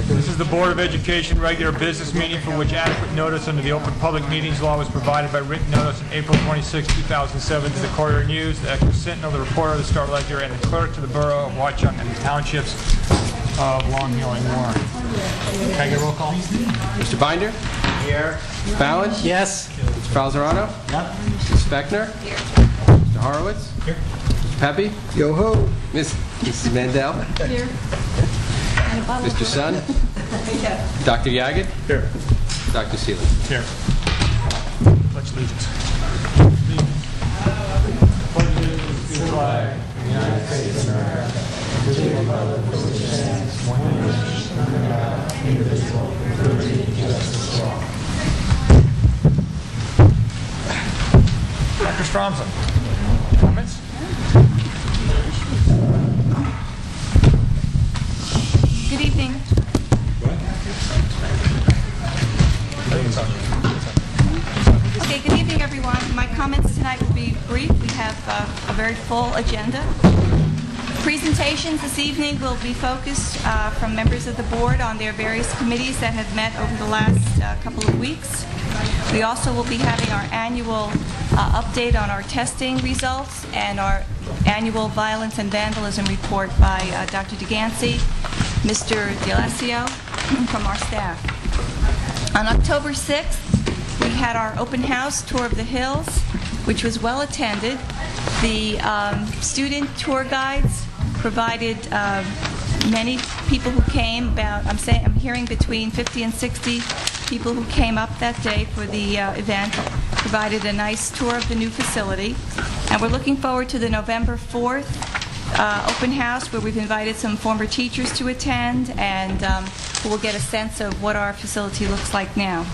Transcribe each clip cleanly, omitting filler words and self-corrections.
This is the Board of Education regular business meeting for which adequate notice under the Open Public Meetings Law was provided by written notice on April 26, 2007 to the Courier News, the Echo Sentinel, the Reporter of the Star Ledger, and the Clerk to the Borough of Watchung and the Townships of Long Hill and Warren. Can I get a roll call? Mr. Binder? Here. Mr. Fallon? Yes. Mr. Falzarano? Yep. Mr. Spechner? Here. Mr. Horowitz? Here. Mr. Pepe? Yo-ho. Mrs. Mandel? Here. Mr. Sun? Dr. Yaggett? Here. Dr. Seeley? Here. Pledge allegiance. Dr. Stromson, comments? Good evening. Okay, good evening, everyone. My comments tonight will be brief. We have a very full agenda. Presentations this evening will be focused from members of the board on their various committees that have met over the last couple of weeks. We also will be having our annual update on our testing results and our annual violence and vandalism report by Dr. DeGancy, Mr. DeLacio from our staff. On October 6th, we had our open house tour of the hills, which was well attended. The student tour guides provided many people who came. I'm hearing between 50 and 60 people who came up that day for the event. Provided a nice tour of the new facility, and we're looking forward to the November 4th open house, where we've invited some former teachers to attend, and we'll get a sense of what our facility looks like now.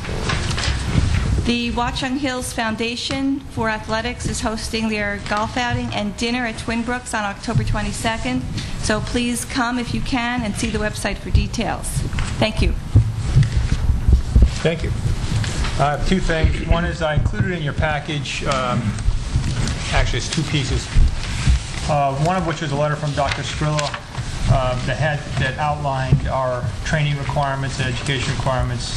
The Watchung Hills Foundation for Athletics is hosting their golf outing and dinner at Twin Brooks on October 22nd, so please come if you can and see the website for details. Thank you. Thank you. I have two things. One is I included in your package, actually it's two pieces, one of which was a letter from Dr. Skrilla that outlined our training requirements and education requirements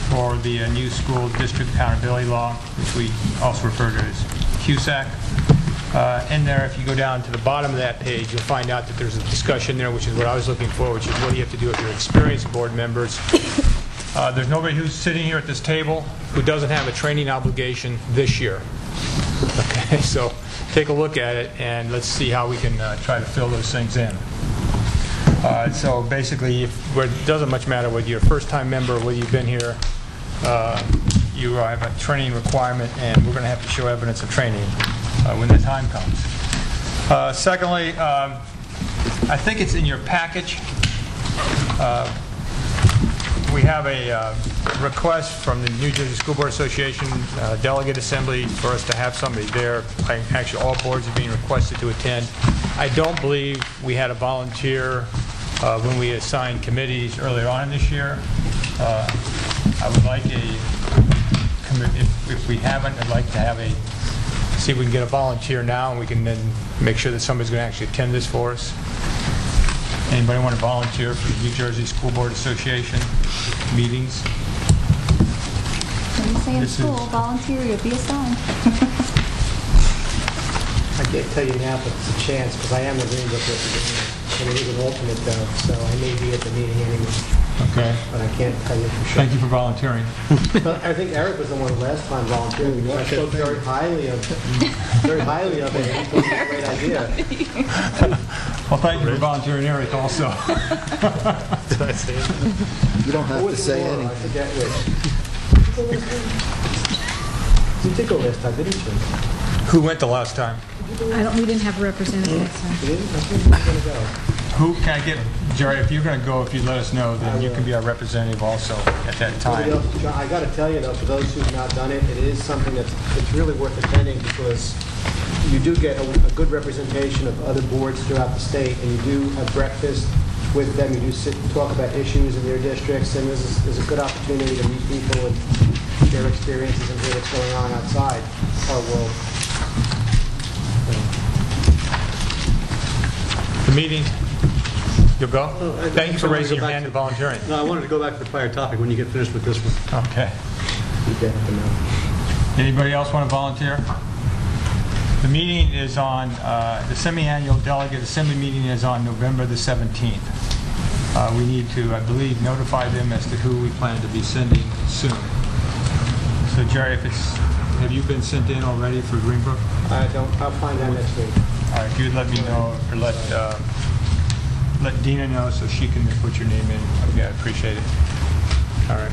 for the new school district accountability law, which we also refer to as CUSAC. In there, if you go down to the bottom of that page, you'll find out that there's a discussion there, which is what I was looking for, which is what do you have to do if you're experienced board members. There's nobody who's sitting here at this table who doesn't have a training obligation this year. Okay, so take a look at it and let's see how we can try to fill those things in. So basically, it doesn't much matter whether you're a first-time member or whether you've been here. You have a training requirement, and we're going to have to show evidence of training when the time comes. Secondly, I think it's in your package. We have a request from the New Jersey School Board Association Delegate Assembly for us to have somebody there. Actually, all boards are being requested to attend. I don't believe we had a volunteer when we assigned committees earlier on this year. I would like if we haven't, I'd like to see if we can get a volunteer now, and we can then make sure that somebody's going to actually attend this for us. Anybody want to volunteer for the New Jersey School Board Association meetings? When you say in school, volunteer, you'll be assigned. I can't tell you now, but it's a chance, because I am the Green Book representative, and it is an alternate, though, so I may be at the meeting anyway. Okay. But I can't tell you for sure. Thank you for volunteering. But I think Eric was the one last time volunteering. I spoke very highly of it. He thought it was a great idea. Well, thank you for volunteering, Eric, also. Did I say it? You don't have to say anything. I forget which. You did go last time, didn't you? Who went the last time? We didn't have a representative last time. You didn't? I think you were going to go. Who can I get, Jerry? If you're going to go, if you let us know, then you can be our representative also at that time. I got to tell you though, for those who've not done it, it is something it's really worth attending, because you do get a good representation of other boards throughout the state, and you do have breakfast with them. You do sit and talk about issues in their districts, and there's a good opportunity to meet people and share experiences and hear what's going on outside our world. The meeting You'll go? Thank you for raising your back hand to- and volunteering. No, I wanted to go back to the prior topic when you get finished with this one. Okay. You get them out. Anybody else want to volunteer? The meeting is on, the semi-annual delegate assembly meeting is on November the 17th. We need to, I believe, notify them as to who we plan to be sending soon. So Jerry, have you been sent in already for Greenbrook? I'll find out next week. All right, if you'd let me know, or let Dina know so she can put your name in. Okay, I appreciate it. All right.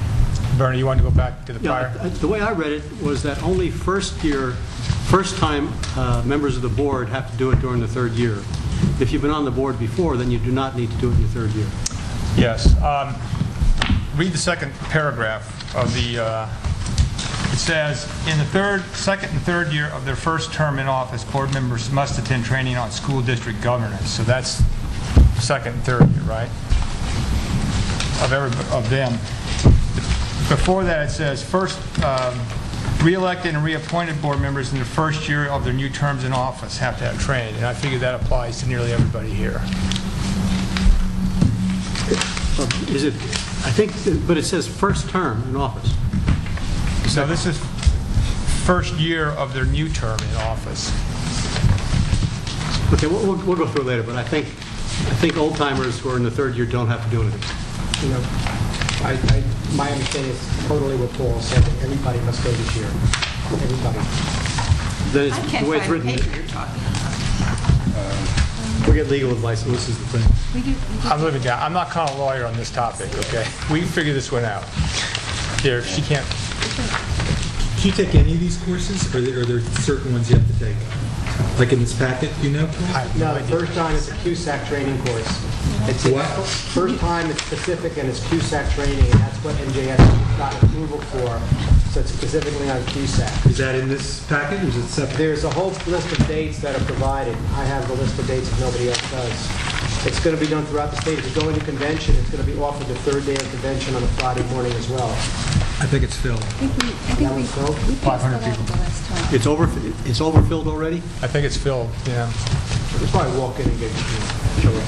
Bernie, you want to go back to the prior? Yeah, the way I read it was that only first-time members of the board have to do it during the third year. If you've been on the board before, then you do not need to do it in your third year. Yes. Read the second paragraph of the, it says, in the second and third year of their first term in office, board members must attend training on school district governance. So that's second and third year, right? Of them. Before that, it says, first, re-elected and reappointed board members in the first year of their new terms in office have to have training. And I figure that applies to nearly everybody here. Is it, I think, but it says first term in office. So this is first year of their new term in office. Okay, we'll go through it later, but I think old-timers who are in the third year don't have to do anything. You know, my understanding is totally what Paul said, that everybody must go this year. Everybody. Then I it's can't the way it's find the written. paper you're talking We'll get legal advice, so this is the thing. about. I'm living down. I'm not kind of a lawyer on this topic, okay? We can figure this one out. Here, she can't. Can you take any of these courses, or are there certain ones you have to take? Like in this packet, do you know? No, the first time it's a QSAC training course. It's What? First time it's specific and it's QSAC training, and that's what NJS got approval for. So it's specifically on QSAC. Is that in this packet, or is it separate? There's a whole list of dates that are provided. I have the list of dates if nobody else does. It's going to be done throughout the state. If you go into convention, it's going to be offered the third day of convention on a Friday morning as well. I think it's filled. That one's filled? 500 people. It's overfilled already? I think it's filled, yeah. You probably walk in and get show up.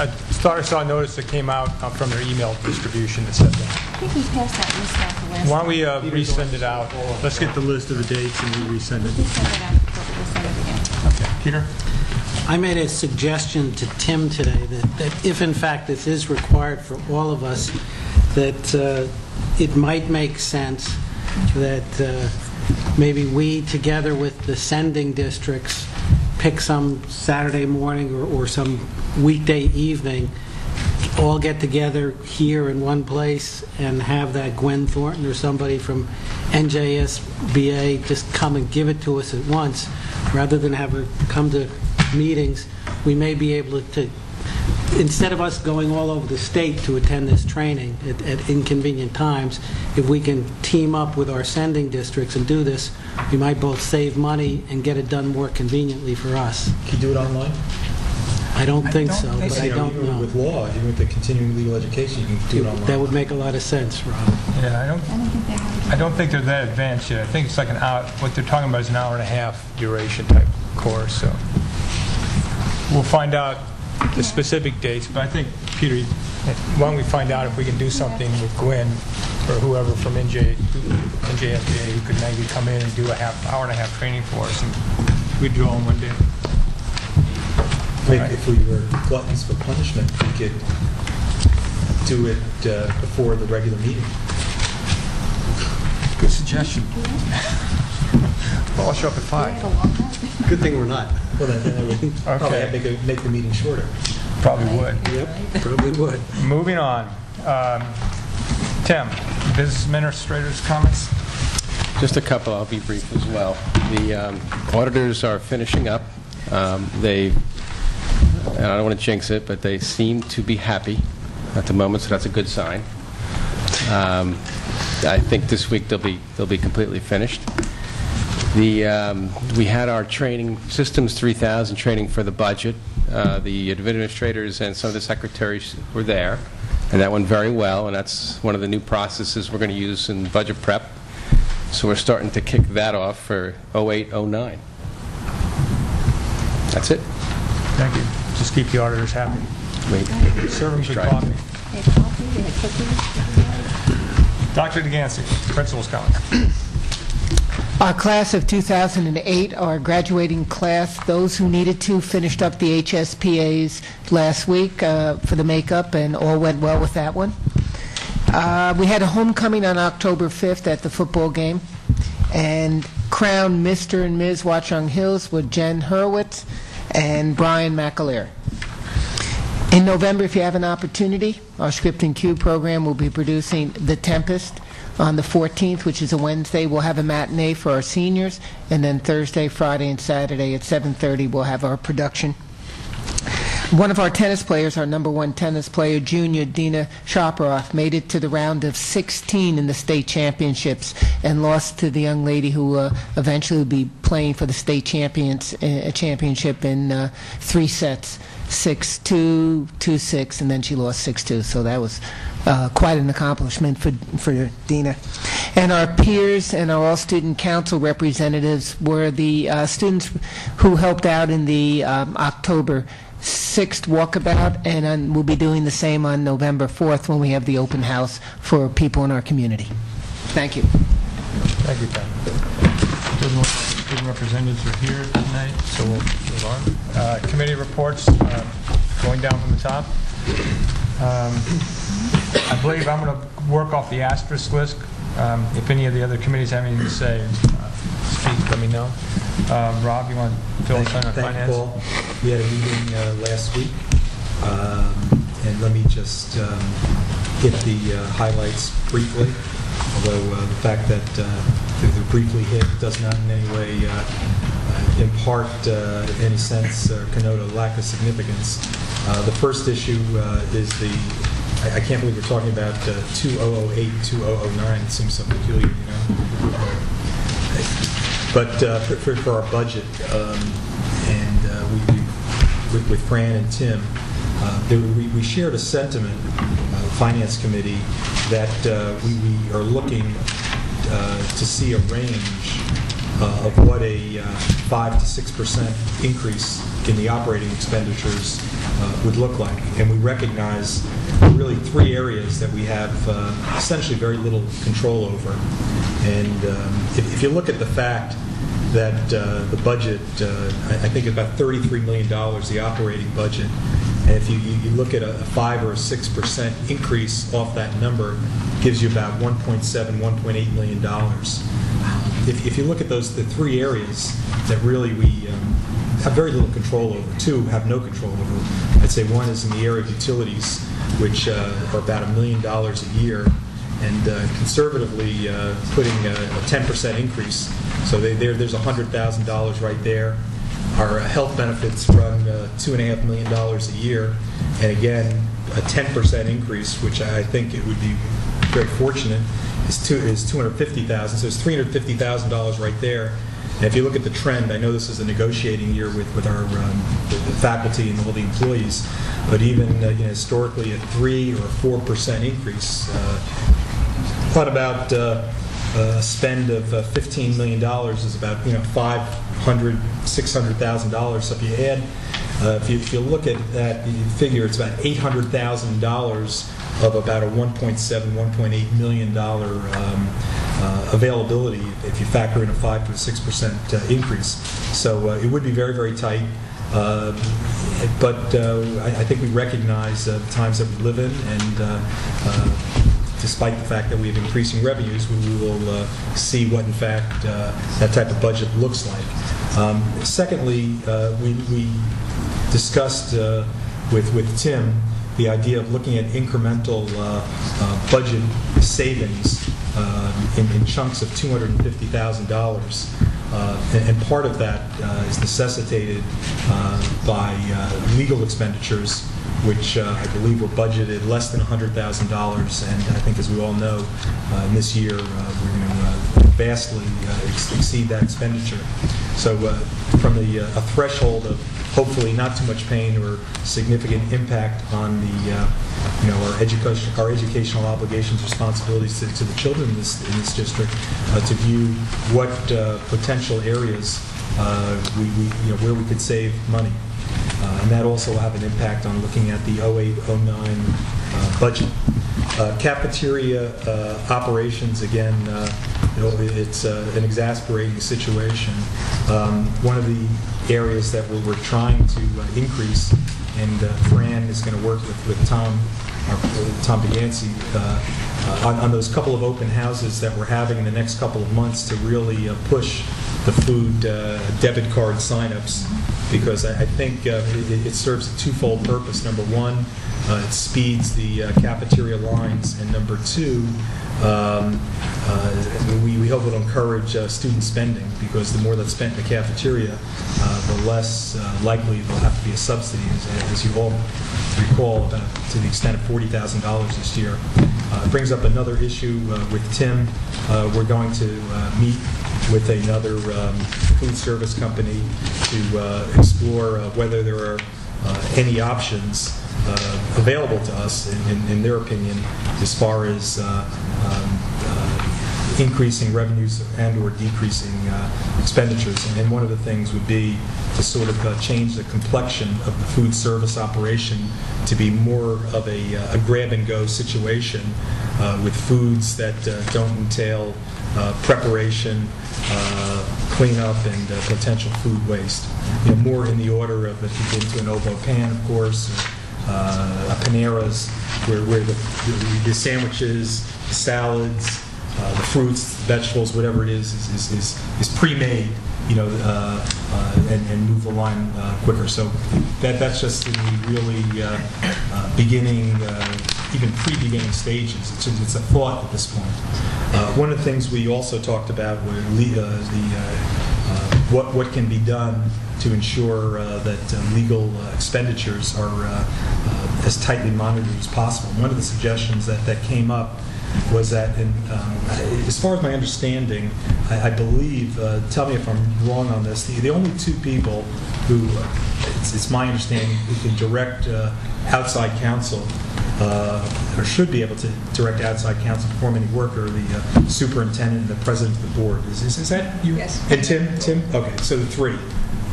I thought I saw a notice that came out from their email distribution that said that. I think we passed that list out the last Why don't we resend it out? Let's get the list of the dates and we resend it. We send it out, but we'll send it again. Okay, Peter? I made a suggestion to Tim today that if in fact this is required for all of us, that it might make sense that maybe we, together with the sending districts, pick some Saturday morning or some weekday evening, all get together here in one place and have that Gwen Thornton or somebody from NJSBA just come and give it to us at once, rather than have her come to meetings. We may be able to, instead of us going all over the state to attend this training at inconvenient times, if we can team up with our sending districts and do this, we might both save money and get it done more conveniently for us. Can you do it online? I don't think so, but I don't Even know. with law, even with the continuing legal education, you can do it online. That would make a lot of sense, Rob. Yeah, I don't think they're that advanced yet. I think it's like an hour, what they're talking about is an hour and a half duration type course, so. We'll find out the specific dates, but I think, Peter, why don't we find out if we can do something with Gwen or whoever from NJSBA who could maybe come in and do a hour and a half training for us, and we'd do all in one day. If we were gluttons for punishment, we could do it before the regular meeting. Good suggestion. Well, I'll show up at 5. Good thing we're not. Well, then I would probably make the meeting shorter. Probably would. Yep, probably would. Moving on. Tim, business administrator's comments? Just a couple, I'll be brief as well. The auditors are finishing up. And I don't want to jinx it, but they seem to be happy at the moment, so that's a good sign. I think this week they'll be completely finished. We had our training, Systems 3000 training for the budget. The administrators and some of the secretaries were there, and that went very well, and that's one of the new processes we're going to use in budget prep. So we're starting to kick that off for 08-09. That's it. Thank you. Just keep the auditors happy. Wait. Serving good Try. coffee. Dr. DeGansey, principal's comments. Our class of 2008, our graduating class, those who needed to, finished up the HSPAs last week for the makeup, and all went well with that one. We had a homecoming on October 5th at the football game, and crowned Mr. and Ms. Watchung Hills with Jen Hurwitz and Brian McAleer. In November, if you have an opportunity, our Script and Cue program will be producing The Tempest on the 14th, which is a Wednesday. We'll have a matinee for our seniors, and then Thursday, Friday, and Saturday at 7:30 we'll have our production. One of our tennis players, our number one tennis player, junior Dina Shaparoff, made it to the round of 16 in the state championships and lost to the young lady who eventually will be playing for the state championship in 3 sets, 6-2, 2-6, and then she lost 6-2. So that was quite an accomplishment for Dina. And our peers and our all-student council representatives were the students who helped out in the October 6th walkabout, and we'll be doing the same on November 4th when we have the open house for people in our community. Thank you. Thank you, Pat. Student representatives are here tonight, so we'll move on. Committee reports, going down from the top. I believe I'm going to work off the asterisk list. If any of the other committees have anything to say, speak, let me know. Rob, you want to fill us in on Thank finance? you, Paul. We had a meeting last week, and let me just hit the highlights briefly, although the fact that they're briefly hit does not in any way impart in any sense or connote a lack of significance. The first issue is I can't believe we're talking about 2008, 2009. It seems so peculiar, you know. But for our budget, and with Fran and Tim, we shared a sentiment, Finance Committee, that we are looking to see a range of what a 5 to 6% increase in the operating expenditures would look like. And we recognize really 3 areas that we have essentially very little control over. And if you look at the fact that the budget, I think about $33 million, the operating budget, and if you look at a 5 or a 6% increase off that number, gives you about $1.7, $1.8 million. If you look at the 3 areas that really we have very little control over, 2 have no control over, I'd say 1 is in the area of utilities, which are about $1 million a year, and conservatively putting a 10% increase. So there's $100,000 right there. Our health benefits run $2.5 million a year, and again, a 10% increase, which I think it would be very fortunate, is $250,000. So there's $350,000 right there. And if you look at the trend, I know this is a negotiating year with our the faculty and all the employees, but even historically a 3 or 4% increase. Thought about a spend of $15 million is about $500,000, $600,000. So if you add, if you look at that figure, it's about $800,000 of about a $1.7, $1.8 million availability if you factor in a 5 to 6% increase. So it would be very, very tight. But I think we recognize the times that we live in, and despite the fact that we have increasing revenues, we will see what, in fact, that type of budget looks like. Secondly, we discussed with Tim the idea of looking at incremental budget savings in chunks of $250,000. And part of that is necessitated by legal expenditures, which I believe were budgeted less than $100,000, and I think, as we all know, this year we're going to vastly exceed that expenditure. So from a threshold of hopefully not too much pain or significant impact on the our educational obligations, responsibilities to the children in this district, to view what potential areas where we could save money. and that also will have an impact on looking at the 08-09 budget. Cafeteria operations, again, it's an exasperating situation. One of the areas that we're trying to increase, and Fran is going to work with Tom Begancy on those couple of open houses that we're having in the next couple of months to really push the food debit card signups, because I think it serves a twofold purpose. Number one, it speeds the cafeteria lines, and number two, we hope it'll encourage student spending, because the more that's spent in the cafeteria, the less likely there'll have to be a subsidy, as you all recall, about to the extent of $40,000 this year. It brings up another issue with Tim. We're going to meet with another food service company to explore whether there are any options available to us, in their opinion, as far as increasing revenues and or decreasing expenditures. And one of the things would be to sort of change the complexion of the food service operation to be more of a grab-and-go situation with foods that don't entail preparation, cleanup, and potential food waste. More in the order of, if you get into an oboe pan, of course, a Panera's, where the sandwiches, the salads, the fruits, the vegetables, whatever it is pre-made, and move the line quicker. So that's just in the really beginning, even pre-beginning stages. It's a thought at this point. One of the things we also talked about were what can be done to ensure that legal expenditures are as tightly monitored as possible. One of the suggestions that came up was that, as far as my understanding, I believe, tell me if I'm wrong on this, the only two people who, it's my understanding, who can direct outside counsel, or should be able to direct outside counsel to perform any work, are the superintendent and the president of the board. Is that you? Yes. And Tim? Okay, so the three.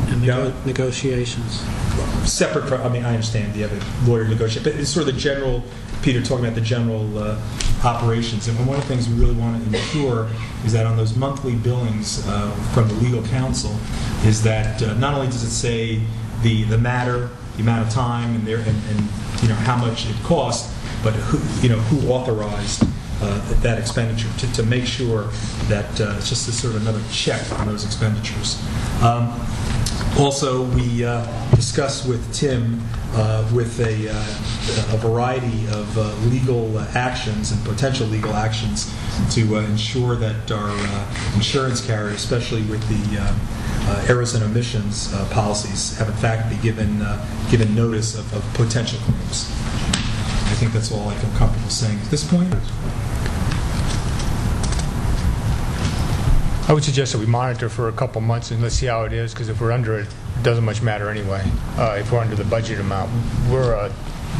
And negotiations. Separate from, I understand you have a lawyer negotiate, but it's sort of the general, Peter, talking about the general operations. And one of the things we really want to ensure is that on those monthly billings from the legal counsel is that not only does it say the matter, the amount of time, and how much it cost, but who authorized that expenditure to make sure that it's just a sort of another check on those expenditures. Also, we discussed with Tim with a variety of legal actions and potential legal actions to ensure that our insurance carriers, especially with the errors and omissions policies, have in fact be given notice of potential claims. I think that's all I feel comfortable saying at this point. I would suggest that we monitor for a couple months and let's see how it is, because if we're under it, it doesn't much matter anyway. If we're under the budget amount, we're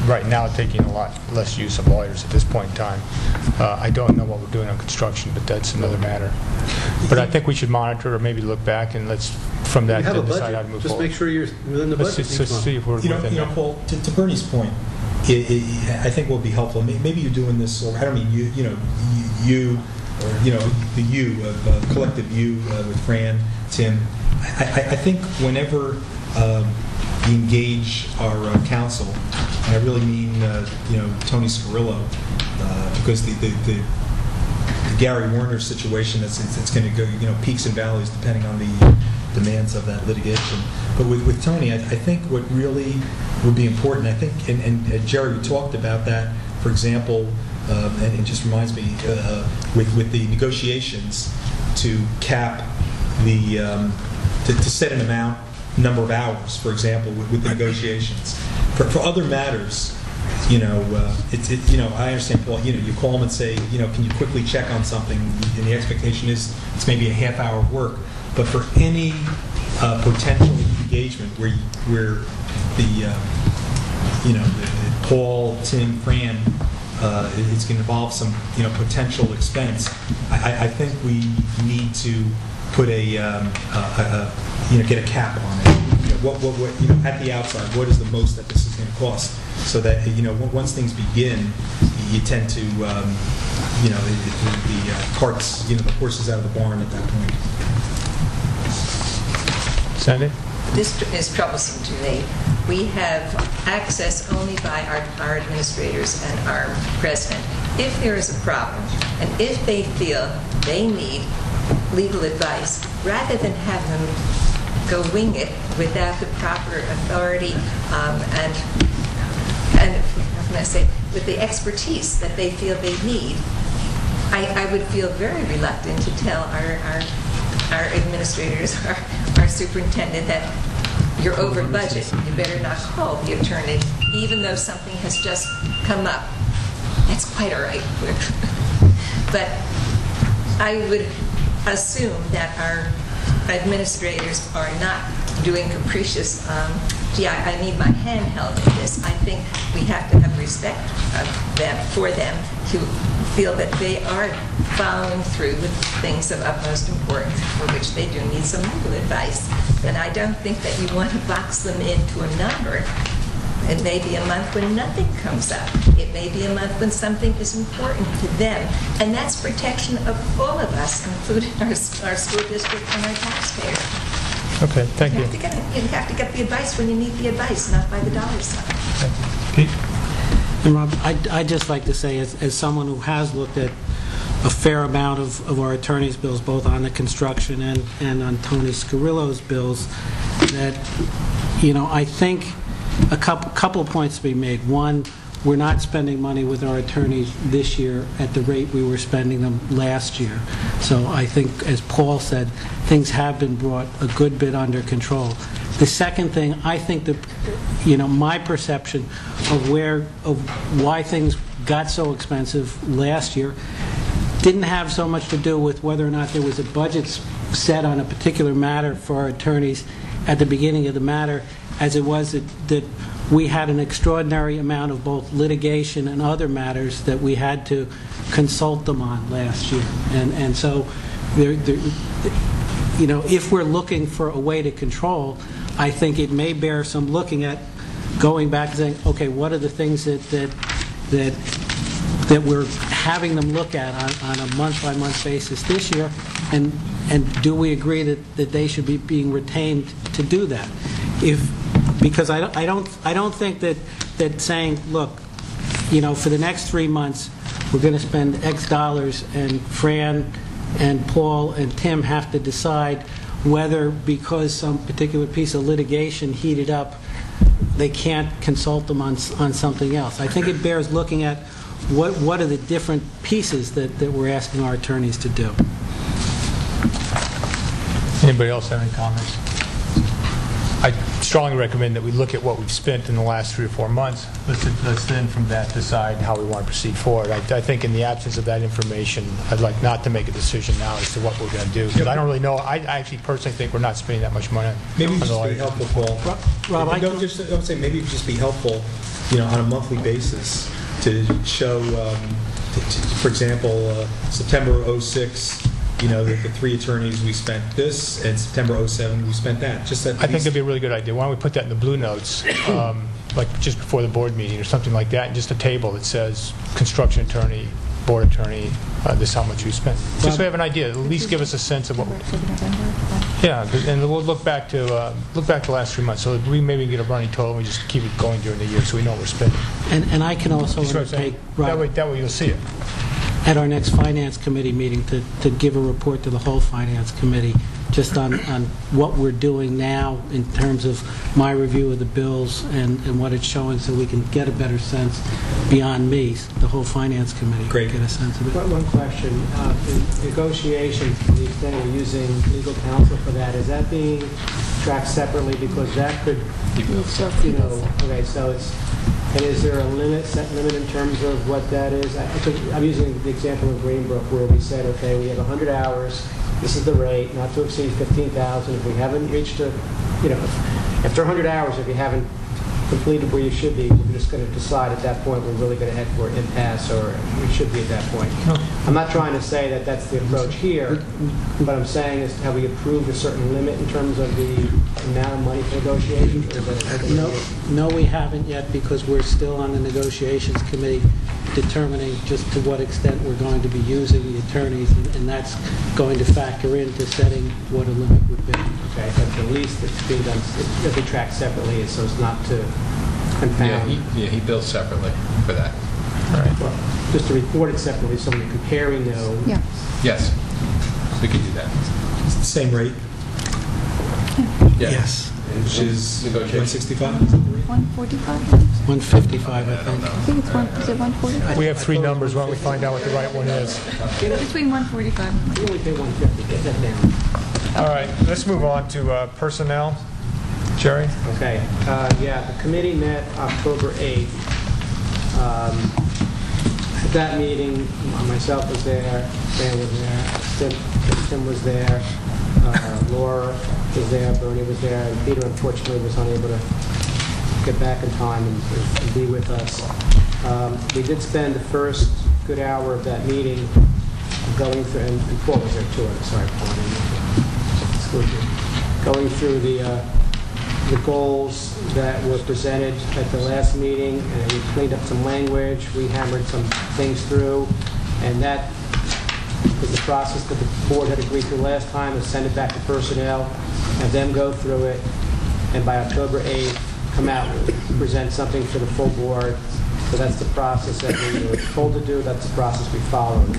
right now taking a lot less use of lawyers at this point in time. I don't know what we're doing on construction, but that's another matter. But I think we should monitor, or maybe look back, and let's, from that, You have a decide how to budget. move Just forward. make sure you're within the budget. Let's see if we're within that. Paul, to Bernie's point, I think will be helpful. Maybe you're doing this, or I don't mean you, or the you of collective you with Fran, Tim. I think whenever we engage our counsel, and I really mean Tony Scarillo, because the Gary Warner situation, it's going to go peaks and valleys depending on the demands of that litigation. But with Tony, I think what really would be important, I think, and Jerry, we talked about that, for example, and it just reminds me, with the negotiations to cap the, to set an amount, number of hours, for example, with the negotiations. For other matters, I understand, Paul, you call them and say, can you quickly check on something, and the expectation is it's maybe a half hour of work. But for any potential engagement where the Paul, Tim, Fran, it's going to involve some potential expense, I think we need to put get a cap on it. at the outside, what is the most that this is going to cost? So that, once things begin, you tend to, the carts, the horses out of the barn at that point. Sandy? This is troublesome to me. We have access only by our administrators and our president. If there is a problem, and if they feel they need legal advice, rather than have them go wing it without the proper authority and how can I say, with the expertise that they feel they need, I would feel very reluctant to tell our administrators, our superintendent, that you're over budget. You better not call the attorney, even though something has just come up. That's quite all right. But I would assume that our administrators are not doing capricious, I need my hand held in this. I think we have to have respect for them to feel that they are following through with things of utmost importance for which they do need some legal advice. And I don't think that you want to box them into a number. It may be a month when nothing comes up. It may be a month when something is important to them. And that's protection of all of us, including our school district and our taxpayers. Okay, thank you. You have to get the advice when you need the advice, not by the dollar sign. Thank you. Pete? And Rob, I'd just like to say, as someone who has looked at a fair amount of our attorney's bills, both on the construction and on Tony Scarillo's bills, that, I think a couple of points to be made. One, we're not spending money with our attorneys this year at the rate we were spending them last year. So I think, as Paul said, things have been brought a good bit under control. The second thing, I think that, my perception of why things got so expensive last year didn't have so much to do with whether or not there was a budget set on a particular matter for our attorneys at the beginning of the matter, as it was that we had an extraordinary amount of both litigation and other matters that we had to consult them on last year. And so, if we're looking for a way to control, I think it may bear some looking at going back and saying, okay, what are the things that we're having them look at on a month-by-month basis this year, and do we agree that they should be being retained to do that? Because I don't think that saying, look, for the next 3 months we're going to spend X dollars, and Fran and Paul and Tim have to decide whether, because some particular piece of litigation heated up, they can't consult them on something else. I think it bears looking at what are the different pieces that we're asking our attorneys to do. Anybody else have any comments? I strongly recommend that we look at what we've spent in the last 3 or 4 months. Let's then from that decide how we want to proceed forward. I think in the absence of that information, I'd like not to make a decision now as to what we're going to do, because I don't really know. I actually personally think we're not spending that much money. Maybe it would just be helpful, Paul. Rob, I would say maybe it would just be helpful, on a monthly basis to show, for example, September 06. The 3 attorneys, we spent this, and September 07, we spent that. I think that'd be a really good idea. Why don't we put that in the Blue Notes, like just before the board meeting or something like that, and just a table that says construction attorney, board attorney, this is how much we spent. Just so we have an idea. At least give us a sense of what we're doing. Yeah, and we'll look back to the last 3 months. So we maybe get a running total, and we just keep it going during the year so we know what we're spending. And I can also take, Rob, that way you'll see it. At our next Finance Committee meeting to give a report to the whole Finance Committee just on what we're doing now in terms of my review of the bills and what it's showing, so we can get a better sense beyond me, the whole Finance Committee. Great. Get a sense of it. One question. In negotiations, to the extent we're using legal counsel for that, is that being tracked separately? Because that could, okay, so it's... And is there a set limit in terms of what that is? I'm using the example of Greenbrook, where we said, okay, we have 100 hours, this is the rate, not to exceed 15,000. If we haven't reached after 100 hours, if you haven't completed where you should be, we're going to just going to decide at that point we're really going to head for impasse, or we should be at that point. I'm not trying to say that that's the approach here. What I'm saying is, have we approved a certain limit in terms of the amount of money for negotiations? Or is that No, we haven't yet, because we're still on the negotiations committee determining just to what extent we're going to be using the attorneys, and that's going to factor into setting what a limit would be. Okay, but at least it's being done, it'll be tracked separately, so it's not to confound. he bills separately for that. Well, just to report it separately, so when you're comparing those. Yeah. Yes, we could do that. It's the same rate, Yes. which is Negotiation. 165? 145? 155, I think. I think it's is it 145? We have three numbers. Why don't we find out what the right one is? Between 145 and You only pay 150, get that down. All right, let's move on to personnel. Jerry? Okay, yeah, the committee met October 8th. At that meeting, myself was there, Dan was there, Tim was there, Laura was there, Bernie was there, and Peter unfortunately was unable to get back in time and be with us. We did spend the first good hour of that meeting going through, and Paul was there too, I'm sorry, Paul, going through the goals that were presented at the last meeting, and we cleaned up some language, we hammered some things through, and that was the process that the board had agreed to last time, is send it back to personnel, have them go through it, and by October 8th, come out and present something to the full board. So that's the process that we were told to do, that's the process we followed.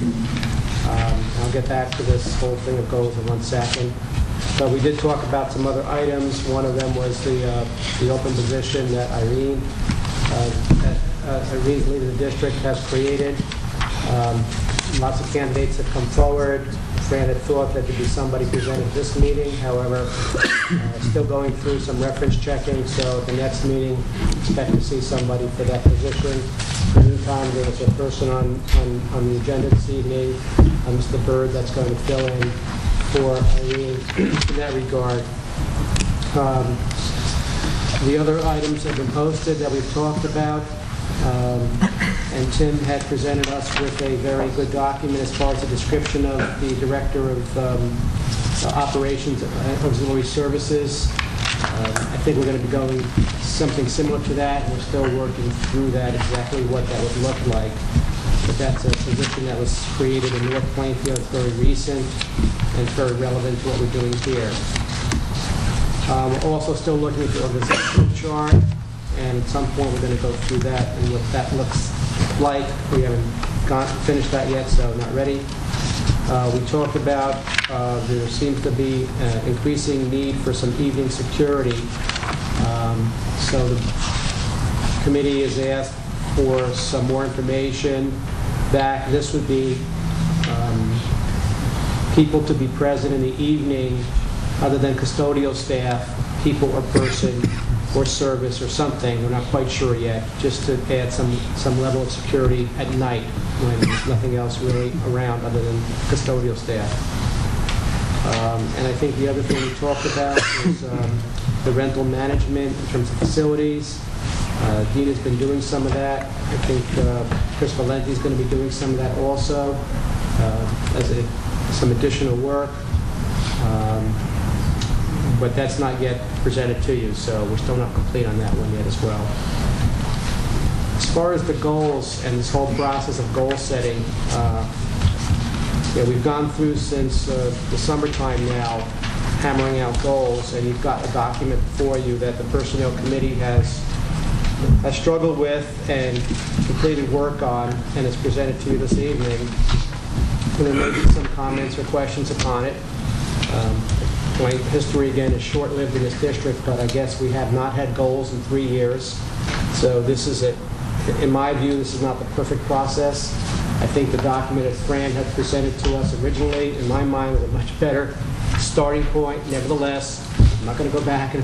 I'll get back to this whole thing of goals in 1 second. But we did talk about some other items. One of them was the open position that Irene's leading the district has created. Lots of candidates have come forward. Fran had thought that there'd be somebody presented at this meeting. However, still going through some reference checking, so at the next meeting, expect to see somebody for that position. In the meantime, there was a person on the agenda this evening, Mr. Bird, that's going to fill in for Irene in that regard. The other items have been posted that we've talked about, and Tim had presented us with a very good document as far as the description of the Director of Operations and Auxiliary Services. I think we're going to be going something similar to that, and we're still working through that, exactly what that would look like. But that's a position that was created in North Plainfield. It's very recent and very relevant to what we're doing here. We're also still looking at the organizational chart, and at some point we're going to go through that and what that looks like. We haven't finished that yet, so not ready. We talked about there seems to be increasing need for some evening security. So the committee has asked for some more information back. This would be people to be present in the evening other than custodial staff, people or person or service or something, we're not quite sure yet, just to add some level of security at night when there's nothing else really around other than custodial staff. And I think the other thing we talked about is the rental management in terms of facilities. Dina's been doing some of that. I think Chris Valenti's going to be doing some of that also as some additional work. But that's not yet presented to you, so we're still not complete on that one yet as well. As far as the goals and this whole process of goal setting, we've gone through since the summertime now, hammering out goals, and you've got a document for you that the Personnel Committee has struggled with and completed work on, and it's presented to you this evening. And there may be some comments or questions upon it. My history, again, is short-lived in this district, but I guess we have not had goals in 3 years. So this is it. In my view, this is not the perfect process. I think the document that Fran had presented to us originally, in my mind, was a much better starting point. Nevertheless, I'm not going to go back and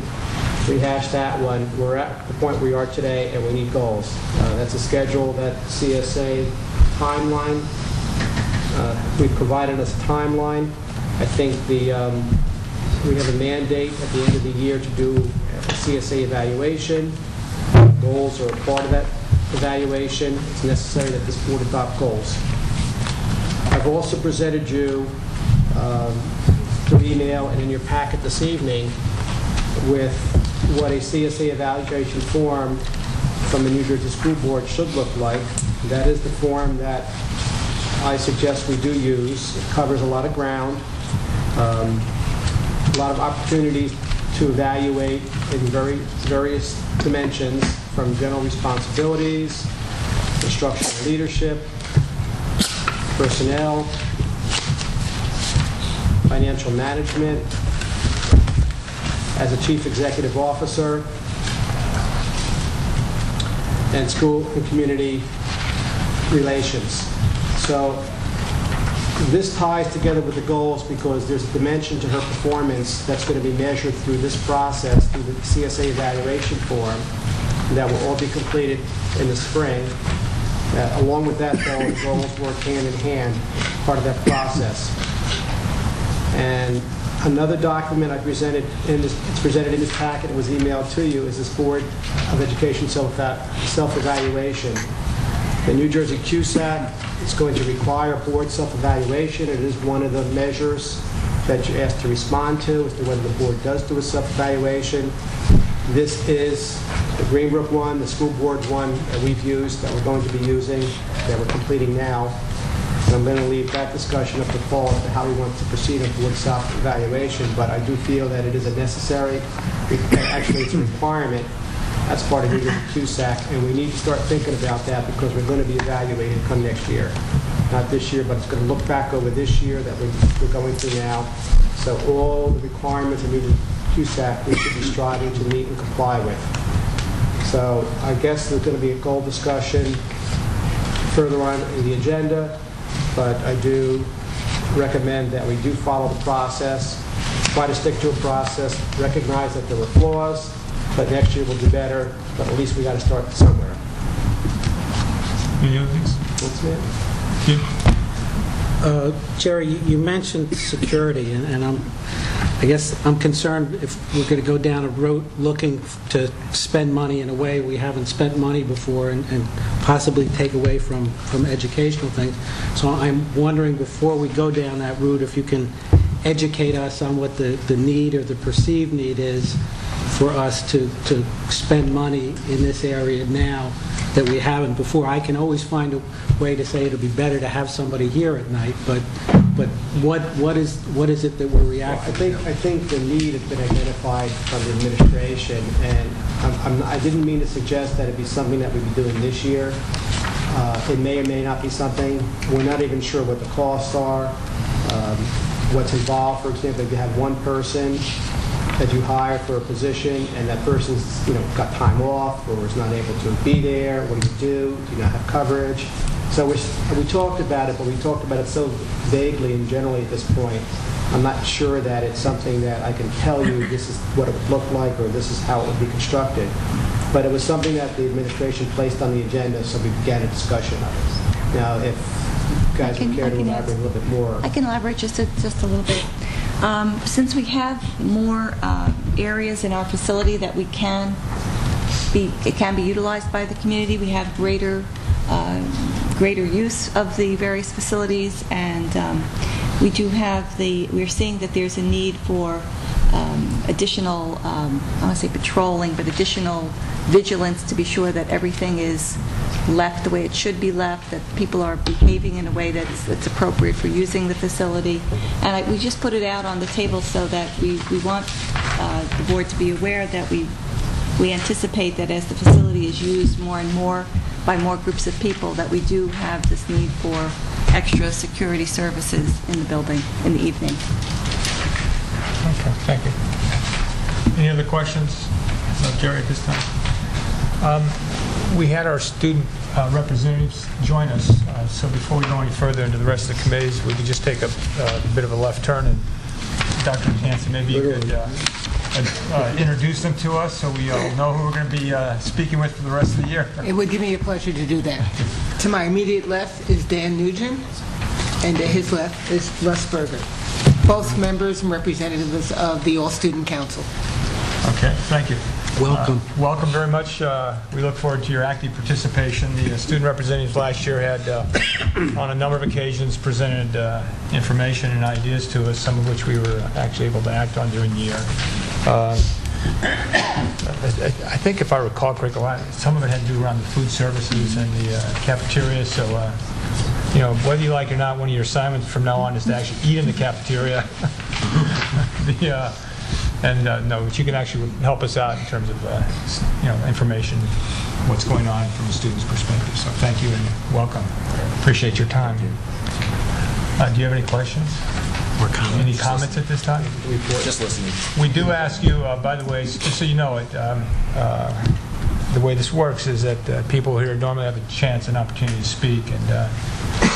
rehash that one. We're at the point we are today, and we need goals. That's a schedule, that CSA timeline. We've provided us a timeline. I think we have a mandate at the end of the year to do a CSA evaluation. Goals are a part of that evaluation. It's necessary that this board adopt goals. I've also presented you through email and in your packet this evening with what a CSA evaluation form from the New Jersey School Board should look like. That is the form that I suggest we do use. It covers a lot of ground, a lot of opportunities to evaluate in various dimensions, from general responsibilities, instructional leadership, personnel, financial management, as a chief executive officer, and school and community relations. So this ties together with the goals because there's a dimension to her performance that's going to be measured through this process, through the CSA evaluation form, that will all be completed in the spring. Along with that, though, the goals work hand in hand, part of that process. And another document I presented it's presented in this packet, it was emailed to you, is this Board of Education self-evaluation. The New Jersey CUSAC is going to require board self-evaluation. It is one of the measures that you're asked to respond to as to whether the board does do a self-evaluation. This is the Greenbrook one, the school board one that we've used, that we're going to be using, that we're completing now. And I'm going to leave that discussion up to Paul as to how he wants to proceed on board self-evaluation, but I do feel that it is a necessary, actually it's a requirement as part of the CUSAC, and we need to start thinking about that because we're going to be evaluated come next year. Not this year, but it's going to look back over this year that we're going through now. So all the requirements of the CUSAC we should be striving to meet and comply with. So I guess there's going to be a goal discussion further on in the agenda, but I do recommend that we do follow the process, try to stick to a process, recognize that there were flaws, but next year we'll do better, but at least we got to start somewhere. Any other things? That's it. Jim? Jerry, you mentioned security, and I guess I'm concerned if we're going to go down a road looking to spend money in a way we haven't spent money before and possibly take away from educational things. So I'm wondering, before we go down that route, if you can educate us on what the need or the perceived need is for us to spend money in this area now that we haven't before. I can always find a way to say it'll be better to have somebody here at night, but what is it that we're reacting to? I think the need has been identified from the administration, and I didn't mean to suggest that it'd be something that we'd be doing this year. It may or may not be something. We're not even sure what the costs are, what's involved. For example, if you have one person that you hire for a position and that person's got time off or is not able to be there, what do you do? Do you not have coverage? So we talked about it, but we talked about it so vaguely and generally at this point. I'm not sure that it's something that I can tell you this is what it would look like or this is how it would be constructed. But it was something that the administration placed on the agenda, so we began a discussion of it. Now, if you guys would care to elaborate a little bit more. I can elaborate just a little bit. Since we have more areas in our facility that it can be utilized by the community, we have greater use of the various facilities, and we're seeing that there's a need for additional, I want to say patrolling, but additional vigilance to be sure that everything is left the way it should be left, that people are behaving in a way that's appropriate for using the facility. And we just put it out on the table so that we want the board to be aware that we anticipate that as the facility is used more and more by more groups of people, that we do have this need for extra security services in the building in the evening. Okay, thank you. Any other questions of Jerry at this time? We had our student representatives join us, so before we go any further into the rest of the committees, we could just take a bit of a left turn, and Dr. Hanson, maybe you could introduce them to us so we all know who we're going to be speaking with for the rest of the year. It would give me a pleasure to do that. To my immediate left is Dan Nugent, and to his left is Russ Berger, both members and representatives of the All-Student Council. Okay, thank you. Welcome. Welcome very much. We look forward to your active participation. The student representatives last year had, on a number of occasions, presented information and ideas to us, some of which we were actually able to act on during the year. I think if I recall correctly, some of it had to do around the food services and the cafeteria, so whether you like it or not, one of your assignments from now on is to actually eat in the cafeteria. No, but you can actually help us out in terms of information, what's going on from a student's perspective. So thank you and welcome. Appreciate your time. Do you have any questions? Or comments? Any comments at this time? Just listening. We do ask you, by the way, just so you know it, the way this works is that people here normally have a chance, an opportunity to speak, and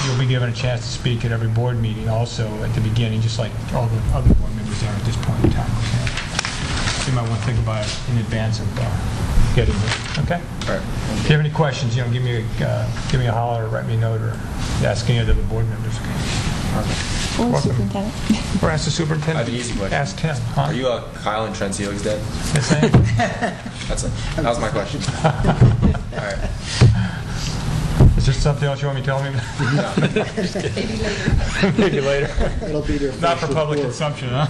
you'll be given a chance to speak at every board meeting also at the beginning, just like all the other board members are at this point in time. Okay? So you might want to think about it in advance of getting here. Okay? All right. If you have any questions, give me a holler or write me a note or ask any of the other board members. Okay? Or Welcome. superintendent. Or ask the superintendent. I have an easy question. Ask Tim. Huh? Are you Kyle and Trent Selig's dad? Yes, I am. That's it. That was my question. All right. Is there something else you want me to tell me? Maybe later. It'll be their Not for first public report. consumption, huh?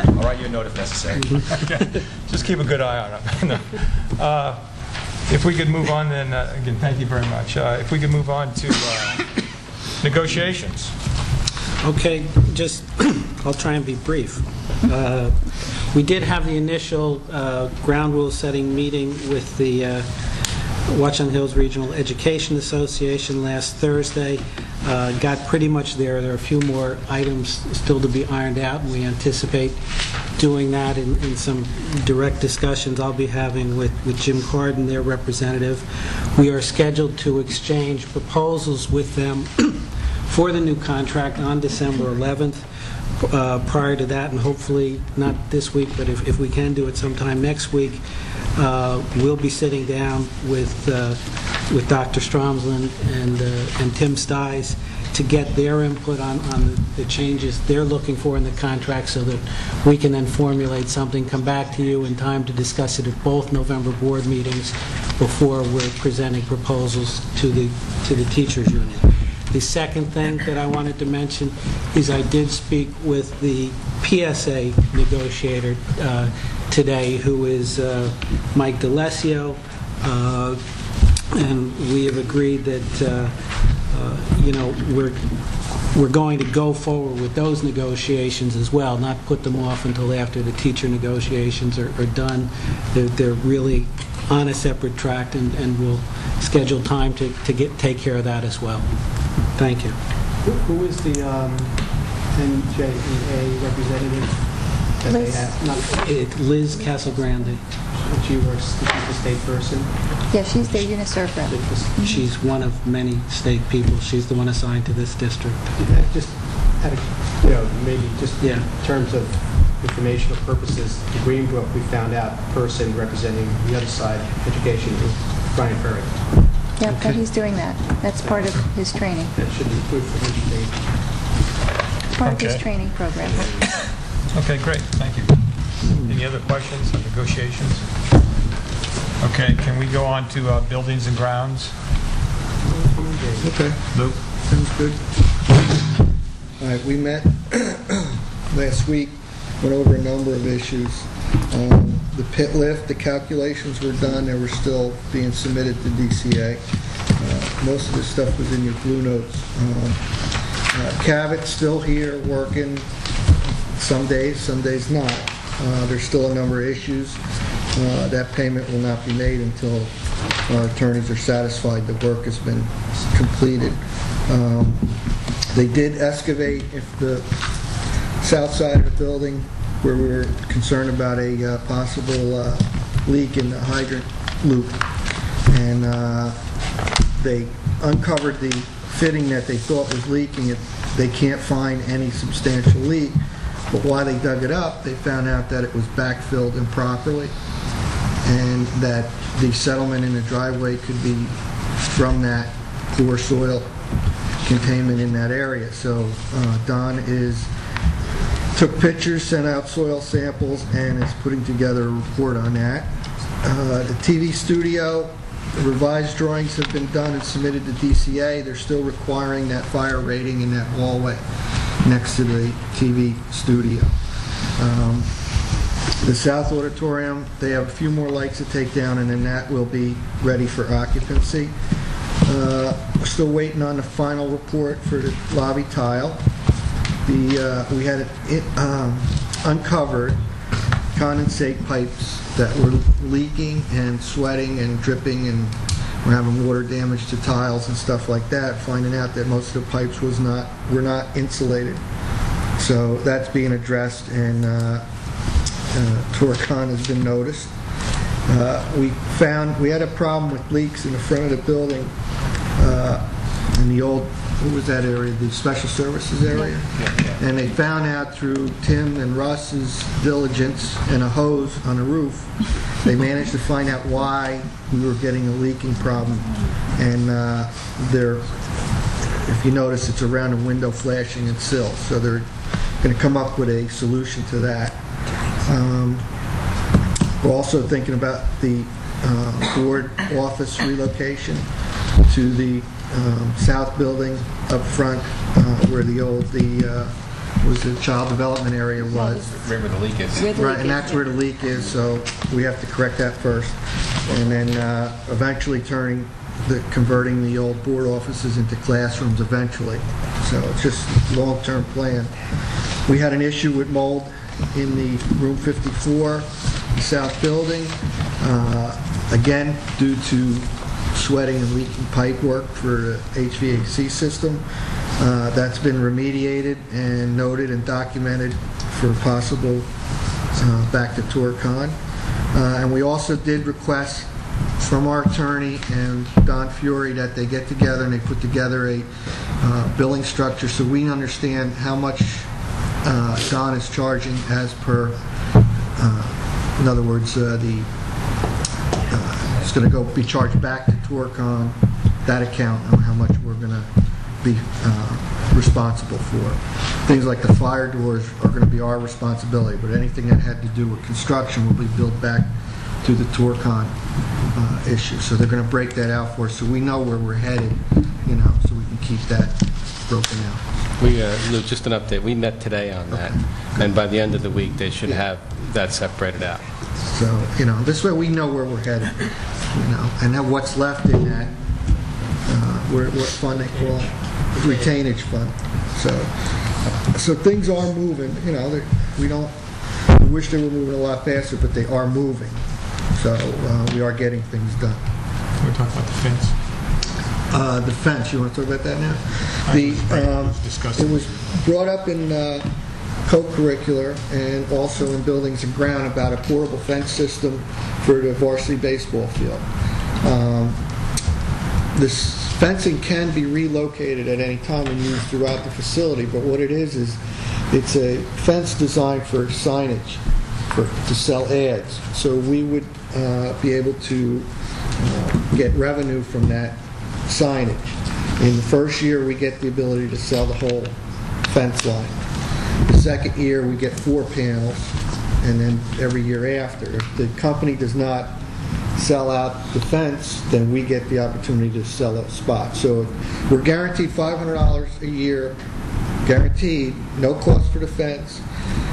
I'll write you a note if necessary. Okay. Just keep a good eye on it. No. If we could move on, then, again, thank you very much. If we could move on to negotiations. Okay, just, I'll try and be brief. We did have the initial ground rule setting meeting with the Watchung Hills Regional Education Association last Thursday. Got pretty much there. There are a few more items still to be ironed out, and we anticipate doing that in some direct discussions I'll be having with Jim Carden, their representative. We are scheduled to exchange proposals with them for the new contract on December 11th. Prior to that, and hopefully not this week, but if we can do it sometime next week, we'll be sitting down with Dr. Stromsland and Tim Sties to get their input on the changes they're looking for in the contract so that we can then formulate something, come back to you in time to discuss it at both November board meetings before we're presenting proposals to the teachers union. The second thing that I wanted to mention is I did speak with the PSA negotiator today, who is Mike DeLesio, and we have agreed that we're going to go forward with those negotiations as well, not put them off until after the teacher negotiations are done. They're really on a separate track, and we'll schedule time to take care of that as well. Thank you. Who is the NJEA representative that they have? It's Liz Casagrande. She works, she's a state person. Yeah, she's the UNICEF rep. She's one of many state people. She's the one assigned to this district. Just out of, maybe just Yeah. in terms of informational purposes, the Greenbrook, we found out the person representing the other side, education, is Brian Perry. Yep, and he's doing that. That's part of his training. That should be proof for each state. Part of his Okay. training program. Okay, great. Thank you. Any other questions on negotiations? Okay, can we go on to buildings and grounds? Okay, Luke? sounds good. All right, we met last week, went over a number of issues. The pit lift, the calculations were done, they were still being submitted to DCA. Most of this stuff was in your blue notes. Cabot's still here working, some days not. There's still a number of issues. That payment will not be made until our attorneys are satisfied the work has been completed. They did excavate if the south side of the building where we were concerned about a possible leak in the hydrant loop, and they uncovered the fitting that they thought was leaking. They can't find any substantial leak, but while they dug it up, they found out that it was backfilled improperly, and that the settlement in the driveway could be from that poor soil containment in that area. So Don took pictures, sent out soil samples, and is putting together a report on that. The TV studio, the revised drawings have been done and submitted to DCA. They're still requiring that fire rating in that hallway next to the TV studio. The South Auditorium, they have a few more lights to take down, and then that will be ready for occupancy. We're still waiting on the final report for the lobby tile. We had uncovered condensate pipes that were leaking and sweating and dripping, and we're having water damage to tiles and stuff like that, finding out that most of the pipes were not insulated. So that's being addressed, and Torcon has been noticed. We had a problem with leaks in the front of the building in the old, what was that area, the special services area? And they found out through Tim and Russ's diligence and a hose on the roof, they managed to find out why we were getting a leaking problem. And if you notice, it's around the window flashing and sill. So they're going to come up with a solution to that. We're also thinking about the board office relocation to the south building up front where the child development area was. Right where the leak is. Right, and that's where the leak is, so we have to correct that first. And then eventually converting the old board offices into classrooms eventually. So it's just a long-term plan. We had an issue with mold in the room 54, the south building, again due to sweating and leaking pipe work for the HVAC system. That's been remediated and noted and documented for possible back to Torcon. And we also did request from our attorney and Don Fury that they get together and they put together a billing structure so we understand how much Don is charging as per, in other words, it's going to be charged back to Torcon, that account, and how much we're going to be responsible for. Things like the fire doors are going to be our responsibility, but anything that had to do with construction will be billed back to the Torcon issue. So they're going to break that out for us so we know where we're headed, so we can keep that broken out. Lou, just an update. We met today on that, and by the end of the week, they should have that separated out. So, this way we know where we're headed, and then what's left in that, what fund they call it, retainage fund. So things are moving. We wish they were moving a lot faster, but they are moving. So we are getting things done. We're talking about the fence. The fence. You want to talk about that now? It was brought up in co-curricular and also in buildings and ground about a portable fence system for the varsity baseball field. This fencing can be relocated at any time and used throughout the facility, but what it is it's a fence designed for signage, to sell ads. So we would be able to get revenue from that signage. In the first year, we get the ability to sell the whole fence line. The second year, we get 4 panels, and then every year after. If the company does not sell out the fence, then we get the opportunity to sell a spot. So we're guaranteed $500 a year, guaranteed, no cost for the fence,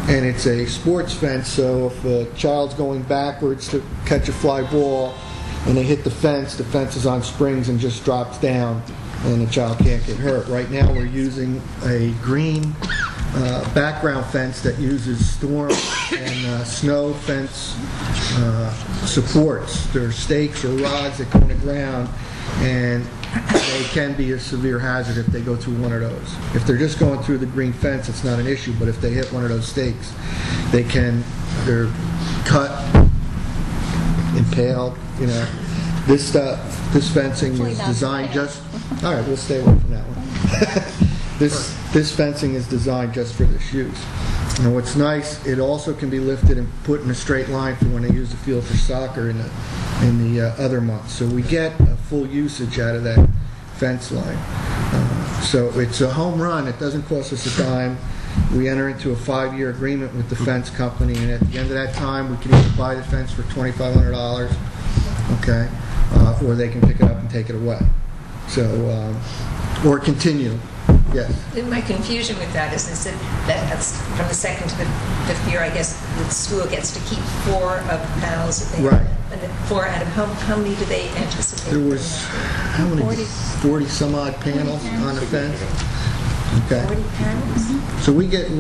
and it's a sports fence, so if a child's going backwards to catch a fly ball and they hit the fence is on springs and just drops down, and the child can't get hurt. Right now we're using a green background fence that uses storm and snow fence supports. There are stakes or rods that go in the ground, and they can be a severe hazard if they go through one of those. If they're just going through the green fence, it's not an issue, but if they hit one of those stakes, they're cut, impaled, This fencing is designed just... All right, we'll stay away from that one. This fencing is designed just for this use. And what's nice, it also can be lifted and put in a straight line for when they use the field for soccer in the other months. So we get a full usage out of that fence line. So it's a home run. It doesn't cost us a dime. we enter into a 5-year agreement with the fence company, and at the end of that time, we can either buy the fence for $2,500, okay, or they can pick it up and take it away. So, or continue. Yes. My confusion with that is that's from the second to the fifth year, I guess the school gets to keep 4 of the panels that they Right. And then 4 out of how many do they anticipate? There was, how many? 40 some odd panels on the fence. Okay. 40 panels? So we get 4,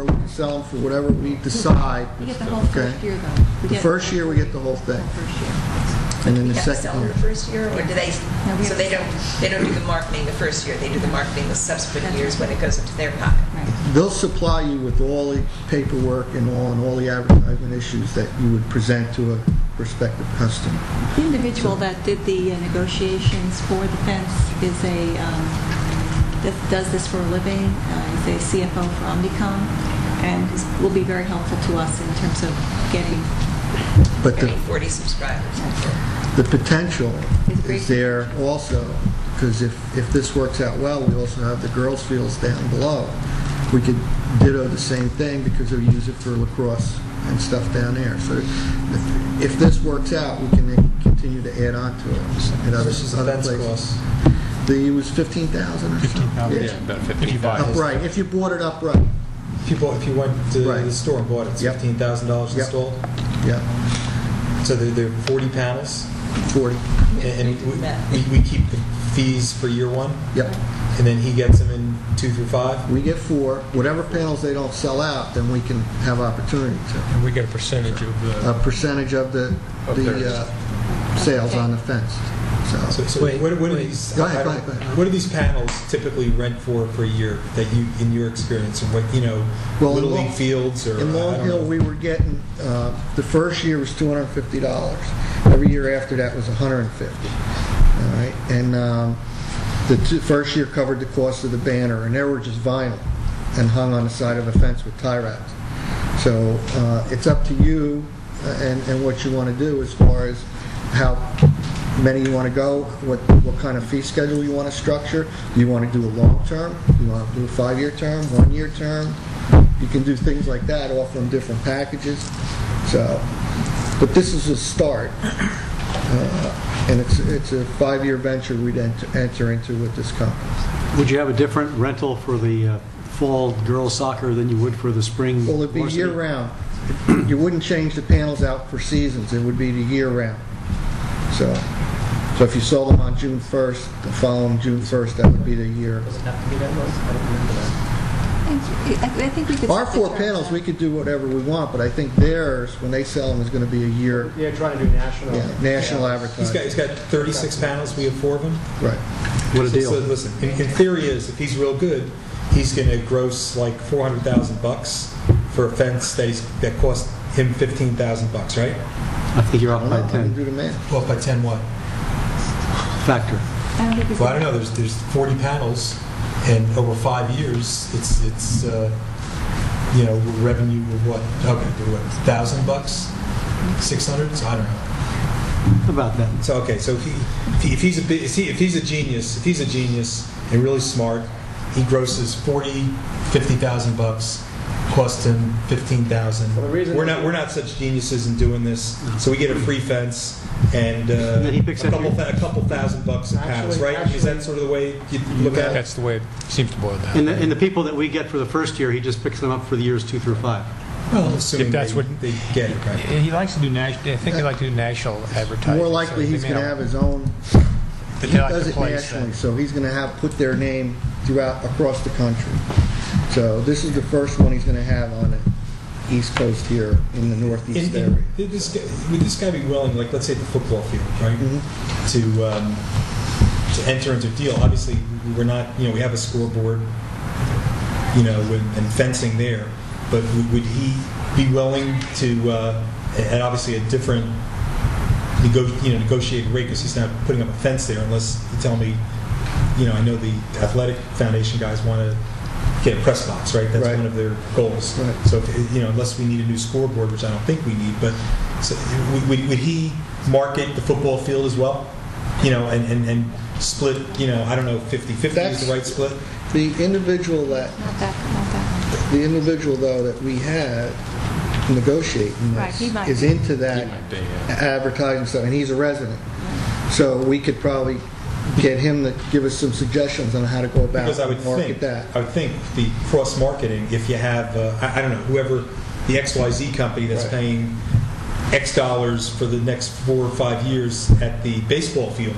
we can sell them for whatever we decide. We get the whole Okay. first year, though. We The get first year, we get the whole thing. first year. And then You the have to second sell year. them the first year, or do they? No, we So have- they don't do the marketing the first year. They do the marketing the subsequent years when it goes into their pocket. They'll supply you with all the paperwork and all the advertisement issues that you would present to a prospective customer. The individual that did the negotiations for the fence is does this for a living. He's a CFO for Omnicom, and will be very helpful to us in terms of getting. But Getting 40 subscribers. the potential It's great. is there also, because if this works out well, we also have the girls' fields down below. We could ditto the same thing because we use it for lacrosse and stuff down there. So if this works out, we can then continue to add on to it in other Versus the other fence places. cost. It was 15,000 or something. 15,000. Yeah, about 55. Upright, if you bought it upright. If you went to Right. the store and bought it, it's Yep. $15,000 Yep. installed. Yeah, So there are 40 panels, 40. and we keep the fees for year 1, Yep. and then he gets them in 2 through 5. We get 4. Whatever panels they don't sell out, then we can have opportunity to. And we get a percentage of A the... percentage of the sales on the fence. So, So what are these? Go ahead, go ahead, go ahead. What do these panels typically rent for a year that you, in your experience, and what Well, Little in League Long- fields or in I Long don't Hill, know. we were getting, the first year was $250. Every year after that was $150. All right, and the first year covered the cost of the banner, and they were just vinyl and hung on the side of a fence with tie wraps. So it's up to you and what you want to do as far as how many you want to go, what kind of fee schedule you want to structure. Do you want to do a long term? Do you want to do a 5-year term, 1-year term? You can do things like that, offer them different packages. So, but this is a start, and it's a 5-year venture we'd enter into with this company. Would you have a different rental for the fall girls soccer than you would for the spring? Well, it'd be varsity? year-round. You wouldn't change the panels out for seasons. It would be the year-round. So if you sold them on June 1st, the following June 1st, that would be the year. I think we could. Our set 4 the terms panels, up. we could do whatever we want, but I think theirs, when they sell them, is going to be a year, Yeah, trying to do national. national He's advertising. got 36 panels. We have 4 of them. Right. What a deal. So listen, in theory is if he's real good, he's going to gross like $400,000 for a fence that cost him $15,000, right? I think you're I off don't by know, I can do 10 the math. Well, by 10 what? factor. I don't think we Well, I could- don't know. There's 40 panels, and over 5 years, it's revenue of what? Okay, $1,000, 600. So I don't know. About that. So okay, so if he's a genius and really smart, he grosses $50,000. Cost him $15,000. Well, the reason- We're not such geniuses in doing this, so we get a free fence and then he picks a up couple your- $1,000 a panels, right? Is that sort of the way you look at it? That's the way it seems to boil down. And the people that we get for the first year, he just picks them up for the years 2 through 5. Well, assuming If that's they, what- they get it right. He likes to do national, I think he likes to do national advertising. More so likely, they he's may going to not- have his own, But he they like does to it place nationally, that. so he's going to put their name across the country. So this is the first one he's going to have on the East Coast here in the Northeast area. Would this guy be willing, like let's say the football field, right, to enter into a deal? Obviously, we're not, we have a scoreboard, and fencing there, but would he be willing to, at obviously a different negotiated rate, because he's not putting up a fence there unless you tell me, I know the Athletic Foundation guys want to get a press box, right? That's Right. one of their goals. Right. So, unless we need a new scoreboard, which I don't think we need, but so would he market the football field as well? And split, I don't know, 50-50 is the right split? The individual that, Not that. The individual, though, that we had negotiating Right, he this might is be. into that advertising stuff, and he's a resident. So we could probably get him to give us some suggestions on how to go about Because I would market that. think the cross-marketing, if you have, I don't know, whoever, the XYZ company that's Right. paying X dollars for the next 4 or 5 years at the baseball field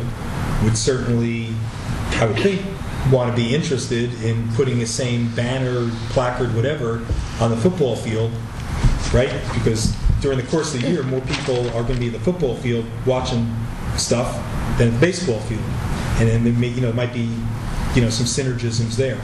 would certainly, I would think, want to be interested in putting the same banner, placard, whatever, on the football field, right? Because during the course of the year, more people are going to be at the football field watching stuff than at the baseball field. And then it might be, some synergisms there.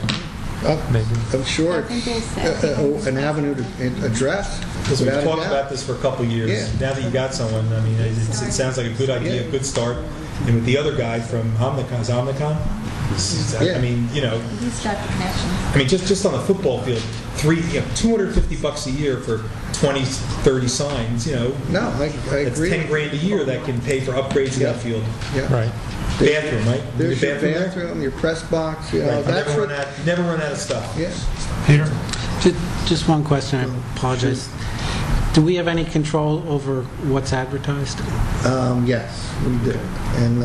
I'm sure I think they it's said- an avenue to address. Because we've without a talked doubt. about this for a couple of years. Yeah. Now that you got someone, I mean, it sounds like a good idea, a good start. And with the other guy from Omnicom, is Omnicom? Yeah. I mean, He's got the connections. I mean, just on the football field, $250 a year for 20, 30 signs, No, I that's agree. 10 grand a year that can pay for upgrades in that field. Yeah. Right. Bathroom, right? There's your there? bathroom, your press box, Right. that's what, Never run out of stuff. yeah. Peter? Just one question, I apologize. Do we have any control over what's advertised? Yes, we do. And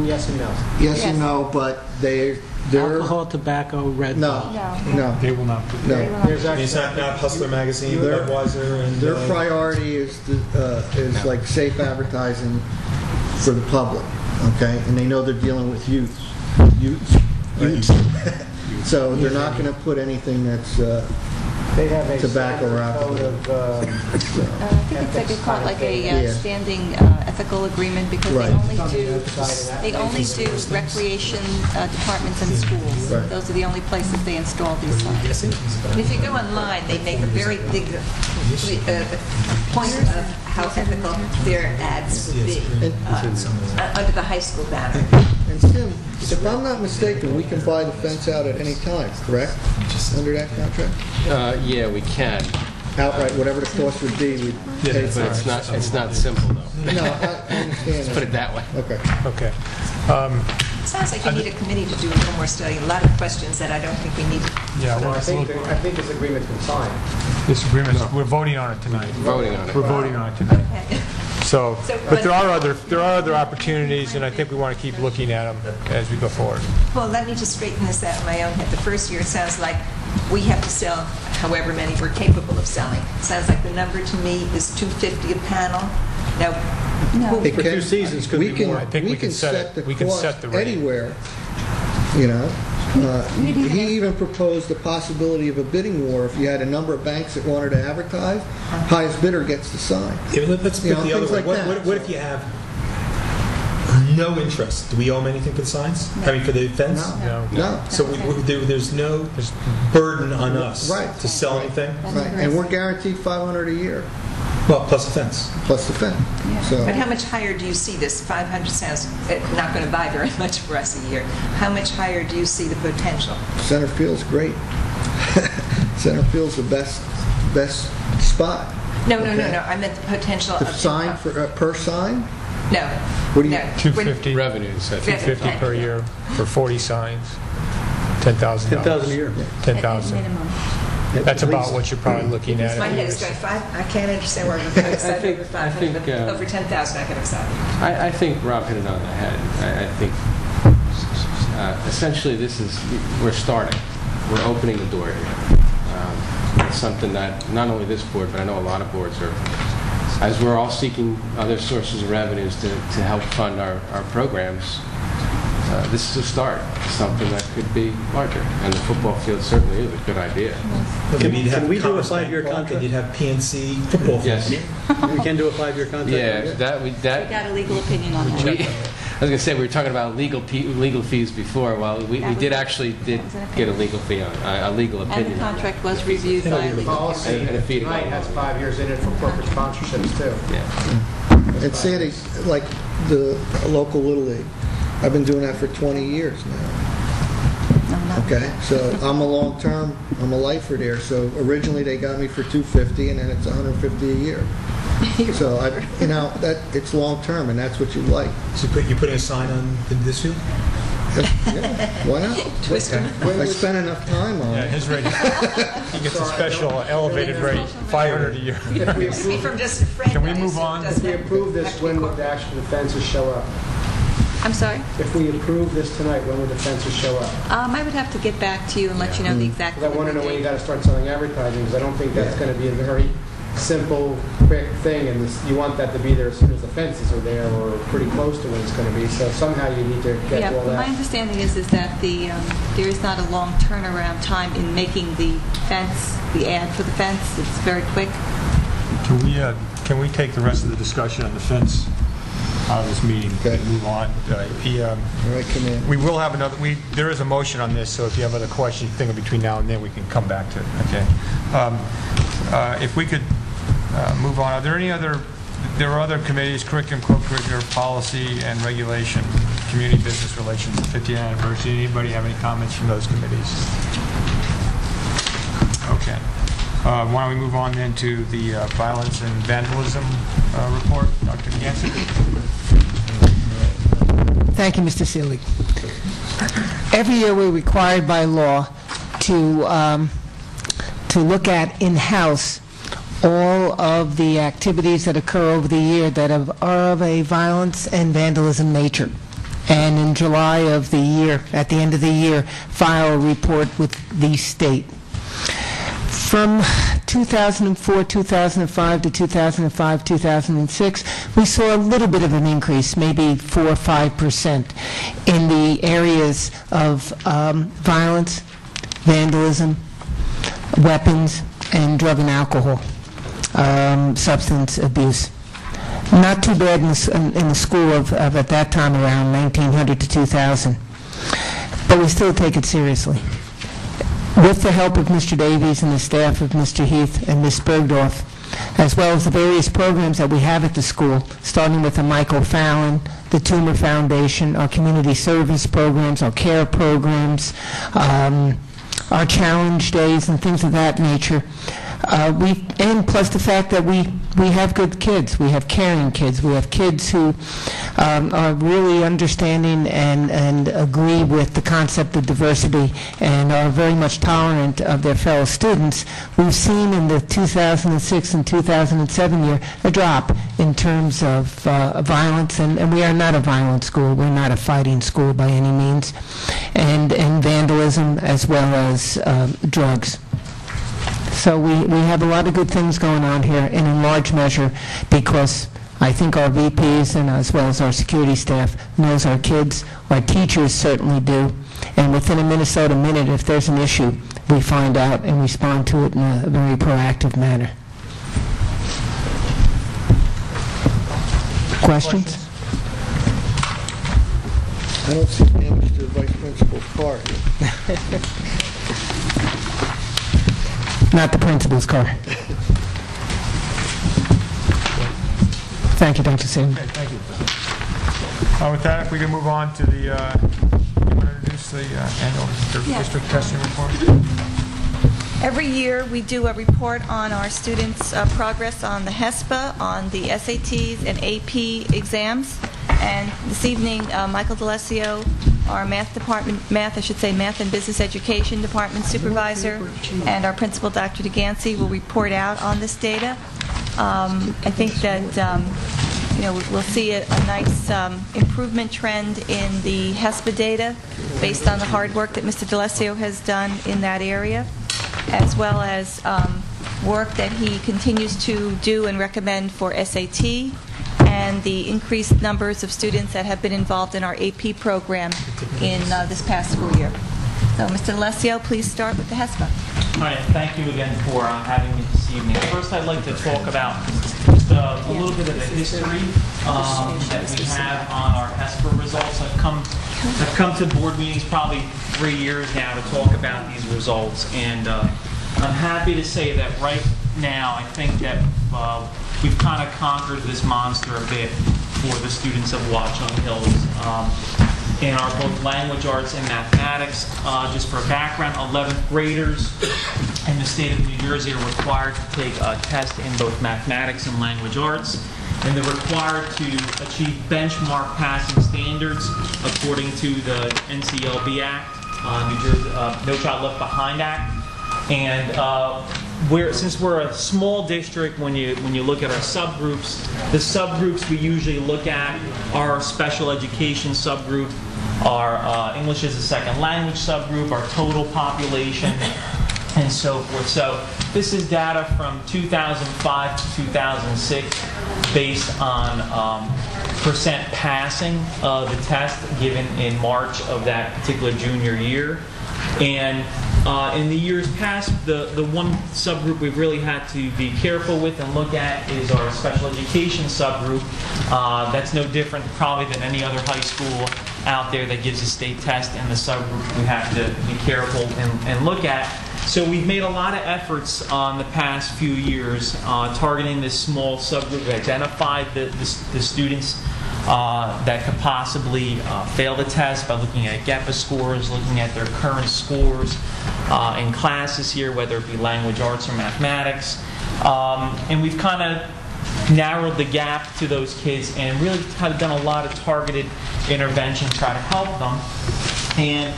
Yes and no. yes and no, but they're, Alcohol, tobacco, Red Bull? no, They will not. no. There's I mean, it's actually, not Hustler Magazine, Their- Budweiser, and... Their priority is like safe advertising for the public, okay? And they know they're dealing with youths. So they're not going to put anything that's, they have a Tobacco or standard code alcohol. of, I think it's like, they call it like a Yeah. standing ethical agreement, because Right. they only do recreation departments and schools. Right. Those are the only places they install these signs. And if you go online, they make a very big point of how ethical their ads would be under the high school banner. and Tim, if I'm not mistaken, we can buy the fence out at any time, correct? Under that contract? Yeah, we can, Outright, whatever the cost would be, we'd pay but for it. it's not simple, though. No, I understand Put it that way. Okay. Okay. Sounds like you need a committee to do a little more study, a lot of questions that I don't think we need. Yeah, well, I think this agreement's been signed. this agreement, we're voting on it tonight. Voting on it. We're voting on it tonight. Okay. So, So, but there are other opportunities, and I think we want to keep looking at them as we go forward. Well, let me just straighten this out in my own head. The first year, it sounds like we have to sell however many we're capable of selling. It sounds like the number to me is $250 a panel. Now, No. It For can- 2 seasons, could we be can- more. I think we can set it. the We can cost set the rate. anywhere, you know. He even proposed the possibility of a bidding war. If you had a number of banks that wanted to advertise, highest bidder gets the sign. Yeah, let's put You know, the other things way. like that. What if you have no interest? Do we owe them anything for the signs? I mean, for the fence? No. No. So there's no burden on us Right. to sell anything? Right. And we're guaranteed $500 a year, Well, plus the fence. plus the fence. So but how much higher do you see this? 500 sounds not going to buy very much for us a year. How much higher do you see the potential? center field's great. Center field's the best spot. No. Okay. I meant the potential The of... sign for per sign? No. What do you- No. 250. Revenues, I think. 250 per year for 40 signs, $10,000. 10,000 a year. 10,000. Minimum. That's about what you're probably looking at. My head is going 5. I can't understand why we're going excited over 500, but over 10,000 I get excited. I think Rob hit it on the head. I think essentially we're starting. We're opening the door here. It's something that not only this board, but I know a lot of boards are, as we're all seeking other sources of revenues to help fund our programs, this is a start. It's something that could be larger. And the football field certainly is a good idea. Can we do a 5-year contract? And you'd have PNC football Yes. field. We can do a 5-year contract? Yeah, that We got a legal opinion on that. I was going to say, we were talking about legal fees before. Well, we did get a legal fee on a legal And opinion the on that. contract was reviewed by a The legal policy And a fee to tonight go has ahead. 5 years in it for corporate sponsorships, too. Yeah. And Sandy, like the local Little League, I've been doing that for 20 years now. No, not Okay, so I'm I'm a lifer there. So originally they got me for $250, and then it's $150 a year. So that it's long term, and that's what you like. So you're putting a sign on this field? Why not? I spent enough time on Yeah, it. his rate, he gets a special elevated rate, 500 a year. If we See, approve, from just a friend. Can we I move assume on? it if we doesn't approve this, have to be when would corporate. the actual the fences show up? I'm sorry? If we approve this tonight, when would the fences show up? I would have to get back to you and let you know the exact. Because I want to know when you got to start selling advertising, because I don't think that's going to be a very simple, quick thing, and you want that to be there as soon as the fences are there, or pretty close to when it's going to be, so somehow you need to get Yeah, all my that. understanding is that there is not a long turnaround time in making the fence, the ad for the fence. It's very quick. Can we take the rest of the discussion on the fence out of this meeting Okay. and move on? All right, come in. We will have another, there is a motion on this, so if you have other questions, think of between now and then, we can come back to it, okay? If we could move on, are there any other, there are other committees, curriculum, co-curricular, policy, and regulation, community business relations, 50th anniversary. Anybody have any comments from those committees? Okay. Why don't we move on then to the violence and vandalism report? Dr. Gansett? Thank you, Mr. Seelig. Every year, we're required by law to look at in-house all of the activities that occur over the year that are of a violence and vandalism nature. And in July of the year, at the end of the year, file a report with the state. From 2004, 2005 to 2005, 2006, we saw a little bit of an increase, maybe 4 or 5%, in the areas of violence, vandalism, weapons, and drug and alcohol, substance abuse. Not too bad in the school of at that time around 1900 to 2000, but we still take it seriously. With the help of Mr. Davies and the staff of Mr. Heath and Ms. Bergdorf, as well as the various programs that we have at the school, starting with the Michael Fallon, the Tumor Foundation, our community service programs, our care programs, our challenge days and things of that nature. And plus the fact that we have good kids, we have caring kids, we have kids who are really understanding and agree with the concept of diversity and are very much tolerant of their fellow students. We've seen in the 2006 and 2007 year a drop in terms of violence, and we are not a violent school, we're not a fighting school by any means, and vandalism as well as drugs. So we have a lot of good things going on here, and in large measure because I think our VPs and as well as our security staff knows our kids, our teachers certainly do, and within a Minnesota minute, if there's an issue, we find out and respond to it in a very proactive manner. Questions? I don't see damage to the vice principal's car. Not the principal's car. Thank you, Dr. Seelig. Okay, thank you. With that, if we can move on to the, you want to introduce the annual district testing report? Every year, we do a report on our students' progress on the HESPA, on the SATs and AP exams. And this evening, Michael D'Alessio, our math and business education department supervisor, and our principal, Dr. DeGancy, will report out on this data. I think that we'll see a nice improvement trend in the HESPA data based on the hard work that Mr. D'Alessio has done in that area, as well as work that he continues to do and recommend for SAT, and the increased numbers of students that have been involved in our AP program in this past school year. So, Mr. D'Alessio, please start with the HESPA. All right, thank you again for having me this evening. First, I'd like to talk about just a little bit of the history that we have on our HESPA results. I've come to board meetings probably 3 years now to talk about these results, and I'm happy to say that right now I think that we've kind of conquered this monster a bit for the students of Watchung Hills. In our both language arts and mathematics, just for background, 11th graders in the state of New Jersey are required to take a test in both mathematics and language arts. and they're required to achieve benchmark passing standards according to the NCLB Act, New Jersey No Child Left Behind Act. And since we're a small district, when you look at our subgroups, the subgroups we usually look at are our special education subgroup, our English as a second language subgroup, our total population, and so forth. So this is data from 2005 to 2006 based on percent passing of the test given in March of that particular junior year. And in the years past, the one subgroup we've really had to be careful with and look at is our special education subgroup. That's no different probably than any other high school out there that gives a state test, and the subgroup we have to be careful and look at. So we've made a lot of efforts on the past few years targeting this small subgroup. We identified the students that could possibly fail the test by looking at GEPA scores, looking at their current scores in classes here, whether it be language, arts, or mathematics. And we've kind of narrowed the gap to those kids and really kind of done a lot of targeted intervention to try to help them. And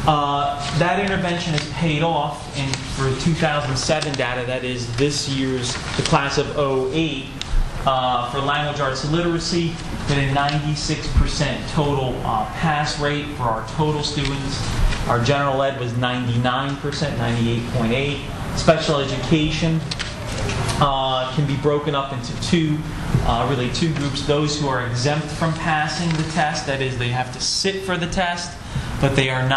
that intervention has paid off. And for 2007 data, that is this year's, the class of 08, for language, arts, and literacy, with a 96% total pass rate for our total students. Our general ed was 99%, 98.8. Special education can be broken up into two groups. Those who are exempt from passing the test, that is, they have to sit for the test, but they do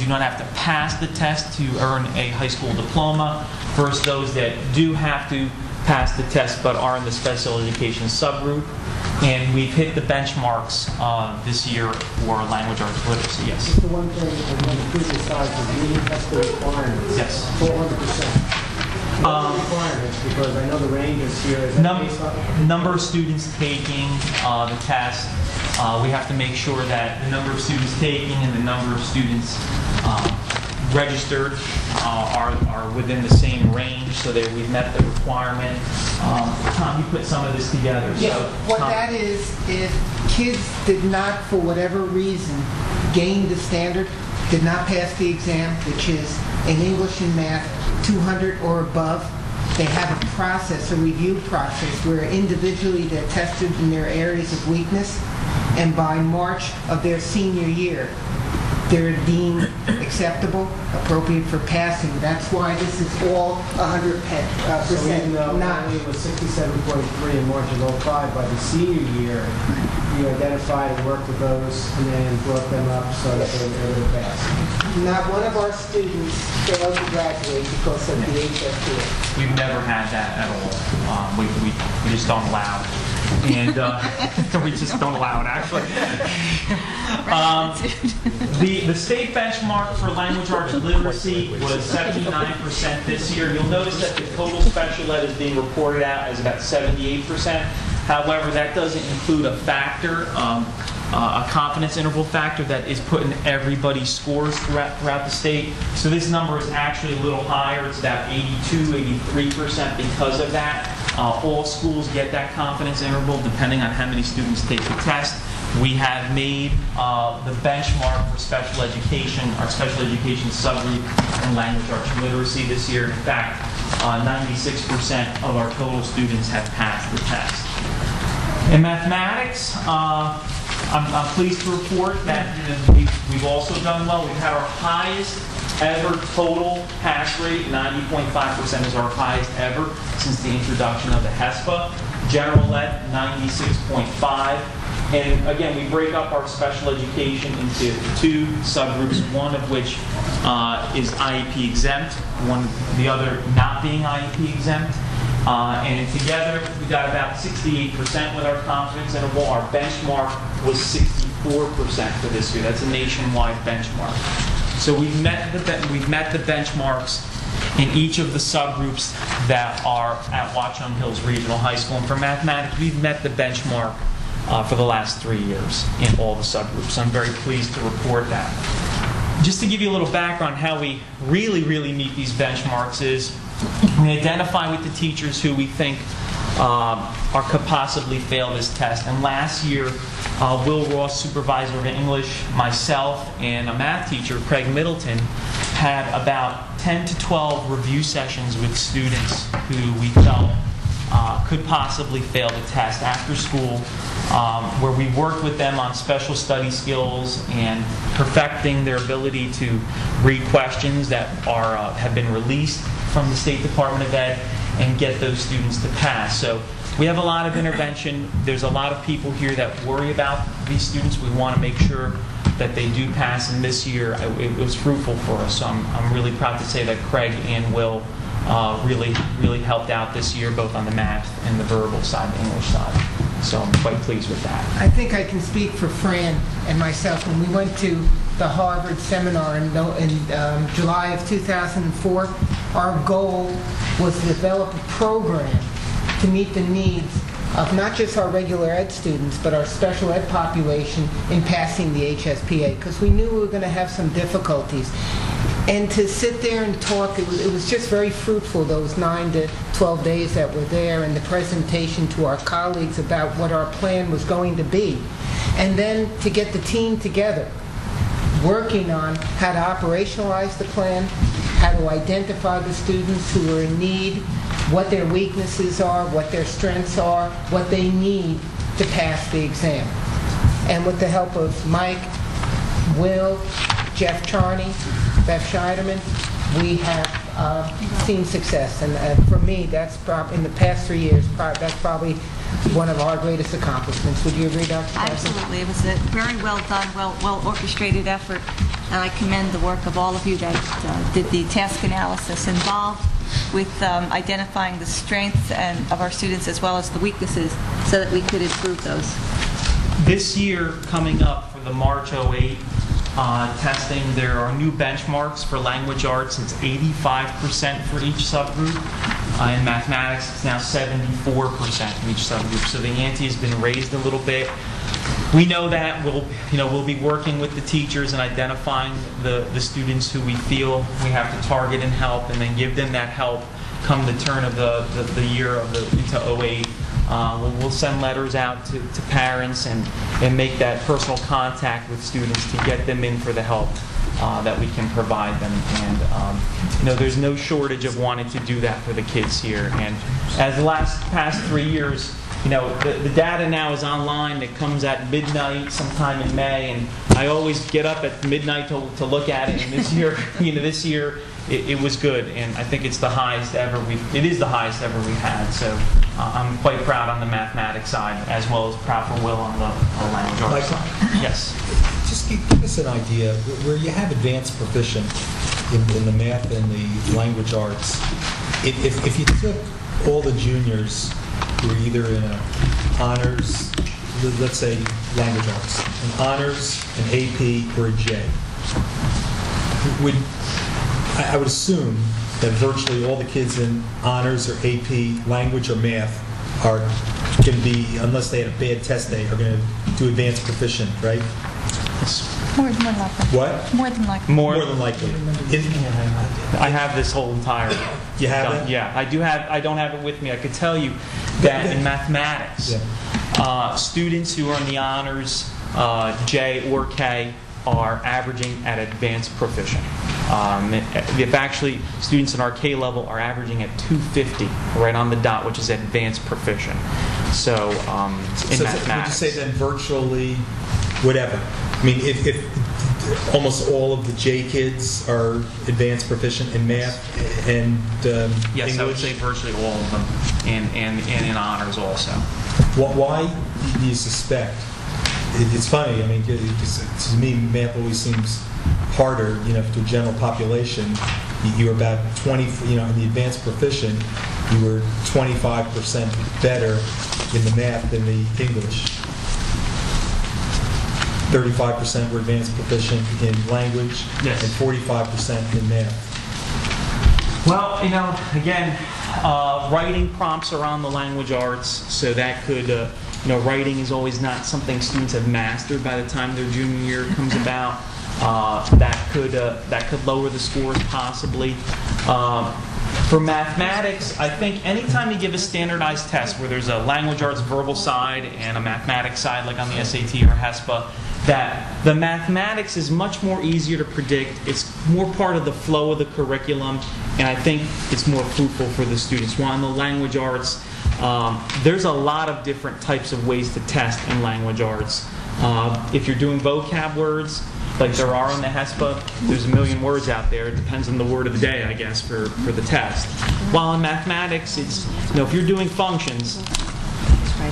not have to pass the test to earn a high school diploma, versus those that do have to pass the test but are in the special education subgroup. And we've hit the benchmarks this year for language, arts, literacy. Yes. Just the one thing on the previous slide is meeting test requirements. Yes. 400%. Requirements, because I know the range is here. Is that based on number of students taking the test. We have to make sure that the number of students taking and the number of students registered are within the same range, so that we've met the requirement. Tom, you put some of this together. Yeah, So, what Tom, that is, if kids did not, for whatever reason, gain the standard, did not pass the exam, which is in English and math, 200 or above, they have a process, a review process, where individually they're tested in their areas of weakness, and by March of their senior year, they're deemed acceptable, appropriate for passing. That's why this is all 100%. So even though it was 67.3 in March of 05, by the senior year, you identified and worked with those and then brought them up so that they were able to pass. Not one of our students failed to graduate because of the HSPA. We've never had that at all. We just don't allow it. And we just don't allow it, actually. The state benchmark for language, arts, and literacy was 79% this year. You'll notice that the total special ed is being reported out as about 78%. However, that doesn't include a factor, a confidence interval factor that is put in everybody's scores throughout the state. So this number is actually a little higher. It's about 82, 83% because of that. All schools get that confidence interval depending on how many students take the test. We have made the benchmark for special education, our special education subgroup in language, arts, and literacy this year. In fact, 96% of our total students have passed the test. In mathematics, I'm pleased to report that we've also done well. We've had our highest ever total pass rate. 90.5% is our highest ever since the introduction of the HESPA. General ed, 96.5. And again, we break up our special education into two subgroups, one of which is IEP exempt, the other not being IEP exempt. And together, we got about 68% with our confidence interval. Our benchmark was 64% for this year. That's a nationwide benchmark. So we've met the benchmarks in each of the subgroups that are at Watchung Hills Regional High School. And for mathematics, we've met the benchmark for the last 3 years in all the subgroups. I'm very pleased to report that. Just to give you a little background how we really meet these benchmarks is we identify with the teachers who we think could possibly fail this test. And last year, Will Ross, supervisor of English, myself, and a math teacher, Craig Middleton, had about 10 to 12 review sessions with students who we felt could possibly fail the test after school, where we worked with them on special study skills and perfecting their ability to read questions that have been released from the State Department of Ed and get those students to pass. So we have a lot of intervention. There's a lot of people here that worry about these students. We want to make sure that they do pass, and this year it was fruitful for us. So I'm really proud to say that Craig and Will really helped out this year, both on the math and the verbal side, the English side. So I'm quite pleased with that. I think I can speak for Fran and myself. When we went to the Harvard seminar in July of 2004, our goal was to develop a program to meet the needs of not just our regular ed students, but our special ed population in passing the HSPA, because we knew we were going to have some difficulties. And to sit there and talk, it was just very fruitful, those 9 to 12 days that were there, and the presentation to our colleagues about what our plan was going to be. And then to get the team together, working on how to operationalize the plan, how to identify the students who are in need, what their weaknesses are, what their strengths are, what they need to pass the exam. And with the help of Mike, Will, Jeff Charney, Beth Scheiderman, we have seen success. And for me, that's in the past 3 years, that's probably one of our greatest accomplishments. Would you agree, Dr. Johnson? Absolutely. It was a very well done, well orchestrated effort, and I commend the work of all of you that did the task analysis involved with identifying the strengths of our students as well as the weaknesses so that we could improve those. This year, coming up for the March 08 testing, there are new benchmarks for language arts. It's 85% for each subgroup. In mathematics, it's now 74% in each subgroup. So the ante has been raised a little bit. We know that we'll be working with the teachers and identifying the students who we feel we have to target and help, and then give them that help come the turn of the year into 08. We'll send letters out to parents and make that personal contact with students to get them in for the help that we can provide them. And there's no shortage of wanting to do that for the kids here. And as the past 3 years, the data now is online. It comes at midnight sometime in May, and I always get up at midnight to look at it. And this year, it was good, and I think it's the highest ever it is the highest ever we've had. So I'm quite proud on the mathematics side, as well as proud for Will on the language arts side. Yes. Just give us an idea where you have advanced proficient in the math and the language arts. If you took all the juniors who are either in an honors, let's say language arts, an honors, an AP, or a J, I would assume that virtually all the kids in honors or AP, language or math are going to be, unless they had a bad test day, are going to do advanced proficient, right? More than likely. What? More than likely. More than likely. I have this whole entire. You have it? Yeah, I do have. I don't have it with me. I could tell you that in mathematics, students who are in the honors, J or K, are averaging at advanced proficient. If actually students in our K level are averaging at 250, right on the dot, which is advanced proficient. So in mathematics. Would you say then virtually whatever? I mean, if almost all of the J kids are advanced proficient in math and yes, English? I would say virtually all of them, and in honors also. Why do you suspect? It's funny. I mean, to me, math always seems harder. To a general population, you were about 20. In the advanced proficient, you were 25% better in the math than the English. 35% were advanced proficient in language, yes, and 45% in math. Well, again, writing prompts are on the language arts, so that could, writing is always not something students have mastered by the time their junior year comes about. That could lower the scores possibly. For mathematics, I think anytime you give a standardized test where there's a language arts verbal side and a mathematics side, like on the SAT or HESPA, that the mathematics is much more easier to predict. It's more part of the flow of the curriculum, and I think it's more fruitful for the students. While in the language arts, there's a lot of different types of ways to test in language arts. If you're doing vocab words, like there are in the HESPA, there's a million words out there. It depends on the word of the day, I guess, for the test. While in mathematics, it's, if you're doing functions,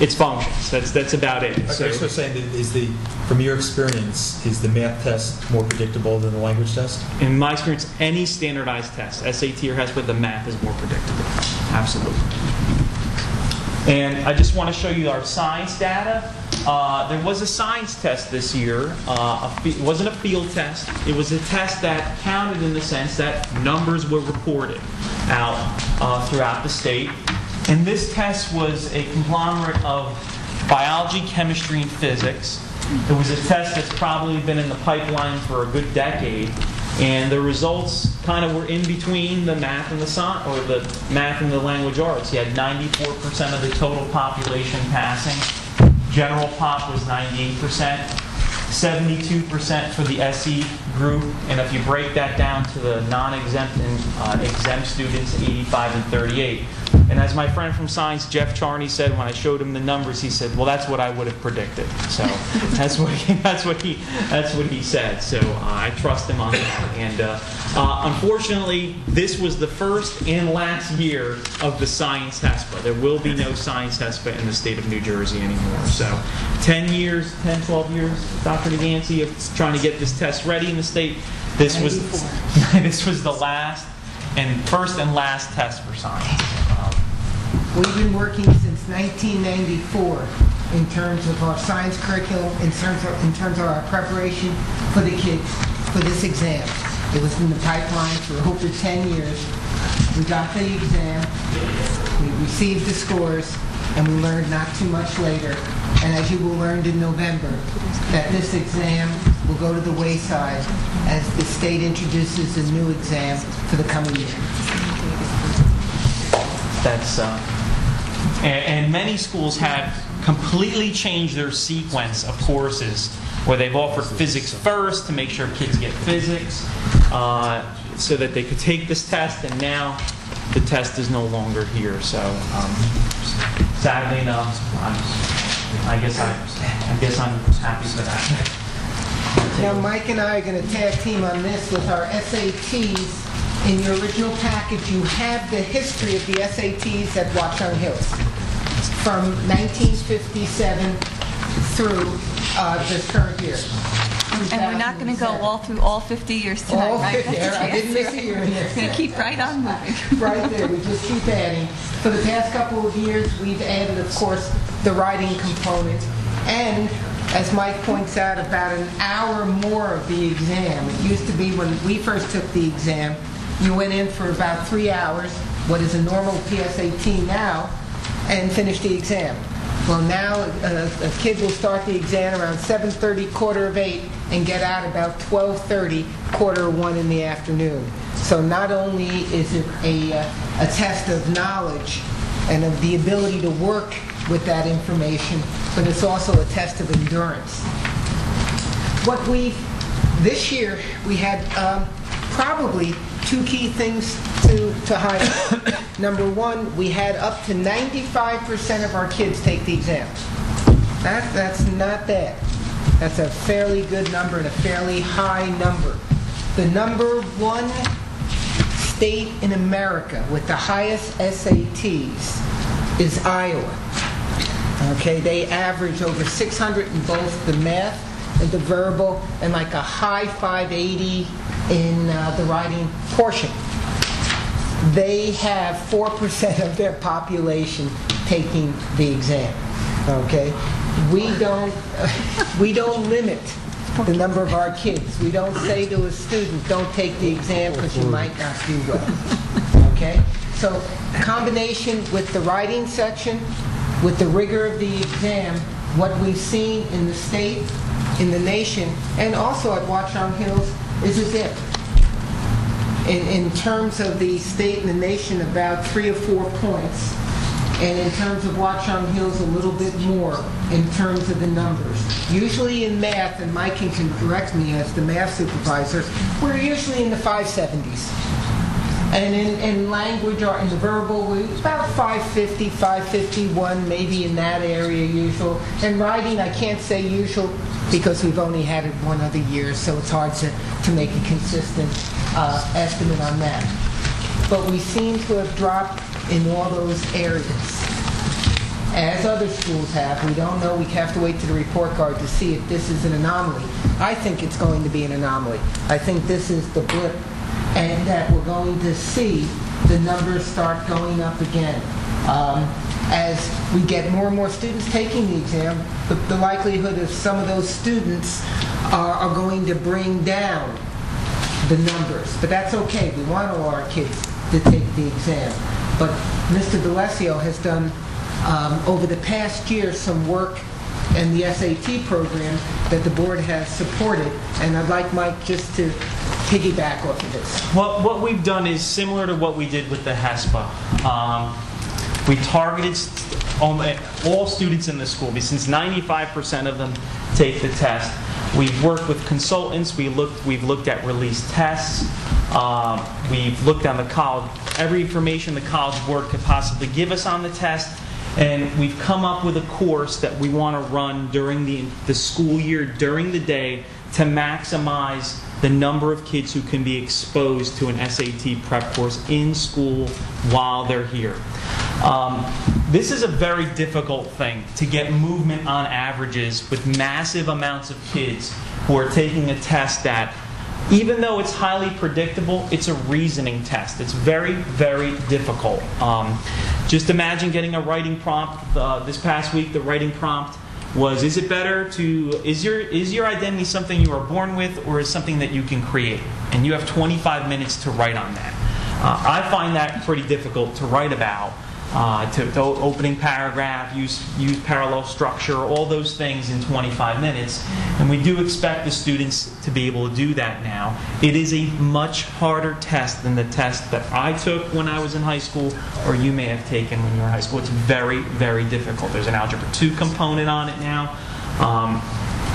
it's functions. That's about it. So you're saying that from your experience, is the math test more predictable than the language test? In my experience, any standardized test, SAT or HESPA, the math is more predictable. Absolutely. And I just want to show you our science data. There was a science test this year. It wasn't a field test. It was a test that counted in the sense that numbers were reported out throughout the state. And this test was a conglomerate of biology, chemistry, and physics. It was a test that's probably been in the pipeline for a good decade. And the results kind of were in between the math and the science, or the math and the language arts. You had 94% of the total population passing. General pop was 98%, 72% for the SE group, and if you break that down to the non-exempt and exempt students, 85 and 38. And as my friend from science, Jeff Charney, said when I showed him the numbers, he said, "Well, that's what I would have predicted." So that's what he said. So I trust him on that. And unfortunately, this was the first and last year of the science HESPA. There will be no science HESPA in the state of New Jersey anymore. So 10 years, 10, 12 years, Dr. DeGancy, of trying to get this test ready in the state. This was the last and first and last test for science. We've been working since 1994 in terms of our science curriculum, in terms of our preparation for the kids for this exam. It was in the pipeline for over 10 years. We got the exam, we received the scores, and we learned not too much later, and as you will learn in November, that this exam will go to the wayside as the state introduces a new exam for the coming year. That's and many schools have completely changed their sequence of courses where they've offered physics first to make sure kids get physics so that they could take this test, and now the test is no longer here. So sadly, no. I guess I'm happy for that. Now, Mike and I are going to tag team on this with our SATs. In your original package, you have the history of the SATs at Watchung Hills from 1957 through this current year. And we're not going to go all through all 50 years tonight, All right? 50, I didn't miss a year in there. We're going to keep right on moving. Right there, we just keep adding. For the past couple of years, we've added, of course, the writing component. And, as Mike points out, about an hour more of the exam. It used to be when we first took the exam, you went in for about 3 hours, what is a normal PSAT now, and finished the exam. Well, now a kid will start the exam around 7:30, 7:45, and get out about 12:30, 1:45 in the afternoon. So not only is it a test of knowledge and of the ability to work with that information, but it's also a test of endurance. This year, we had probably two key things to highlight. Number one, we had up to 95% of our kids take the exam. That's not bad. That's a fairly good number and a fairly high number. The number one state in America with the highest SATs is Iowa. Okay, they average over 600 in both the math and the verbal, and like a high 580 in the writing portion. They have 4% of their population taking the exam. Okay, we don't limit the number of our kids. We don't say to a student, "Don't take the exam because you might not do well." Okay, so combination with the writing section, with the rigor of the exam, what we've seen in the state, in the nation, and also at Watchung Hills is a dip. in terms of the state and the nation, about 3 or 4 points. And in terms of Watchung Hills, a little bit more in terms of the numbers. Usually in math, and Mike can correct me as the math supervisor, we're usually in the 570s. And in language or in the verbal, we're about 550, 551, maybe in that area usual. And writing, I can't say usual because we've only had it one other year, so it's hard to make a consistent estimate on that. But we seem to have dropped in all those areas, as other schools have. We don't know. We have to wait to the report card to see if this is an anomaly. I think it's going to be an anomaly. I think this is the blip, and that we're going to see the numbers start going up again. As we get more and more students taking the exam, the likelihood of some of those students are going to bring down the numbers. But that's okay. We want all our kids to take the exam. But Mr. DeLessio has done, over the past year, some work in the SAT program that the board has supported, and I'd like Mike just to piggyback off of this. Well, what we've done is similar to what we did with the HESPA. We targeted all students in the school, since 95% of them take the test. We've worked with consultants. We've looked at released tests. We've looked on the college, every information the College Board could possibly give us on the test, and we've come up with a course that we want to run during the school year, during the day, to maximize the number of kids who can be exposed to an SAT prep course in school while they're here. This is a very difficult thing, to get movement on averages with massive amounts of kids who are taking a test that, even though it's highly predictable, it's a reasoning test. It's very, very difficult. Just imagine getting a writing prompt. This past week, the writing prompt was, is your identity something you are born with, or is something that you can create? And you have 25 minutes to write on that. I find that pretty difficult to write about. To opening paragraph, use parallel structure, all those things in 25 minutes. And we do expect the students to be able to do that now. It is a much harder test than the test that I took when I was in high school, or you may have taken when you were in high school. It's very, very difficult. There's an Algebra 2 component on it now.